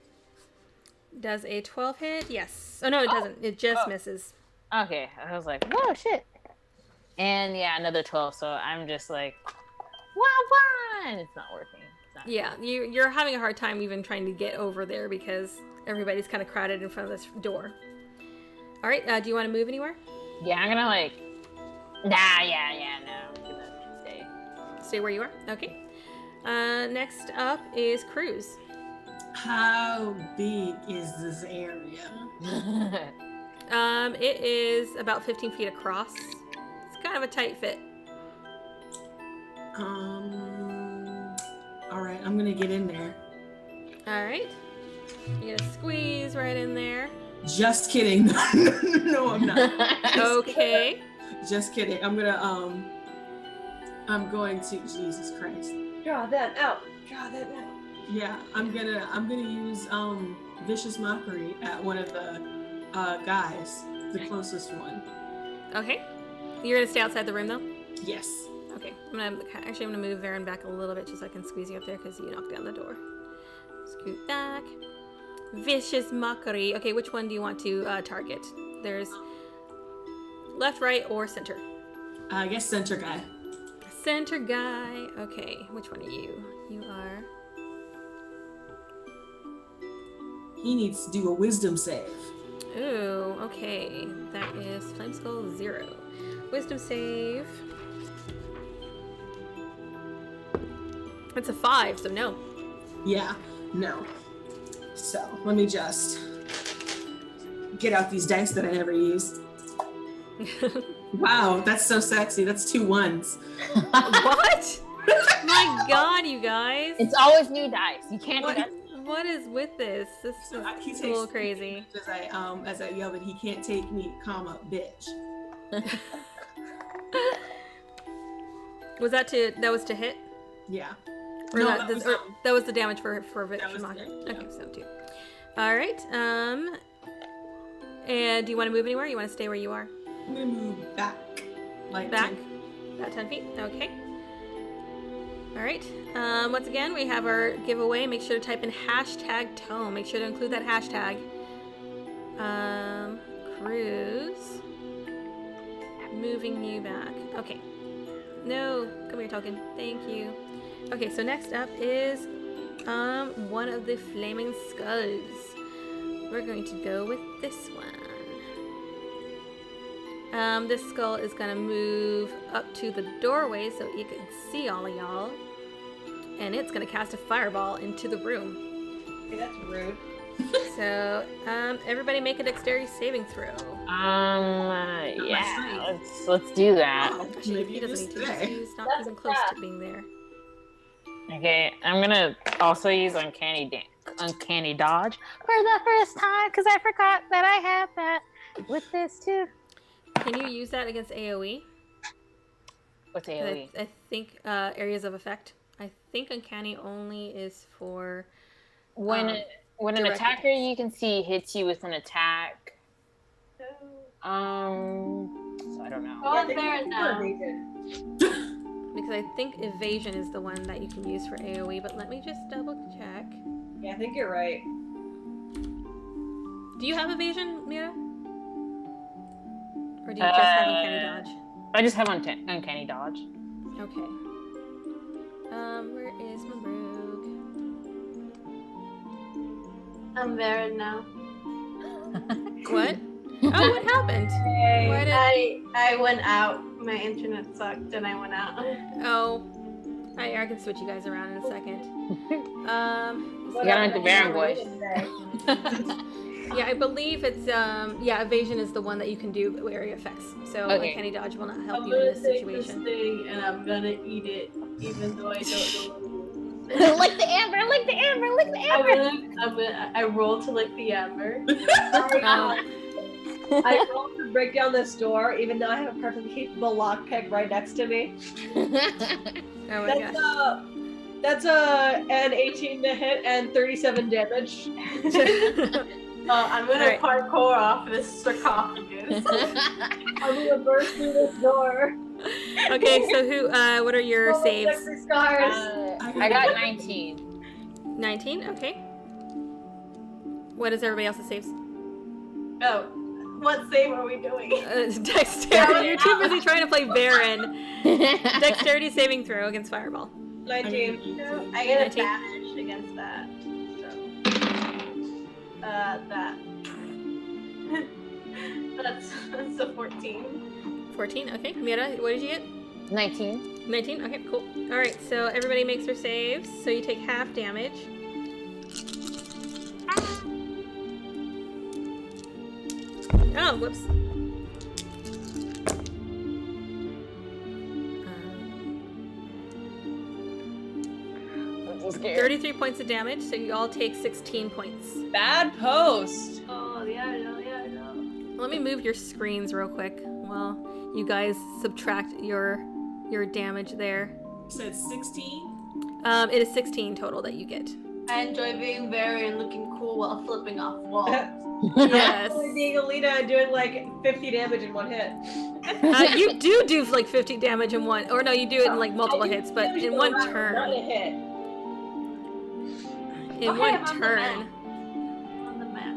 Does a 12 hit? Yes. Oh, no, it doesn't. It just misses. Okay, I was like, whoa, shit. And yeah, another 12, so I'm just like, one! It's not working. Yeah, you're having a hard time even trying to get over there because everybody's kind of crowded in front of this door. All right, do you want to move anywhere? Yeah, I'm gonna like, no, I'm gonna stay. Stay where you are? Okay. Next up is Cruz. How big is this area? It is about 15 feet across. It's kind of a tight fit. All right, I'm gonna get in there. All right. You're gonna squeeze right in there. Just kidding. No, I'm not. Okay. Just kidding. I'm going to Jesus Christ. Draw that out. Draw that out. Yeah, I'm gonna use vicious mockery at one of the guys, the closest one. Okay. You're gonna stay outside the room though? Yes. Okay. I'm gonna move Varen back a little bit just so I can squeeze you up there because you knocked down the door. Scoot back. Vicious mockery. Okay, which one do you want to target? There's left, right, or center. I guess center guy. Center guy. Okay, which one are you? You are. He needs to do a wisdom save. Ooh, okay. That is Flame Skull 0. Wisdom save. It's a 5, so no. Yeah, no. So let me just get out these dice that I never used. Wow, that's so sexy. That's 2 1s. What? My God, you guys. It's always new dice. You can't do that. What is with this? This is He a takes little crazy. As I yell that he can't take me, comma, bitch. That was to hit? Yeah. Or No, that was the damage for That was Mockery. it, yeah. Okay, so 2. All right. And do you want to move anywhere? Or you want to stay where you are? I'm gonna move back. Like Back? 10. About 10 feet? Okay. All right. Once again, we have our giveaway. Make sure to type in #tome. Make sure to include that hashtag. Cruz. Moving you back. Okay. No, come here, token. Thank you. Okay, so next up is one of the flaming skulls. We're going to go with this one. This skull is gonna move up to the doorway so you can see all of y'all. And it's gonna cast a fireball into the room. Okay, that's rude. So, everybody make a dexterity saving throw. Yeah, let's do that. Oh, Actually, maybe he doesn't need to. today. He's not even close to being there. Okay, I'm gonna also use uncanny dodge for the first time because I forgot that I have that with this too. Can you use that against AoE? What's AoE? I think areas of effect. I think uncanny only is for When an direct attacker you can see hits you with an attack. So I don't know. Oh, there now. because I think evasion is the one that you can use for AoE. But let me just double check. Yeah, I think you're right. Do you have evasion, Mira? Or do you just have uncanny dodge? I just have uncanny dodge. Okay. Where is my rogue? I'm there now. What? Oh, what happened? Why did... I went out. My internet sucked and I went out. Oh. I can switch you guys around in a second. You gotta make the Baron voice. Yeah, I believe it's evasion is the one that you can do area effects. So uncanny dodge will not help you in this situation. Thing and I'm gonna eat it, even though I don't know. Lick the amber! Lick the amber! Lick the amber! I roll to lick the amber. I rolled to break down this door, even though I have a perfectly capable lockpick right next to me. Oh my gosh. That's an 18 to hit and 37 damage. I'm gonna parkour off this sarcophagus. I'm gonna burst through this door. Okay, so what are your saves? Scars. I got 19. 19. Okay. What is everybody else's saves? Oh, what save are we doing? Dexterity. You're too busy trying to play Baron. Dexterity saving throw against Fireball. 19. I get 19. advantage against that. So, that. That's a 14. 14. Okay. Mira, what did you get? 19. 19. Okay. Cool. All right. So everybody makes their saves. So you take half damage. Oh, whoops. I'm so scared. 33 points of damage, so you all take 16 points. Bad post. Oh, yeah, I know. Let me move your screens real quick while you guys subtract your damage there. You said 16? It is 16 total that you get. I enjoy being very and looking cool while flipping off walls. Yes. Being Alita and doing like 50 damage in one hit. You do like 50 damage in one, or no, you do it in like multiple hits, but in one Not a turn. hit. In Okay, one I'm on the turn. On the map.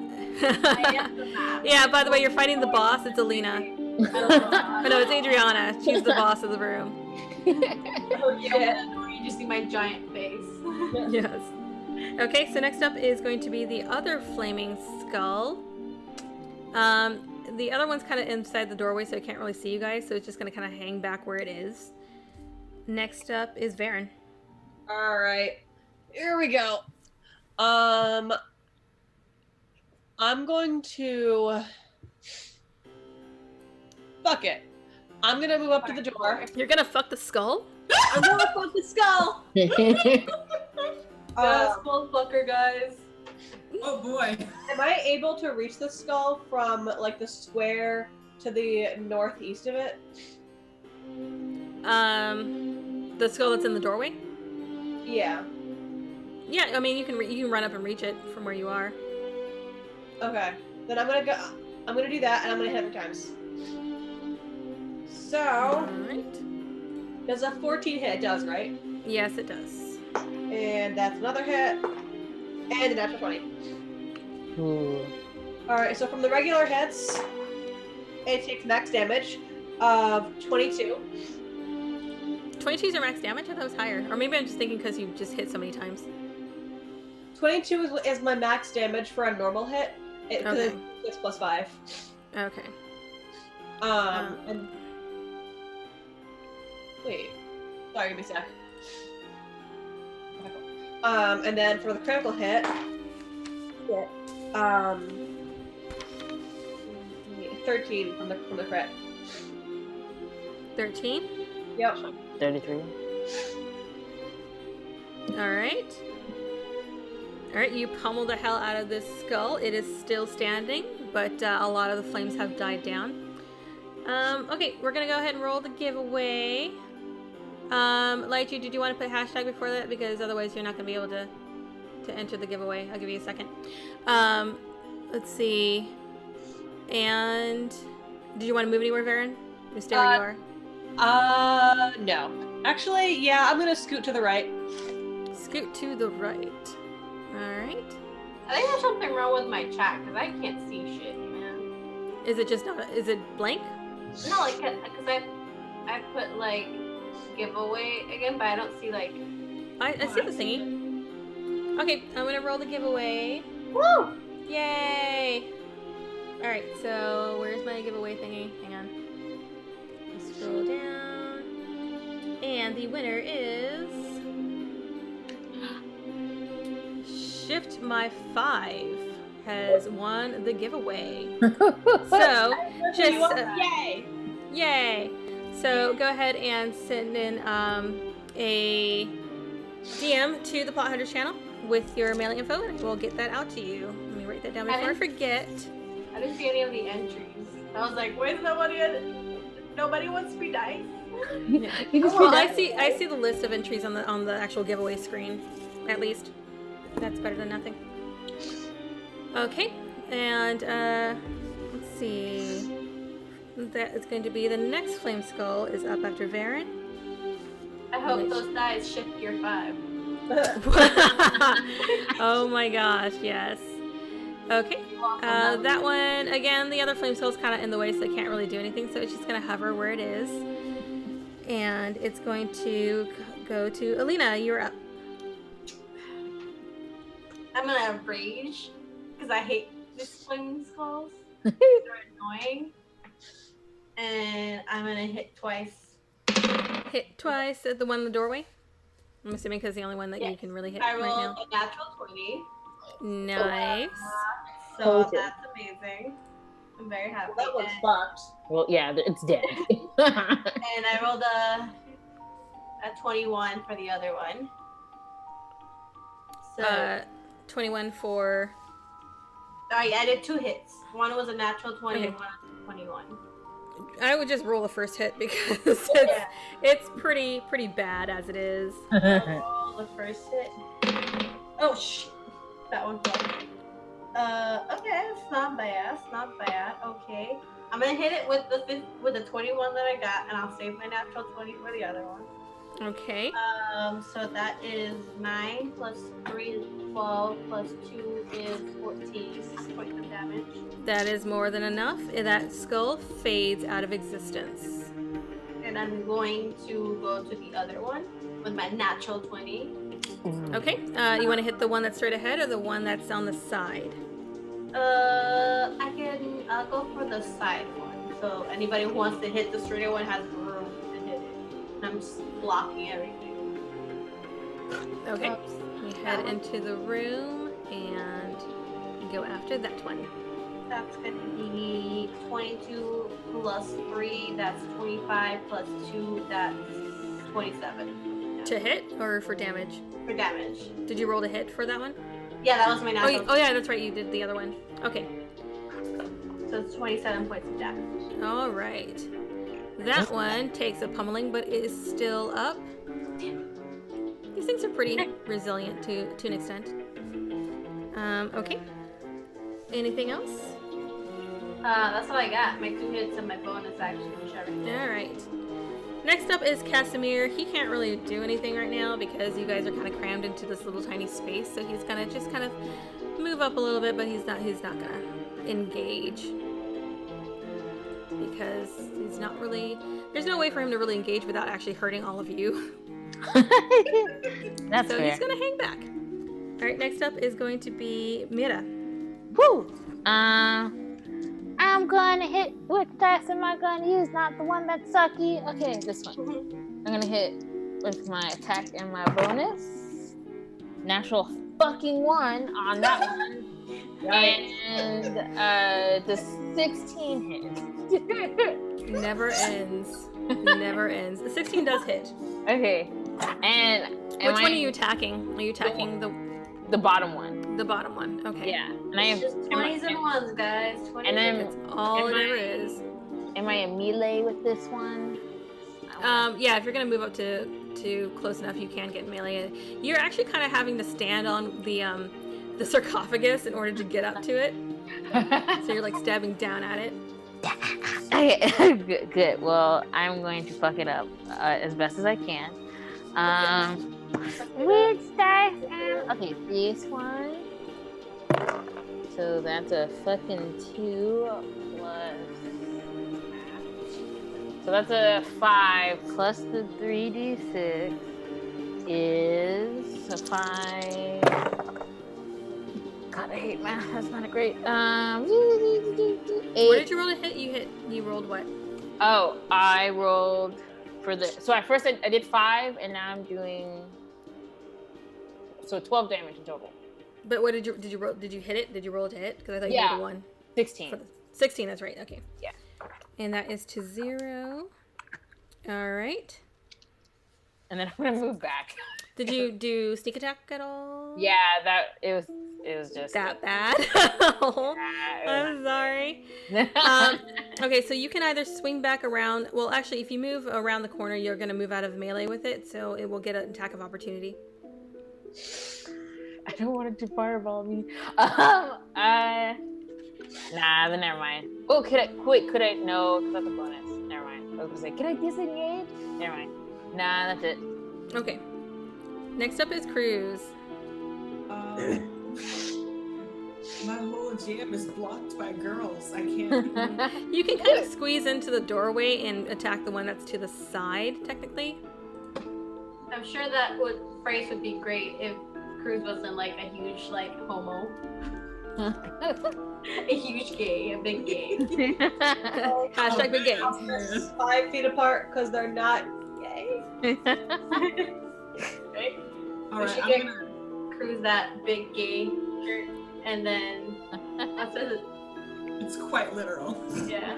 I am the map. Yeah, by the way, you're fighting the boss. It's Alina. Oh, no, it's Adriana. She's the boss of the room. Oh, yeah. You just see my giant face. Yes. Okay, so next up is going to be the other flaming skull. The other one's kind of inside the doorway, so I can't really see you guys, so it's just going to kind of hang back where it is. Next up is Varen. All right, here we go. I'm going to fuck it. I'm gonna move up to the door. You're going to fuck the skull? I'm gonna fuck the skull. Skull fucker, guys. Oh boy. Am I able to reach the skull from like the square to the northeast of it? The skull that's in the doorway? Yeah. Yeah, I mean you can run up and reach it from where you are. Okay. Then I'm gonna do that, and I'm gonna hit it 3 times. So Alright. does a 14 hit? It does, right? Yes, it does. And that's another hit. And a natural 20. Ooh. Alright, so from the regular hits, it takes max damage of 22. 22 is your max damage? I thought it was higher. Or maybe I'm just thinking because you just hit so many times. 22 is my max damage for a normal hit. Okay. It's plus 5. Okay. And wait. Sorry, give me a sec. And then for the critical hit, 13 from the crit. 13? Yep. 33. Alright. Alright, you pummel the hell out of this skull. It is still standing, but a lot of the flames have died down. Okay, we're gonna go ahead and roll the giveaway. Lychee, did you want to put hashtag before that? Because otherwise you're not gonna be able to enter the giveaway. I'll give you a second. Let's see. And did you want to move anywhere, Varen? You stay where you are? No. Actually, yeah, I'm gonna scoot to the right. Scoot to the right. Alright. I think there's something wrong with my chat because I can't see shit, man. Is it just not, is it blank? No, like, because I put, like, giveaway again, but I don't see, like... I see the thingy. Okay, I'm gonna roll the giveaway. Woo! Yay! Alright, so where's my giveaway thingy? Hang on. Let's scroll down. And the winner is... Shift My 5 has won the giveaway. So, just... Yay! Yay! So go ahead and send in a DM to the Plot Hunters channel with your mailing info, and we'll get that out to you. Let me write that down before I forget. I didn't see any of the entries. I was like, where's nobody? Nobody wants to be nice. Well, I see the list of entries on the actual giveaway screen, at least. That's better than nothing. Okay, and let's see. That is going to be the next flame skull is up after I hope those dice shift your 5. Oh my gosh, yes. Okay. That one, again, the other flame skull's kind of in the way, so it can't really do anything. So it's just going to hover where it is. And it's going to go to Alina. You're up. I'm gonna rage because I hate these flaming skulls. They're annoying. And I'm gonna hit twice. Hit twice at the one in the doorway? I'm assuming because the only one that you can really hit I right rolled now. a natural 20. Nice. So that's amazing. I'm very happy. That one's fucked. Well, yeah, it's dead. And I rolled a 21 for the other one. So 21 for... sorry, I did 2 hits. One was a natural 20 Okay. and one was a 21. I would just roll the first hit because it's pretty bad as it is. I'll roll the first hit. Oh shit. That one fell. Okay, it's not bad. It's not bad. Okay. I'm gonna hit it with the 21 that I got, and I'll save my natural 20 for the other one. Okay. So that is 9 plus 3 is 12 plus 2 is 14 points of damage. That is more than enough. That skull fades out of existence. And I'm going to go to the other one with my natural 20. Okay. You want to hit the one that's straight ahead or the one that's on the side? I'll go for the side one. So anybody who wants to hit the straight one has room to hit it. And I'm just blocking everything. Okay. Oops. You head into the room and go after that one. That's going to be 22 plus 3, that's 25 plus 2, that's 27. To hit or for damage? For damage. Did you roll to hit for that one? Yeah, that was my natural. Oh yeah, that's right. You did the other one. Okay. So it's 27 points of damage. All right. That one takes a pummeling, but is still up. These things are pretty resilient to an extent. Okay. Anything else? That's all I got. My 2 hits and my bonus action, which everything. All right. Next up is Casimir. He can't really do anything right now because you guys are kind of crammed into this little tiny space. So he's gonna just kind of move up a little bit, but he's not gonna engage because he's not really. There's no way for him to really engage without actually hurting all of you. That's So fair. he's gonna hang back. All right. Next up is going to be Mira. Woo! I'm gonna hit. Which dice am I gonna use? Not the one that's sucky. Okay, this one. I'm gonna hit with my attack and my bonus. Natural fucking 1 on that one. And the 16 hit. Never ends. Never ends. The 16 does hit. Okay. And Which one are you attacking? Are you attacking the bottom one? the bottom one? Okay. Yeah. And I It's have. just 20s and 1s, guys. 20s And and I'm- That's all it Am I- ever is. Am I a melee with this one? Yeah, if you're gonna move up to close enough, you can get melee. You're actually kind of having to stand on the sarcophagus in order to get up to it. So you're like stabbing down at it. Okay, good. Well, I'm going to fuck it up as best as I can. Which dice am... Okay, this one. So that's a fucking 2 plus... So that's a 5 plus the 3d6 is a 5... God, I hate math. That's not a great... 8. What did you roll to hit? You rolled what? Oh, I rolled for the. So at first I did 5, and now I'm doing. So 12 damage in total. But what did you roll? Did you hit it? Did you roll to hit? Because I thought you Yeah. rolled a 1. 16. For the 16. That's right. Okay. Yeah. And that is to 0. All right. And then I'm gonna move back. Did you do sneak attack at all? Yeah, it was just That bad? Oh, I'm sorry. Okay, so you can either swing back around. Well, actually, if you move around the corner, you're going to move out of melee with it, so it will get an attack of opportunity. I don't want it to fireball me. Nah, then never mind. Oh, could I? No, because that's a bonus. Never mind. I was gonna say, can I disengage? Never mind. Nah, that's it. Okay. Next up is Cruz. whole jam is blocked by girls. I can't. You can kind of squeeze into the doorway and attack the one that's to the side, technically. I'm sure phrase would be great if Cruz wasn't like a huge like homo. A huge gay, a big gay. Hashtag big gay. 5 feet apart because they're not gay. Right? All right, should I'm get gonna. Cruz that big gay shirt, and then It's quite literal. yeah.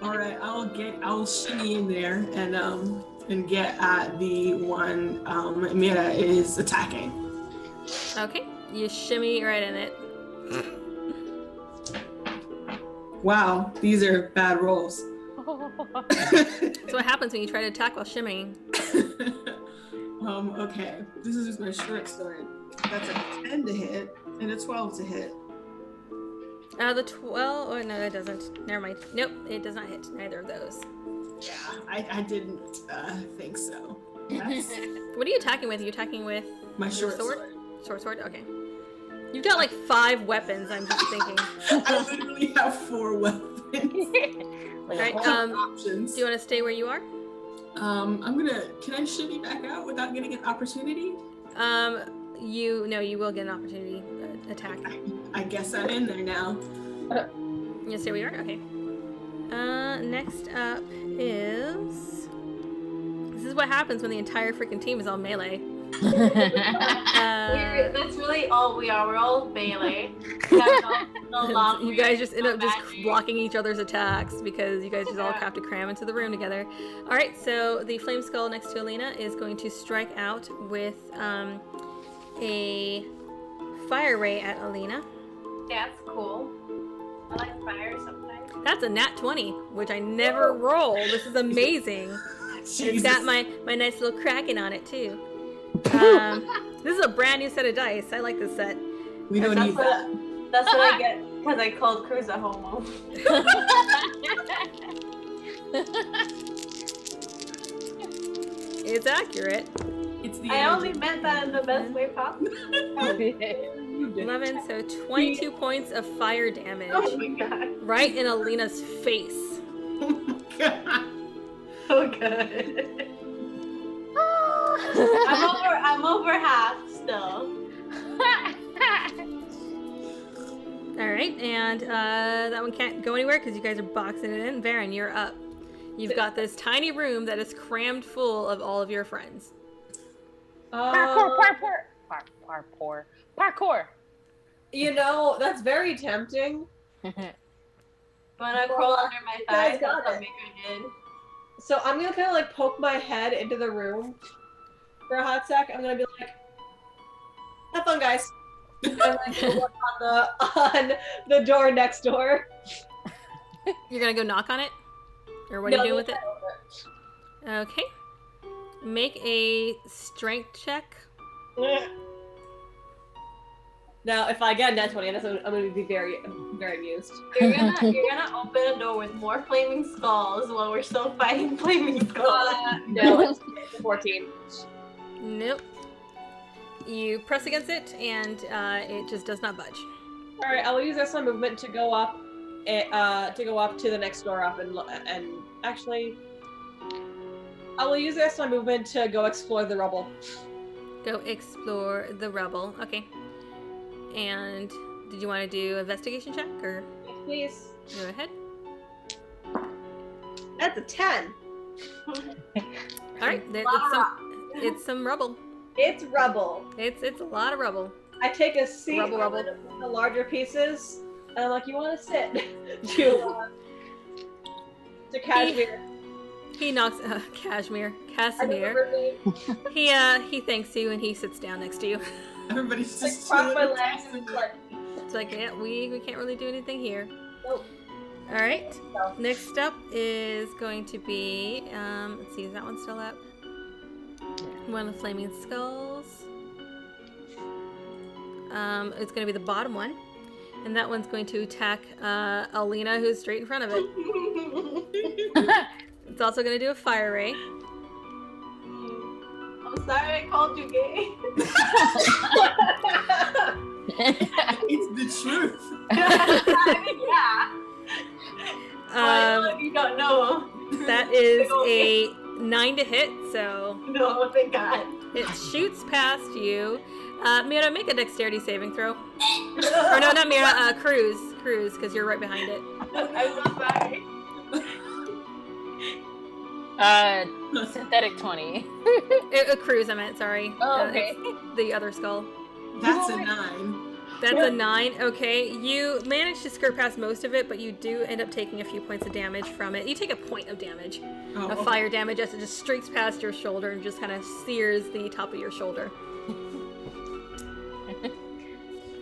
All right, I'll shimmy in there and get at the one Mira is attacking. Okay, you shimmy right in it. Wow, these are bad rolls. That's what happens when you try to attack while shimmying. Okay, this is just my short sword. That's a 10 to hit and a 12 to hit. The 12, oh no, that doesn't. Never mind. Nope, it does not hit neither of those. Yeah, I didn't think so. That's What are you attacking with? Are you attacking with my your short sword. Short sword? Okay. You've got like 5 weapons, I'm just thinking. I literally have 4 weapons. Alright, Options. do you want to stay where you are? Can I shimmy back out without getting an opportunity? You will get an opportunity attack. I guess I'm in there now. You gonna stay where you are? Okay. Next up is... This is what happens when the entire freaking team is all melee. That's really all we are. We're all melee. We have no long You guys just end up just magic. blocking each other's attacks because you guys just all have to cram into the room together. All right, so the flame skull next to Alina is going to strike out with a fire ray at Alina. Yeah, that's cool. I like fire sometimes. That's a nat 20, which I never roll. This is amazing. It's got my nice little kraken on it too. This is a brand new set of dice. I like this set. We don't need that. That's what I get because I called Cruz a homo. It's accurate. It's the I only meant that in the best way possible. 11, so 22 points of fire damage. Oh my god. Right in Alina's face. So good. I'm over half still. Alright, and that one can't go anywhere because you guys are boxing it in. Varen, you're up. You've got this tiny room that is crammed full of all of your friends. Parkour. You know, that's very tempting. When I crawl under my guys thighs, got that's what it. Maker did. So I'm gonna kind of like poke my head into the room for a hot sec. I'm gonna be like, "Have fun, guys." And like go look on the door next door. You're gonna go knock on it? Or what are you doing with it? Okay. Make a strength check. Now, if I get a net 20, I'm gonna be very, very amused. You're gonna open a door with more flaming skulls while we're still fighting flaming skulls. No, it's 14. Nope. You press against it, and it just does not budge. All right, I will use this movement to go up, to the next door up, and actually, I will use this movement to go explore the rubble. Go explore the rubble. Okay. And did you want to do investigation check, or Please. go ahead? That's a 10. All right. It's some rubble. It's rubble. It's a lot of rubble. I take a seat Rubble. on the larger pieces, and I'm like, "You want to sit?" to Kashmir. He knocks Casimir. He thanks you and he sits down next to you. Everybody's Like, just cross my chilling. legs and like, It's like, yeah, we can't really do anything here. nope. All right. No. Next up is going to be let's see, is that one still up? One of the flaming skulls. It's going to be the bottom one, and that one's going to attack Alina, who's straight in front of it. It's also going to do a fire ray. I'm sorry I called you gay. It's the truth. I mean, yeah. But you don't know. That is a 9 to hit, so No, thank God. it shoots past you. Mira, make a dexterity saving throw. Or no, not Mira, Cruz, because you're right behind it. I'm so sorry. Synthetic 20. Cruz, I meant, sorry. Oh, okay. It's the other skull. That's a 9. That's a 9. Okay, you manage to skirt past most of it, but you do end up taking a few points of damage from it. You take a point of damage, of fire damage, as it just streaks past your shoulder and just kind of sears the top of your shoulder.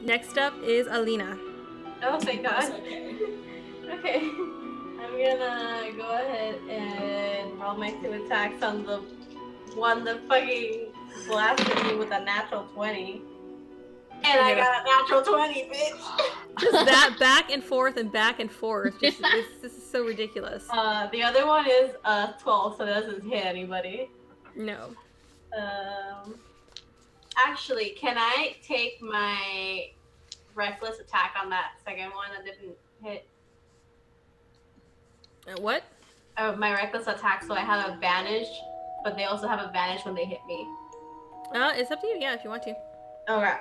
Next up is Alina. Oh, thank God. That's okay. Okay. I'm gonna go ahead and roll my 2 attacks on the one that fucking blasted me with a natural 20. And I got a natural 20, bitch! Just that back and forth and back and forth. This is so ridiculous. The other one is 12, so that doesn't hit anybody. No. Actually, can I take my reckless attack on that second one that didn't hit? What? My reckless attack, so I have advantage, but they also have advantage when they hit me. It's up to you, yeah, if you want to. Okay.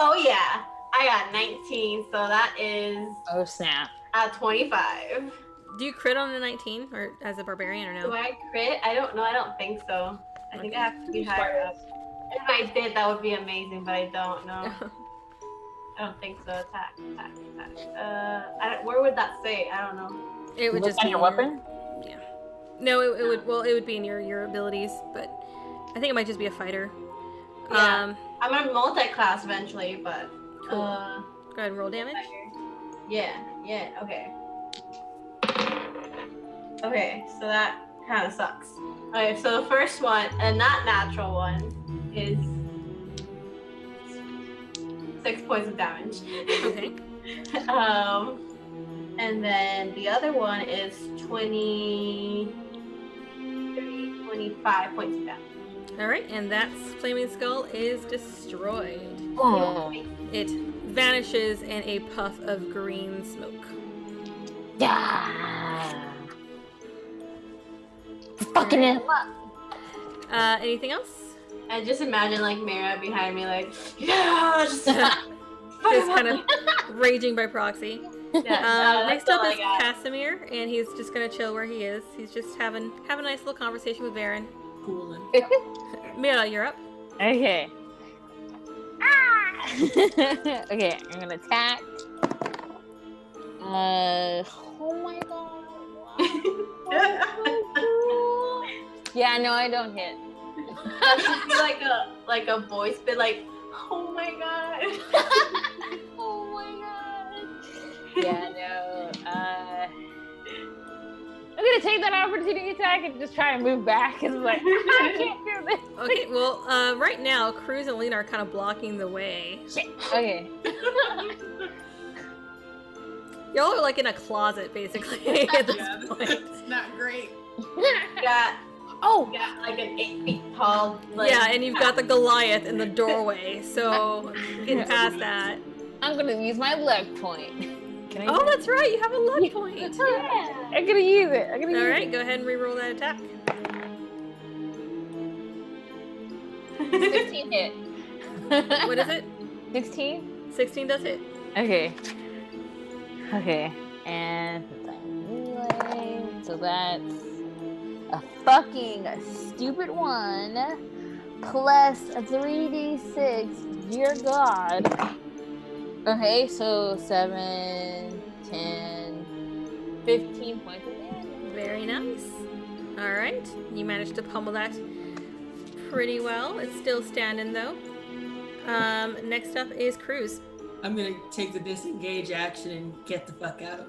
Oh yeah, I got 19, so that is Oh snap. 25. Do you crit on a 19, or as a barbarian, or Do no? I crit? I don't know. I don't think so. I think I have to be higher up. If I did, that would be amazing, but I don't know. I don't think so. Attack. Where would that say? I don't know. It would Look just at be your in weapon? Yeah. No, it would. Well, it would be in your abilities, but I think it might just be a fighter. Yeah. I'm gonna multi-class eventually, but Cool. Go ahead and roll damage. Yeah. Okay. Okay, so that kind of sucks. Okay, so the first one, and not natural one, is 6 points of damage. Okay. And then the other one is 25 points of damage. All right, and that flaming skull is destroyed. Oh. It vanishes in a puff of green smoke. Yeah. Fucking it up. Anything else? And just imagine like Mira behind me, like, yeah, just kind of raging by proxy. Yeah, Next that's up all is I got. Casimir, and he's just gonna chill where he is. He's just having a nice little conversation with Varen. Cool. Mira, you're up. Okay. Ah! Okay, I'm gonna attack. Oh my god. Yeah, no, I don't hit. That should be like a voice bit, like, oh my god. Oh my god. Yeah, no. I'm gonna take that opportunity attack and just try and move back. Cause like I can't do this. Okay, well, right now, Cruz and Lena are kind of blocking the way. Okay. Y'all are like in a closet, basically, at this Yeah, point. that's not great. got Oh. like an 8 feet tall, like, Yeah, and you've got the Goliath in the doorway, so get past that. I'm gonna use my luck point. Can I Oh, that's right, you have a luck point. I'm gonna use it. All right, go ahead and re-roll that attack. 16 hit. What is it? 16? 16 does hit. Okay. Okay. And anyway, so that's a fucking stupid 1 plus a 3d6. Dear God. Okay, so 7, 10, 15 points of damage. Very nice. All right, you managed to pummel that pretty well. It's still standing though. Next up is Cruz. I'm gonna take the disengage action and get the fuck out.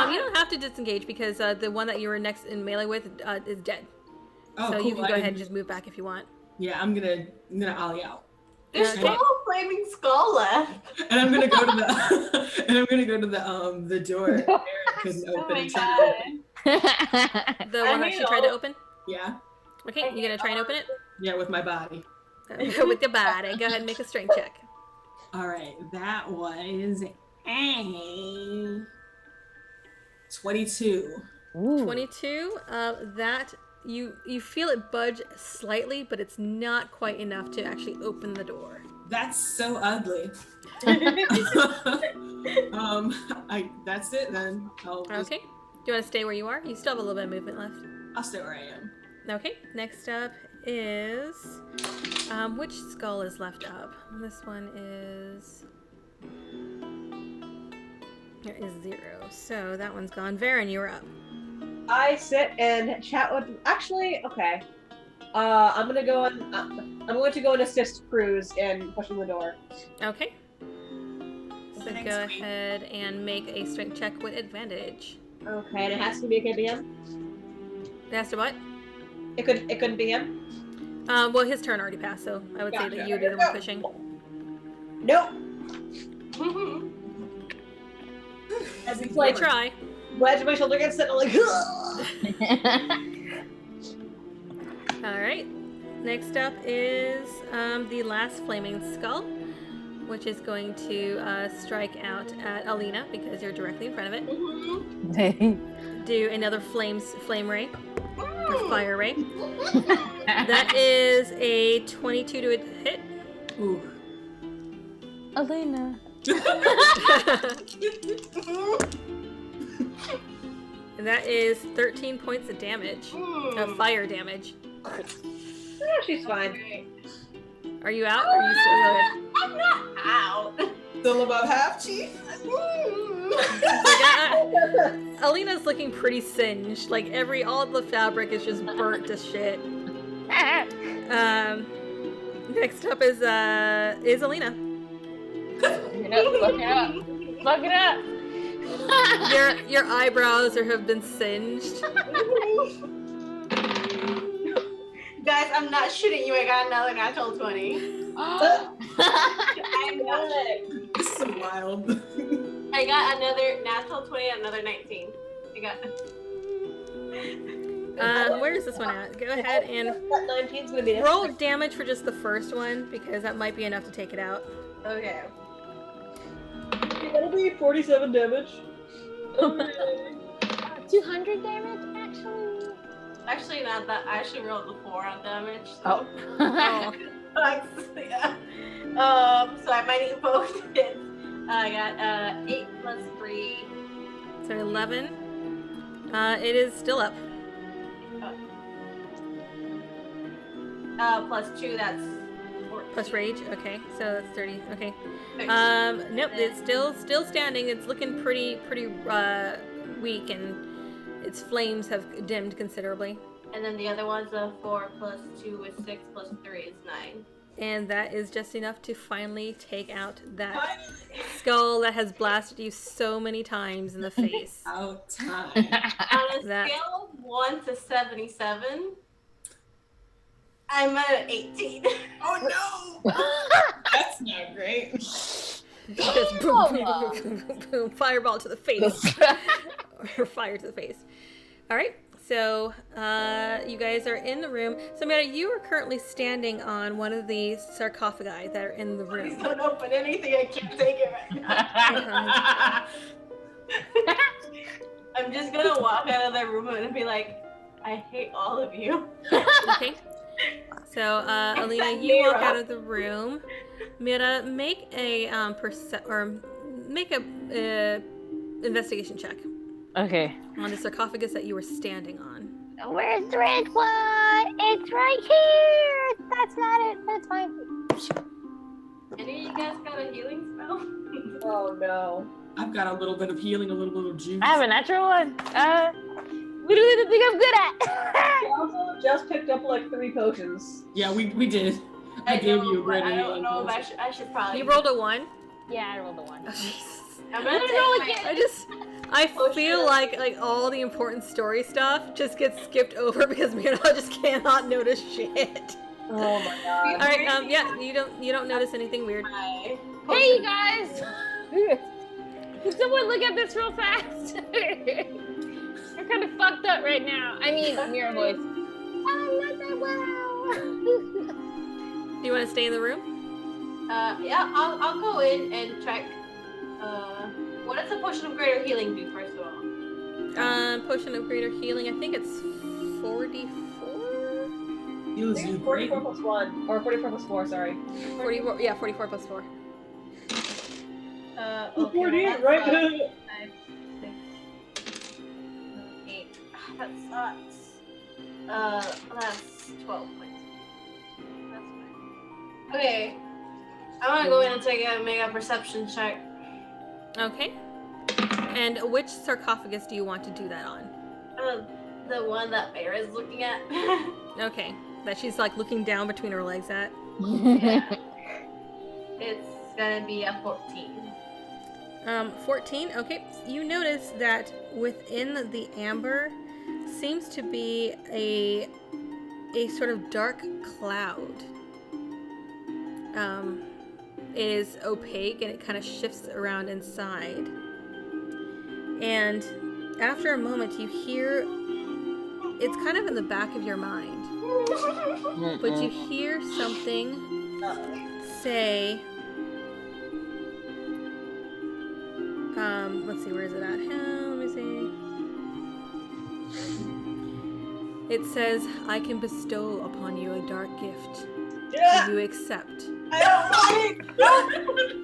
You don't have to disengage because the one that you were next in melee with is dead. Oh, So cool. you can go ahead and just move back if you want. Yeah, I'm gonna ollie out. There's still a flaming skull left. And I'm gonna go to the the door that Aaron couldn't Oh open my and god. The one that she tried to open? Yeah. Okay, you gonna try and open it? Yeah, with my body. With your body. Go ahead and make a strength check. All right, that was a 22. Ooh. 22. That you feel it budge slightly, but it's not quite enough to actually open the door. That's so ugly. That's it then. Okay. Do you want to stay where you are? You still have a little bit of movement left. I'll stay where I am. Okay. Next up is which skull is left up? This one is. There is 0. So that one's gone. Varen, you're up. I sit and chat with. Actually, okay. I'm going to go and assist Cruz in pushing the door. Okay. So go ahead and make a strength check with advantage. Okay, and it has to be a KBM. It has to what? It couldn't be him. Well, his turn already passed, so I would say that you would be the one pushing. Nope. As he's like, try. wedge my shoulder against it, I'm like, All right. Next up is the last flaming skull, which is going to strike out at Alina because you're directly in front of it. Do another flame ray, or fire ray. That is a 22 to hit. Ooh. Alina. And that is 13 points of damage, of fire damage. yeah, she's fine. Are you out, or are you still good? I'm not out. Still about half, Chief? Alina's looking pretty singed. Like all of the fabric is just burnt to shit. Next up is Alina. Fuck it up. Your eyebrows have been singed. Guys, I'm not shitting you. I got another natural 20. I'm not shitting. This is so wild. I got another natural 20 and another 19. I got. Where is this one at? Go ahead and That 19's gonna be roll damage for just the first one because that might be enough to take it out. Okay. That'll be 47 damage. 200 damage, actually. Actually, not that. I actually rolled the 4 on damage. So. Oh. Yeah. So I might need both hits. I got 8 plus 3. So 11. It is still up. Plus 2. That's 14. Plus rage. Okay, so that's 30. Okay. 16. Nope. It's still standing. It's looking pretty weak, and its flames have dimmed considerably. And then the other one's a 4 plus 2 is 6 plus 3 is 9. And that is just enough to finally take out that skull that has blasted you so many times in the face. Out time. On a scale of 1 to 77, I'm at 18. Oh no! That's not great. Just boom, boom, boom, boom, boom, boom, fireball to the face. Or fire to the face. All right. So you guys are in the room. So Meta, you are currently standing on one of the sarcophagi that are in the Please room. don't open anything. I can't take it right now. I'm just gonna walk out of the room and be like, I hate all of you. Okay. So Alina, you walk out of the room. Meta, make a investigation check Okay. on the sarcophagus that you were standing on. Where's the red one? It's right here. That's not it. That's fine. Any of you guys got a healing spell? Oh no. I've got a little bit of healing, a little bit of juice. I have a natural one. Literally the thing I'm good at. I also just picked up like 3 potions. Yeah, we did. I gave you a great I don't healing know if potion. I should probably. You rolled a 1. Yeah, I rolled the one. Oh, Jesus. I'm gonna roll take again. I feel like all the important story stuff just gets skipped over because Mira just cannot notice shit. Oh my god. All right, yeah, you don't notice anything weird. my. Hey, you guys. Can someone look at this real fast? I'm kind of fucked up right now. I mean, mirror voice. I'm not that well. Do you want to stay in the room? Yeah, I'll go in and check. What does the potion of greater healing do, first of all? Potion of greater healing, I think it's 44? Heals you 44 great. plus 1. Or 44 plus 4, sorry. 44, yeah, 44 plus 4. Okay, 48, that's, right? 5, 6, 8. That sucks. That's 12 points. That's fine. Okay. I want to go in and make a perception check. Okay. And which sarcophagus do you want to do that on? The one that Bear is looking at. Okay. That she's like looking down between her legs at. Yeah. It's gonna be a 14. 14. Okay. You notice that within the amber seems to be a sort of dark cloud. It is opaque and it kind of shifts around inside. And after a moment, you hear, it's kind of in the back of your mind, but you hear something say, let's see, where is it at? Let me see. It says, I can bestow upon you a dark gift. Yeah. Do you accept? I don't want it!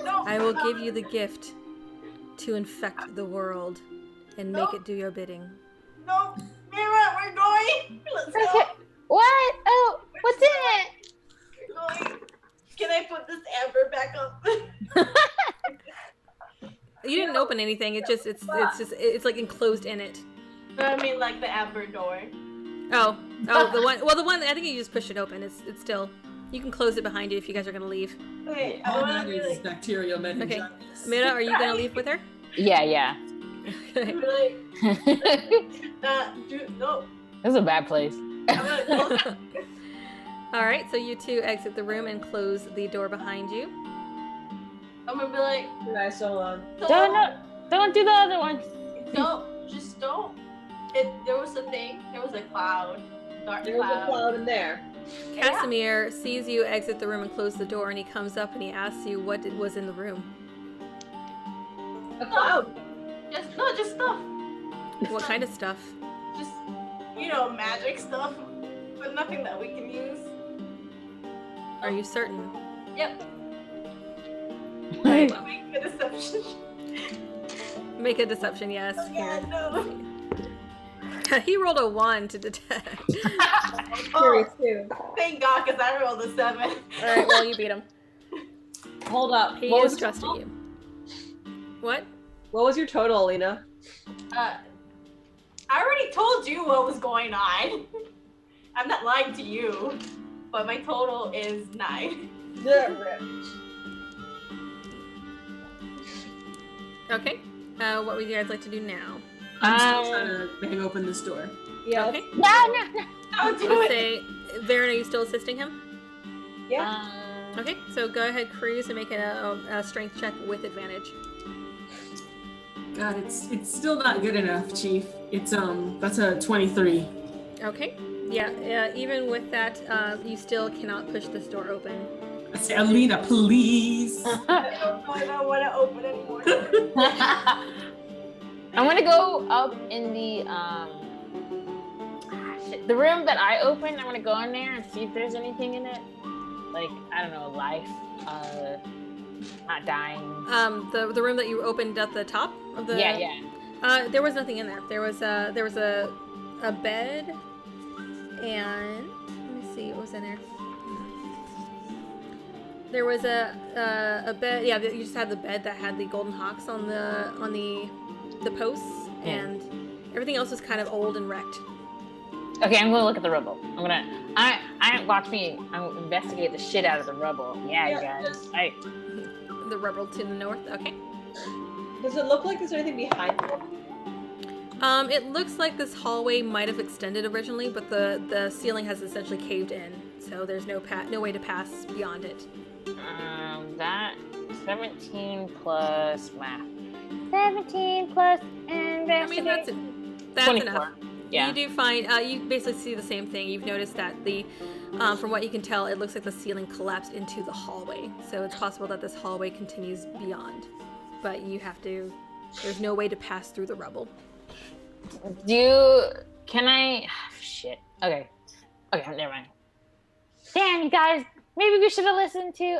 No! I will give you the gift to infect the world and make it do your bidding. No! Mira, we're going! Let's go! What? Oh, what's in it? We're going. Can I put this amber back up? You didn't open anything. It's like enclosed in it. I mean, like the amber door. Oh, the one. Well, the one. I think you just push it open. It's still. You can close it behind you if you guys are gonna leave. Okay, I All want that to be is like, bacterial Okay, meningitis. Mira, are you gonna leave with her? Yeah. Okay. No. This is a bad place. I'm gonna close. All right. So you two exit the room and close the door behind you. I'm gonna be like, You guys so long. Don't do the other one. Just don't. There was a thing. There was a cloud. Dark There's a cloud. cloud in there. Casimir sees you exit the room and close the door, and he comes up and he asks you what was in the room. A cloud. Just stuff. What kind of stuff? Just, magic stuff. But nothing that we can use. Are you certain? Yep. Right. Make a deception. Make a deception, yes. Oh, yeah, no. He rolled a 1 to detect. Curious too. Thank God, because I rolled a 7. Alright, well, you beat him. Hold up. He What is was, trusting you. What? what was your total, Alina? I already told you what was going on. I'm not lying to you, but my total is 9. Okay. What would you guys like to do now? I'm still trying to bang open this door. Yeah. Okay. No. Don't do Let's it. say, Varen, are you still assisting him? Yeah. Okay, so go ahead, Cruz, and make a strength check with advantage. God, it's still not good enough, Chief. It's that's a 23. Okay. Yeah, even with that, you still cannot push this door open. I say, Alina, please. I don't want to open anymore. I'm gonna go up in the the room that I opened. I'm gonna go in there and see if there's anything in it. Like, I don't know, life, not dying. The room that you opened at the top of the. Yeah. There was nothing in there. There was a bed, and let me see what was in there. There was a bed. Yeah, you just had the bed that had the golden hawks on the posts, and everything else was kind of old and wrecked. Okay, I'm gonna look at the rubble. Watch me. I'm investigate the shit out of the rubble. Yeah, guys. Hey. The rubble to the north. Okay. Does it look like there's anything behind it? It looks like this hallway might have extended originally, but the ceiling has essentially caved in, so there's no way to pass beyond it. That 17 plus math. 17 plus investigate. I mean, that's 24. enough. Yeah. You do find you basically see the same thing. You've noticed that the from what you can tell, it looks like the ceiling collapsed into the hallway. So it's possible that this hallway continues beyond. But you have to... There's no way to pass through the rubble. Can I... Shit. Okay, never mind. Damn, you guys. Maybe we should have listened to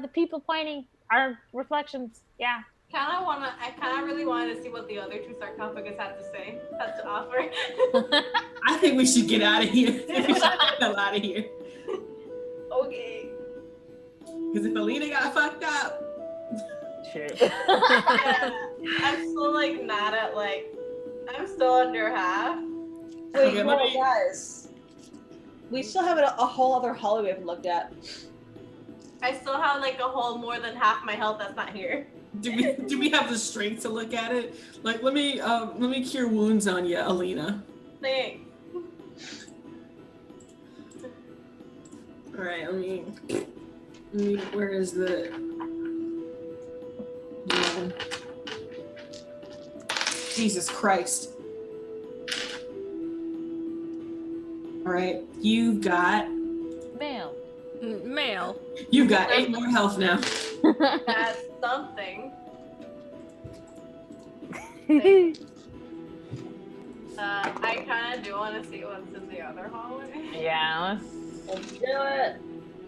the people pointing our reflections. Yeah. I kind of really wanted to see what the other two sarcophagus had to offer. I think we should get out of here. We should get the hell out of here. Okay. Because if Alina got fucked up. Shit. Yeah, I'm still like not at I'm still under half. Wait, Okay, no, guys. We still have a whole other hallway we haven't looked at. I still have like a whole more than half my health that's not here. Do we have the strength to look at it? Like, let me cure wounds on you, Alina. Thanks. All right, let me. Where is the? Yeah. Jesus Christ! All right, you've got. Male. Male. You've got 8 more health now. That's something. I kind of do want to see what's in the other hallway. Yeah, Let's do it.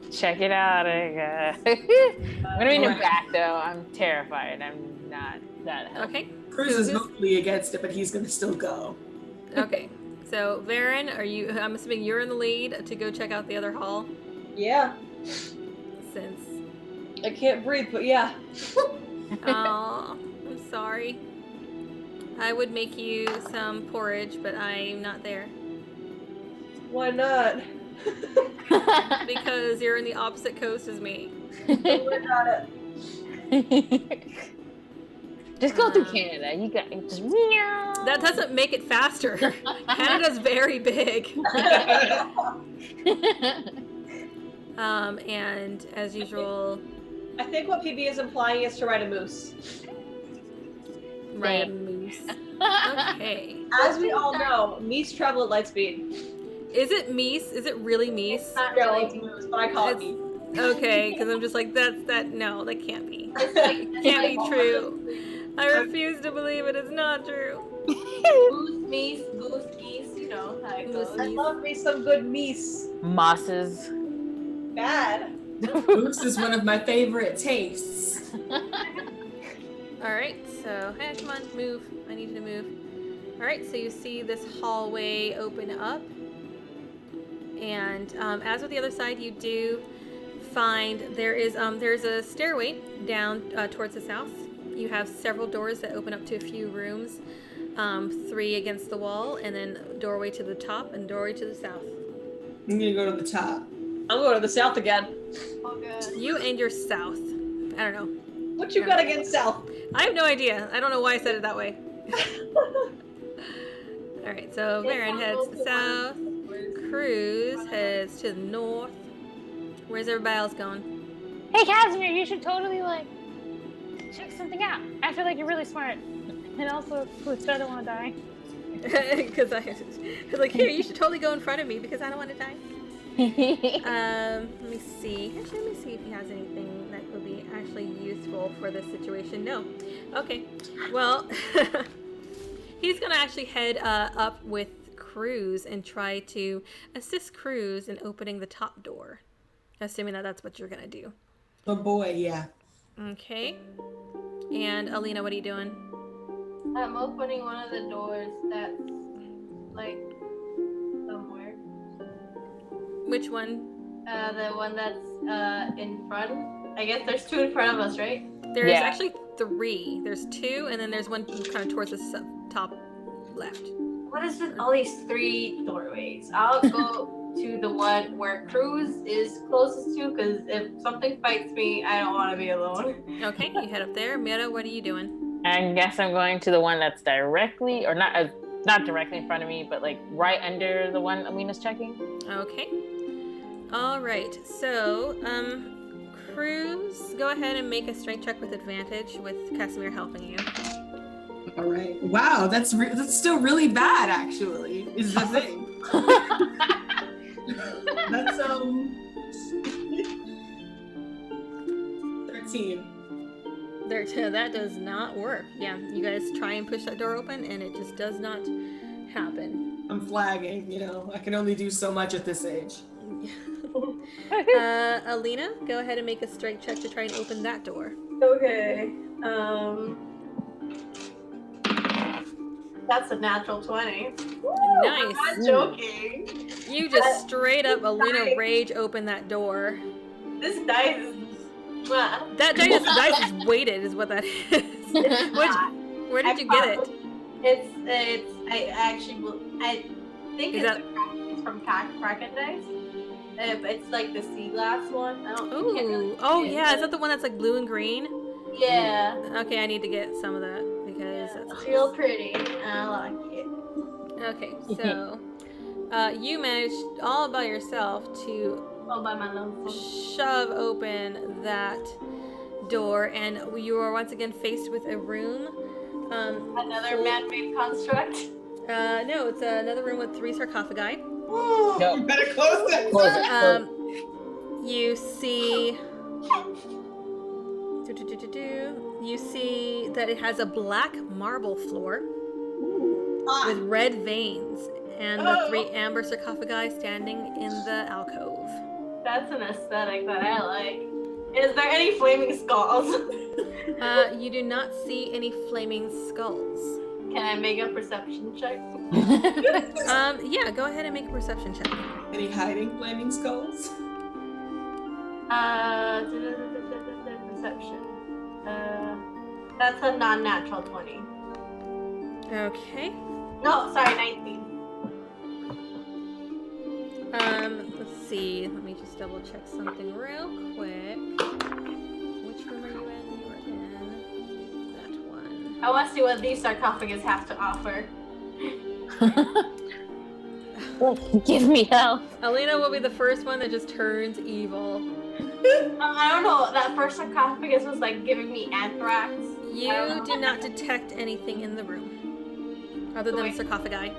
let's check it out. I'm gonna be in the back though. I'm terrified. I'm not that healthy. Okay. Cruz is hopefully against it, but he's gonna still go. Okay. So, Varen, I'm assuming you're in the lead to go check out the other hall? Yeah. Since... I can't breathe, but yeah. Aw, I'm sorry. I would make you some porridge, but I'm not there. Why not? Because you're in the opposite coast as me. We're not it. Just go through Canada. You got just meow. That doesn't make it faster. Canada's very big. And as usual... I think what PB is implying is to ride a moose. Ride a moose. Okay. As we all know, meese travel at light speed. Is it meese? Is it really meese? It's not No, really it's moose, but I call it It's- meese. Okay, because I'm just like, no, that can't be. It's like, Can't be true. I refuse to believe it is not true. Goose, meese, goose, geese, you know how it goes. I love me some good meese. Mosses. Bad. Moose is one of my favorite tastes. Alright, so, hey, come on, move. I need you to move. Alright, so you see this hallway open up. And as with the other side, you do find there's a stairway down towards the south. You have several doors that open up to a few rooms. 3 against the wall, and then doorway to the top and doorway to the south. I'm gonna go to the top. I'm going to the south again. Oh, good. You and your south. I don't know. What you got against south? I have no idea. I don't know why I said it that way. Alright, so Varen heads to the south. Cruz heads to the north. Where's everybody else going? Hey, Casimir, you should totally check something out. I feel like you're really smart, and also, please, I don't want to die. Because I was like, here, you should totally go in front of me because I don't want to die. Let me see. Actually, let me see if he has anything that would be actually useful for this situation. No. Okay. Well, he's gonna actually head up with Cruz and try to assist Cruz in opening the top door. Assuming that that's what you're gonna do. Oh boy, yeah. Okay. And Alina, what are you doing? I'm opening one of the doors that's somewhere. Which one? The one that's in front. I guess there's 2 in front of us, right? There's Yeah. actually 3. There's 2, and then there's one kind of towards the top left. What is with all these 3 doorways? I'll go to the one where Cruz is closest to, because if something fights me, I don't want to be alone. Okay, you head up there. Mira, what are you doing? I guess I'm going to the one that's directly, or not directly in front of me, but right under the one Alina's checking. Okay. All right. So, Cruz, go ahead and make a strength check with advantage with Casimir helping you. All right. Wow, that's still really bad, actually. Is the thing. That's 13. There, that does not work. Yeah, you guys try and push that door open, and it just does not happen. I'm flagging, you know. I can only do so much at this age. Alina, go ahead and make a strength check to try and open that door. Okay. That's a natural 20. Woo, Nice. I'm not joking. You just straight up Alina rage open that door. This dice is. Mwah. That dice is weighted, is what that is. Where did you get it? I think Is it's that- it's from Kraken dice. It's like the sea glass one. I don't. can't really Ooh. Oh see it. yeah, is that the one that's like blue and green? Yeah. Okay, I need to get some of that because that's It's real pretty. I like it. okay. So, you managed all by yourself to All by my lonesome. shove open that door, and you are once again faced with a room. Another full- man-made construct. No, it's another room with 3 sarcophagi. No. You better close that. Close it. You see. You see that it has a black marble floor with red veins and the 3 amber sarcophagi standing in the alcove. That's an aesthetic that I like. Is there any flaming skulls? You do not see any flaming skulls. Can I make a perception check? Yeah, go ahead and make a perception check. Any hiding flaming skulls? Perception. That's a non-natural 20. Okay. No, sorry, 19. Let's see. Let me just double check something real quick. Which room are you in? You are in that one. I want to see what these sarcophagus have to offer. Give me help. Alina will be the first one that just turns evil. I don't know. That first sarcophagus was like giving me anthrax. You do not detect anything in the room other than Wait. sarcophagi.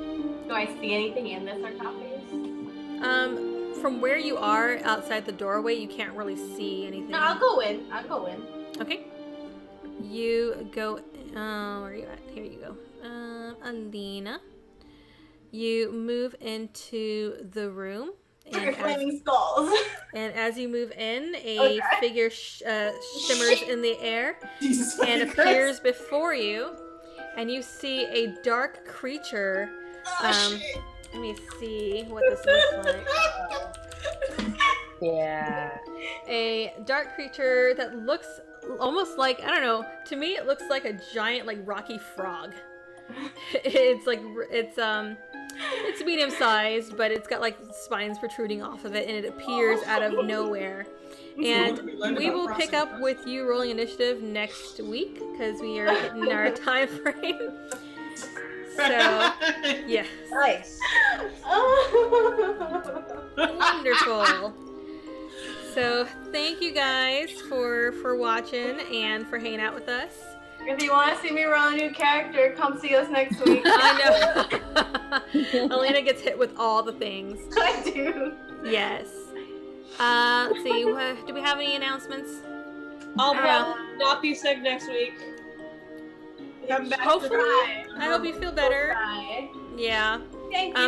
Do I see anything in the sarcophagus? From where you are outside the doorway, you can't really see anything. No, I'll go in. I'll go in. Okay. You go. Where are you at? Here you go. Alina. You move into the room. Trigger flaming skulls. And as you move in, a Okay. figure shimmers in the air Jesus and fucking appears before you. And you see a dark creature. Christ. Let me see what this looks like. Yeah. A dark creature that looks almost like, I don't know, to me it looks like a giant like rocky frog. It's medium sized, but it's got like spines protruding off of it, and it appears out of nowhere. And we will pick up with you rolling initiative next week because we are hitting our time frame. So, yes. Nice. Wonderful. So, thank you guys for watching and for hanging out with us. If you want to see me roll a new character, come see us next week. I know. Alina gets hit with all the things. I do. Yes. Let's see. Do we have any announcements? I'll probably not be sick next week. Come back. Hopefully. Bye. I hope you feel better. Bye. Yeah. Thank you.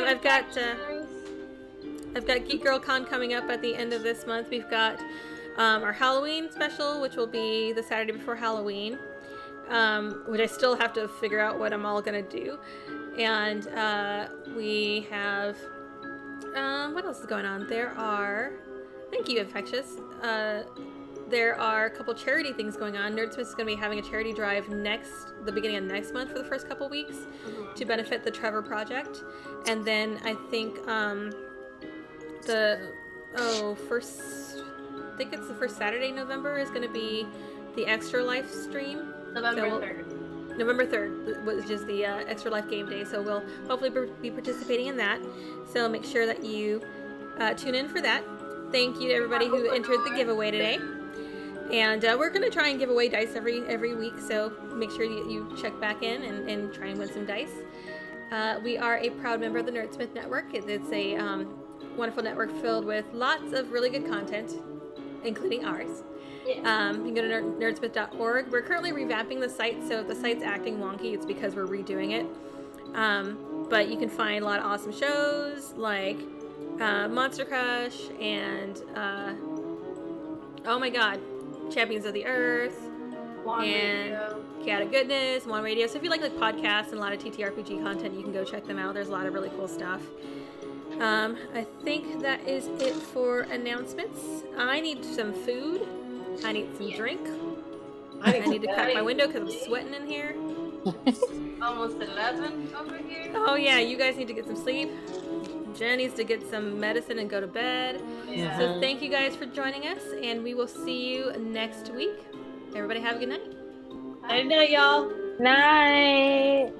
I've got Geek Girl Con coming up at the end of this month. We've got our Halloween special, which will be the Saturday before Halloween, which I still have to figure out what I'm all gonna do. And we have what else is going on? Thank you, Infectious. There are a couple charity things going on. Nerdsmith is going to be having a charity drive the beginning of next month for the first couple weeks to benefit the Trevor Project. And then I think it's the first Saturday in November is going to be the Extra Life stream. November So 3rd. November 3rd was just the Extra Life game day, so we'll hopefully be participating in that. So make sure that you tune in for that. Thank you to everybody who entered the giveaway today. And we're going to try and give away dice every week, so make sure you check back in and try and win some dice. We are a proud member of the Nerdsmith Network. It's a wonderful network filled with lots of really good content, including ours. Yeah. You can go to nerdsmith.org. We're currently revamping the site, so if the site's acting wonky, it's because we're redoing it. But you can find a lot of awesome shows like Monster Crush and oh my god, Champions of the Earth and Chaotic Goodness, One Radio. So if you like podcasts and a lot of TTRPG content, you can go check them out. There's a lot of really cool stuff. I think that is it for announcements. I need some food. I need some drink. I need to crack my window because I'm sweating in here. Almost 11 over here. Oh yeah, you guys need to get some sleep. Jen needs to get some medicine and go to bed. Yeah. So thank you guys for joining us, and we will see you next week. Everybody have a good night. Good night, y'all. Night.